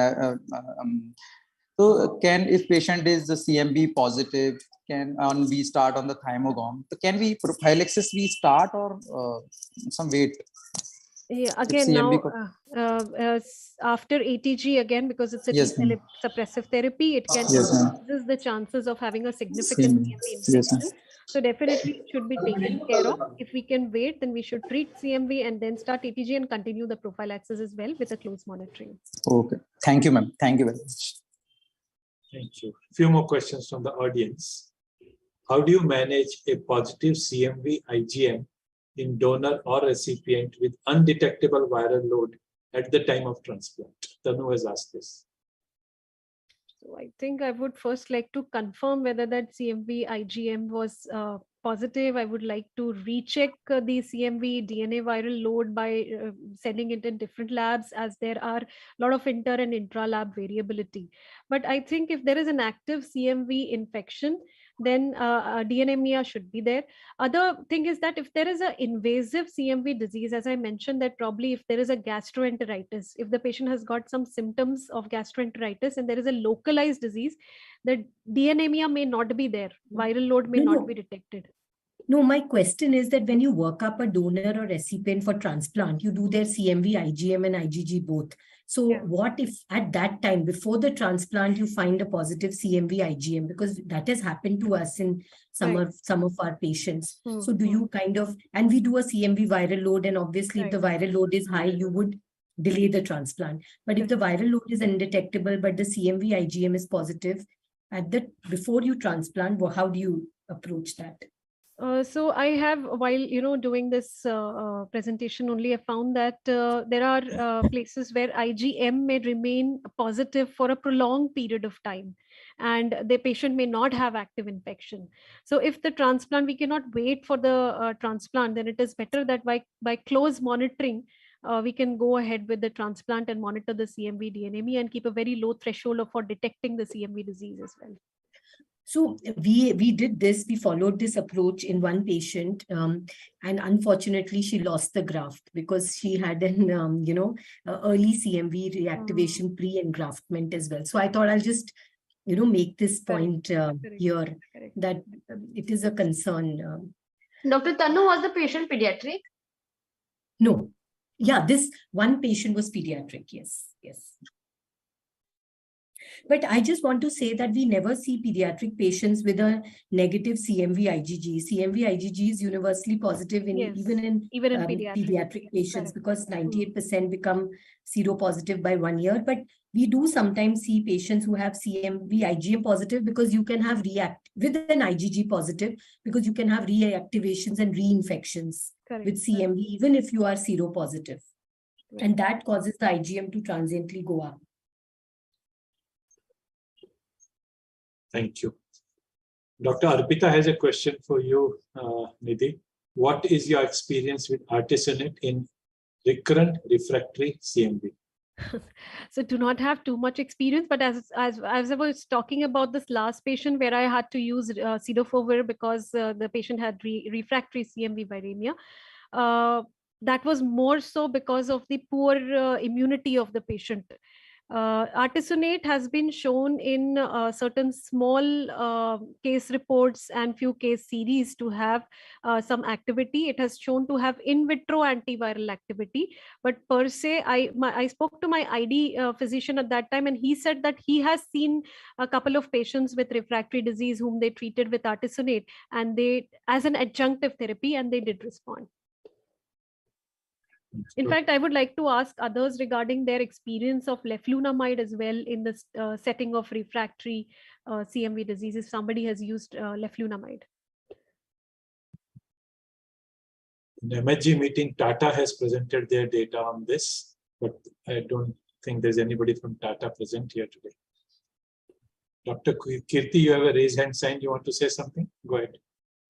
so if patient is the CMV positive, can we start on the thymogam? So can we prophylaxis we start or some wait? Yeah, again now after ATG again, because it's a T-cell suppressive therapy, it can increase the chances of having a significant CMV infection. So definitely it should be taken care of. If we can wait, then we should treat CMV and then start ATG and continue the prophylaxis as well with a close monitoring. Okay. Thank you, ma'am. Thank you very much. Thank you. A few more questions from the audience. How do you manage a positive CMV IgM in donor or recipient with undetectable viral load at the time of transplant? Tanu has asked this. So I think I would first like to confirm whether that CMV IgM was positive. I would like to recheck the CMV DNA viral load by sending it in different labs, as there are a lot of inter and intra-lab variability. But I think if there is an active CMV infection, then DNMia should be there. Other thing is that if there is an invasive CMV disease, as I mentioned, that probably if there is a gastroenteritis, if the patient has got some symptoms of gastroenteritis and there is a localized disease, the DNMia may not be there. Viral load may not be detected. No, my question is that when you work up a donor or recipient for transplant, you do their CMV, IgM and IgG both. So what if at that time, before the transplant, you find a positive CMV, IgM? Because that has happened to us in some of our patients. So do you kind of, and we do a CMV viral load, and obviously if the viral load is high, you would delay the transplant. But if the viral load is undetectable, but the CMV, IgM is positive, before you transplant, how do you approach that? So I have, while doing this presentation only, I found that there are places where IgM may remain positive for a prolonged period of time, and the patient may not have active infection. So if the transplant, we cannot wait for the transplant, then it is better that by close monitoring, we can go ahead with the transplant and monitor the CMV DNME and keep a very low threshold for detecting the CMV disease as well. So we did this, we followed this approach in one patient, and unfortunately she lost the graft because she had an, early CMV reactivation pre-engraftment as well. So I thought I'll just, make this point here Correct. that it is a concern. Dr. Tanu, was the patient pediatric? No. Yeah, this one patient was pediatric. Yes. But I just want to say that we never see pediatric patients with a negative CMV IgG. CMV IgG is universally positive even in pediatric patients, because 98% become seropositive by 1 year. But we do sometimes see patients who have CMV IgM positive, because you can have with an IgG positive, because you can have reactivations and reinfections with CMV, even if you are seropositive. And that causes the IgM to transiently go up. Thank you. Dr. Arpita has a question for you, Nidhi. What is your experience with artesunate in recurrent refractory CMV? So do not have too much experience, but as I was talking about this last patient where I had to use cidofovir because the patient had refractory CMV viremia, that was more so because of the poor immunity of the patient. Artesunate has been shown in certain small case reports and few case series to have some activity. It has shown to have in vitro antiviral activity, but per se, I spoke to my ID physician at that time, and he said that he has seen a couple of patients with refractory disease whom they treated with artesunate, and they as an adjunctive therapy, and they did respond. In fact, I would like to ask others regarding their experience of leflunomide as well in the setting of refractory CMV disease, if somebody has used leflunomide. In the MSG meeting, Tata has presented their data on this, but I don't think there's anybody from Tata present here today. Dr. Kirti, you have a raised hand sign. You want to say something? Go ahead.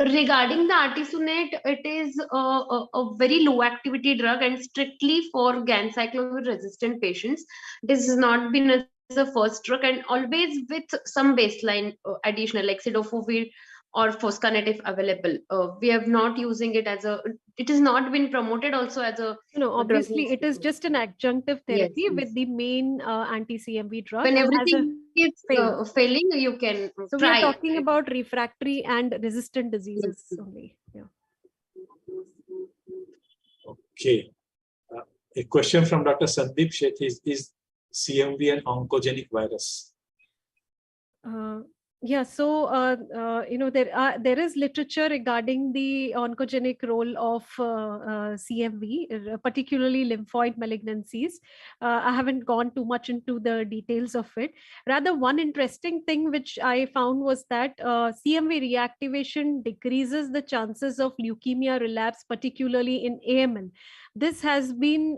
Regarding the artesunate, it is a very low activity drug and strictly for ganciclovir resistant patients. This has not been as a first drug, and always with some baseline additional like cidofovir or foscarnet if available. We have not using it as a, it has not been promoted also as a. No, obviously it is just an adjunctive therapy with the main anti-CMV drug. When everything is failing, you can so try. We are talking about refractory and resistant diseases only. Yeah. Okay. A question from Dr. Sandeep Sheth is CMV an oncogenic virus? Yeah, so there is literature regarding the oncogenic role of CMV, particularly lymphoid malignancies. I haven't gone too much into the details of it. Rather, one interesting thing which I found was that CMV reactivation decreases the chances of leukemia relapse, particularly in AML. This has been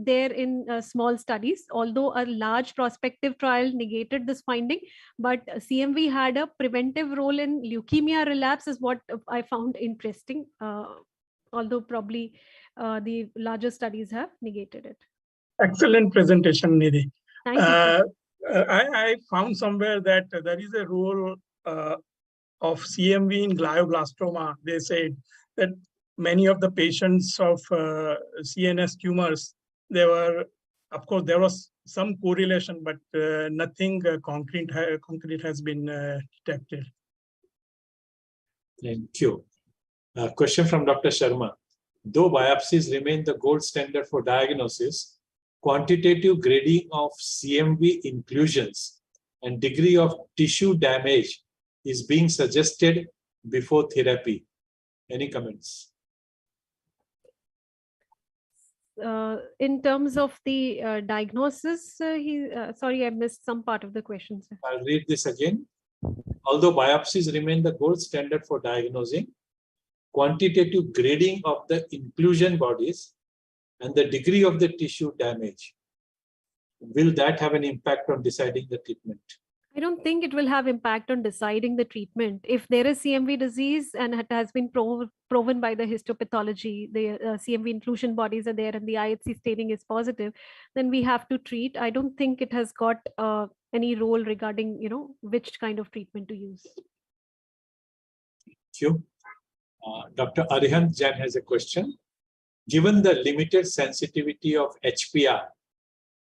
there in small studies, although a large prospective trial negated this finding, but CMV had a preventive role in leukemia relapse is what I found interesting, although probably the larger studies have negated it. Excellent presentation, Nidhi. Thank you. I found somewhere that there is a role of CMV in glioblastoma. They said that many of the patients of CNS tumors, of course, there was some correlation, but nothing concrete has been detected. Thank you. Question from Dr. Sharma. Though biopsies remain the gold standard for diagnosis, quantitative grading of CMV inclusions and degree of tissue damage is being suggested before therapy. Any comments? In terms of the diagnosis, sorry, I missed some part of the question, sir. I'll read this again. Although biopsies remain the gold standard for diagnosing, quantitative grading of the inclusion bodies and the degree of the tissue damage, will that have an impact on deciding the treatment? I don't think it will have impact on deciding the treatment. If there is CMV disease and it has been proven by the histopathology, the CMV inclusion bodies are there and the IHC staining is positive, then we have to treat. I don't think it has got any role regarding, which kind of treatment to use. Thank you. Dr. Arihant Jain has a question. Given the limited sensitivity of HPR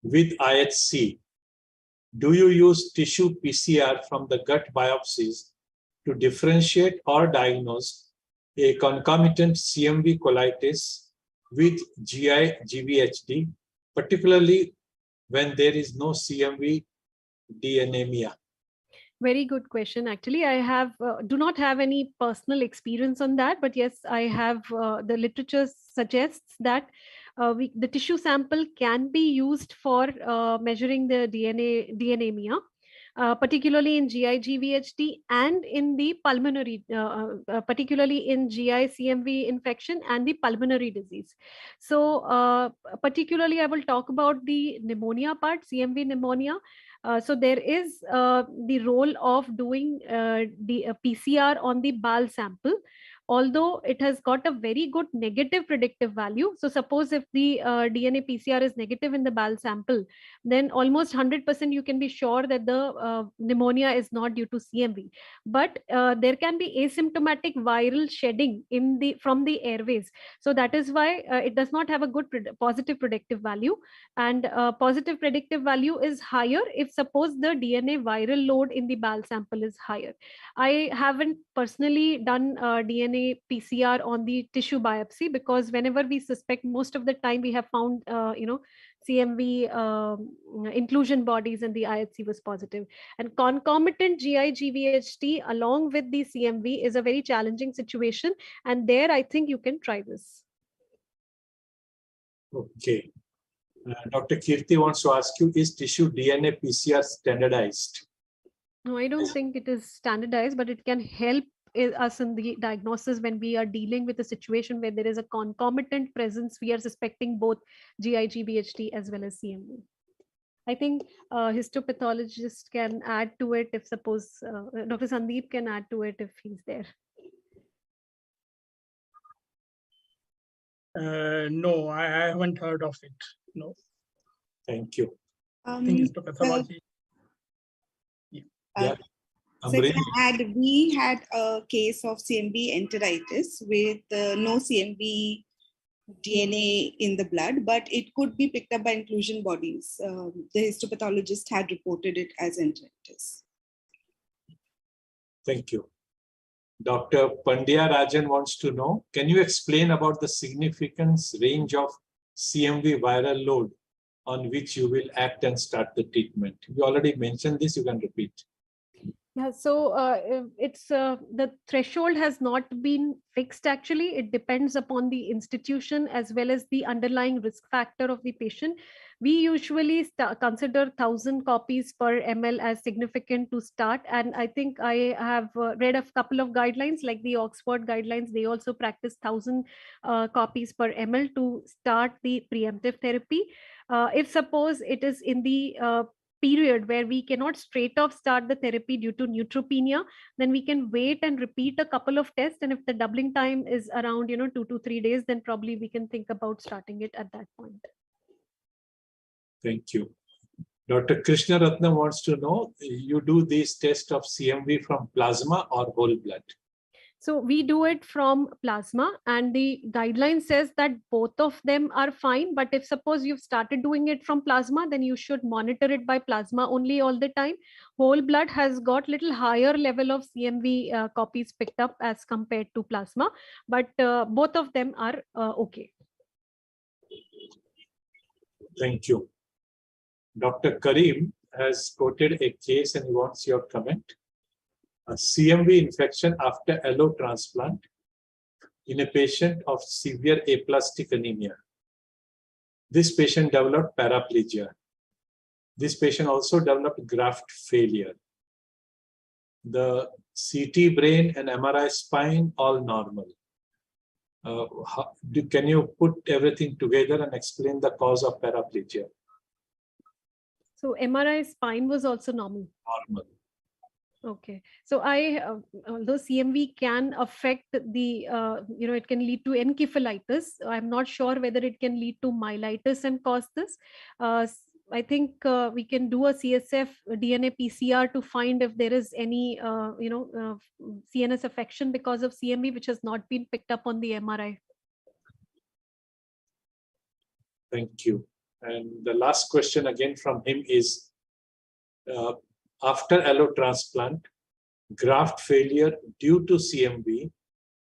with IHC, Do you use tissue PCR from the gut biopsies to differentiate or diagnose a concomitant CMV colitis with GI-GVHD, particularly when there is no CMV anemia? Very good question. Actually, I have do not have any personal experience on that, but yes, I have. The literature suggests that the tissue sample can be used for measuring the DNAmia, particularly in GI-GVHD and in the pulmonary, particularly in GI-CMV infection and the pulmonary disease. So, particularly, I will talk about the pneumonia part, CMV pneumonia. So there is the role of doing the PCR on the BAL sample, although it has got a very good negative predictive value. So suppose if the DNA PCR is negative in the BAL sample, then almost 100% you can be sure that the pneumonia is not due to CMV. But there can be asymptomatic viral shedding from the airways. So that is why it does not have a good positive predictive value. And positive predictive value is higher if suppose the DNA viral load in the BAL sample is higher. I haven't personally done DNA PCR on the tissue biopsy, because whenever we suspect, most of the time we have found CMV inclusion bodies and the IHC was positive. And concomitant GI-GVHD along with the CMV is a very challenging situation, and there I think you can try this. Okay. Dr. Kirti wants to ask you, is tissue DNA PCR standardized? No, I don't think it is standardized, but it can help us in the diagnosis when we are dealing with a situation where there is a concomitant presence. We are suspecting both GI-GVHD as well as CMV. I think histopathologist can add to it if suppose Dr. Sandeep can add to it if he's there. No, I haven't heard of it. No. Thank you. I think histopathology. Yeah. So can I add, we had a case of CMV enteritis with no CMV DNA in the blood, but it could be picked up by inclusion bodies. The histopathologist had reported it as enteritis. Thank you. Dr. Pandya Rajan wants to know, can you explain about the significance range of CMV viral load on which you will act and start the treatment? You already mentioned this, you can repeat. Yeah, so it's the threshold has not been fixed actually. It depends upon the institution as well as the underlying risk factor of the patient. We usually consider 1,000 copies per ml as significant to start. And I think I have read a couple of guidelines like the Oxford guidelines. They also practice 1,000 copies per ml to start the preemptive therapy. If suppose it is in the period where we cannot straight off start the therapy due to neutropenia, then we can wait and repeat a couple of tests. And if the doubling time is around 2 to 3 days, then probably we can think about starting it at that point. Thank you. Dr. Krishna Ratnam wants to know, you do these tests of CMV from plasma or whole blood? So we do it from plasma, and the guideline says that both of them are fine. But if suppose you've started doing it from plasma, then you should monitor it by plasma only all the time. Whole blood has got little higher level of CMV copies picked up as compared to plasma, but both of them are okay. Thank you. Dr. Karim has quoted a case and he wants your comment. A CMV infection after allo transplant in a patient of severe aplastic anemia. This patient developed paraplegia. This patient also developed graft failure. The CT brain and MRI spine all normal. Can you put everything together and explain the cause of paraplegia? So MRI spine was also normal. Normal. Okay, so although CMV can affect the, it can lead to encephalitis. I'm not sure whether it can lead to myelitis and cause this. I think we can do a CSF DNA PCR to find if there is any, CNS affection because of CMV, which has not been picked up on the MRI. Thank you. And the last question again from him is, after allotransplant, graft failure due to CMV,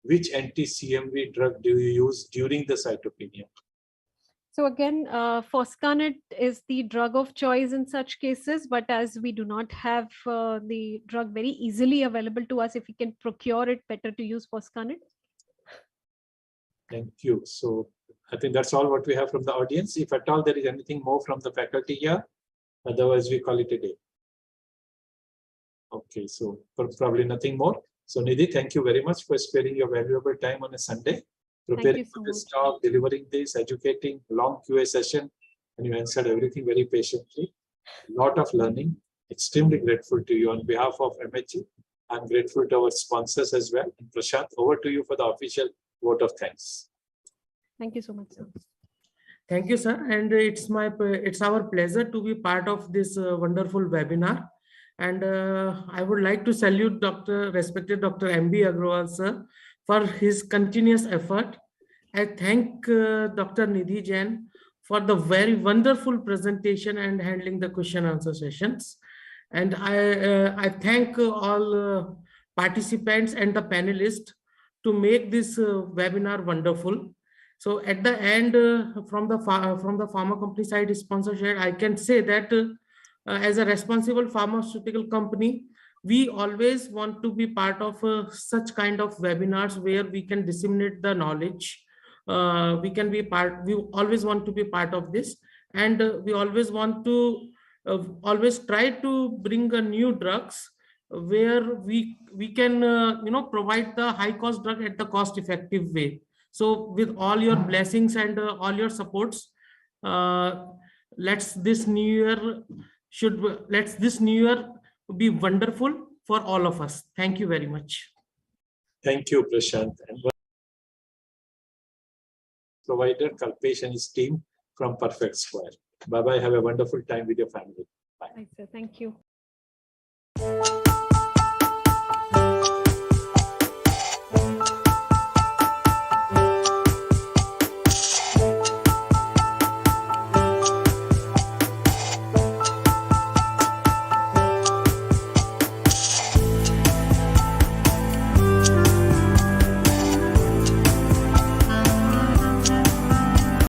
which anti-CMV drug do you use during the cytopenia? So again, foscarnet is the drug of choice in such cases, but as we do not have the drug very easily available to us, if we can procure it, better to use foscarnet. Thank you. So I think that's all what we have from the audience. If at all there is anything more from the faculty here, otherwise we call it a day. Okay, so probably nothing more. So Nidhi, thank you very much for sparing your valuable time on a Sunday, preparing for this talk, delivering this, educating, long QA session, and you answered everything very patiently. A lot of learning. Extremely grateful to you on behalf of MHU. I'm grateful to our sponsors as well. And Prashant, over to you for the official vote of thanks. Thank you so much, sir. Thank you, sir. And it's our pleasure to be part of this wonderful webinar. And I would like to salute respected Dr. MB Agrawal, sir, for his continuous effort. I thank Dr. Nidhi Jain for the very wonderful presentation and handling the question answer sessions. And I thank all participants and the panelists to make this webinar wonderful. So at the end, from the pharma company side sponsorship, I can say that as a responsible pharmaceutical company, we always want to be part of such kind of webinars where we can disseminate the knowledge. We always want to be part of this, and we always want to always try to bring new drugs where we can provide the high cost drug at the cost effective way. So with all your blessings and all your supports, let's this new year be wonderful for all of us. Thank you very much. Thank you, Prashant. And provider Kalpesh and his team from Perfect Square. Bye-bye. Have a wonderful time with your family. Bye. Thanks, sir. Thank you.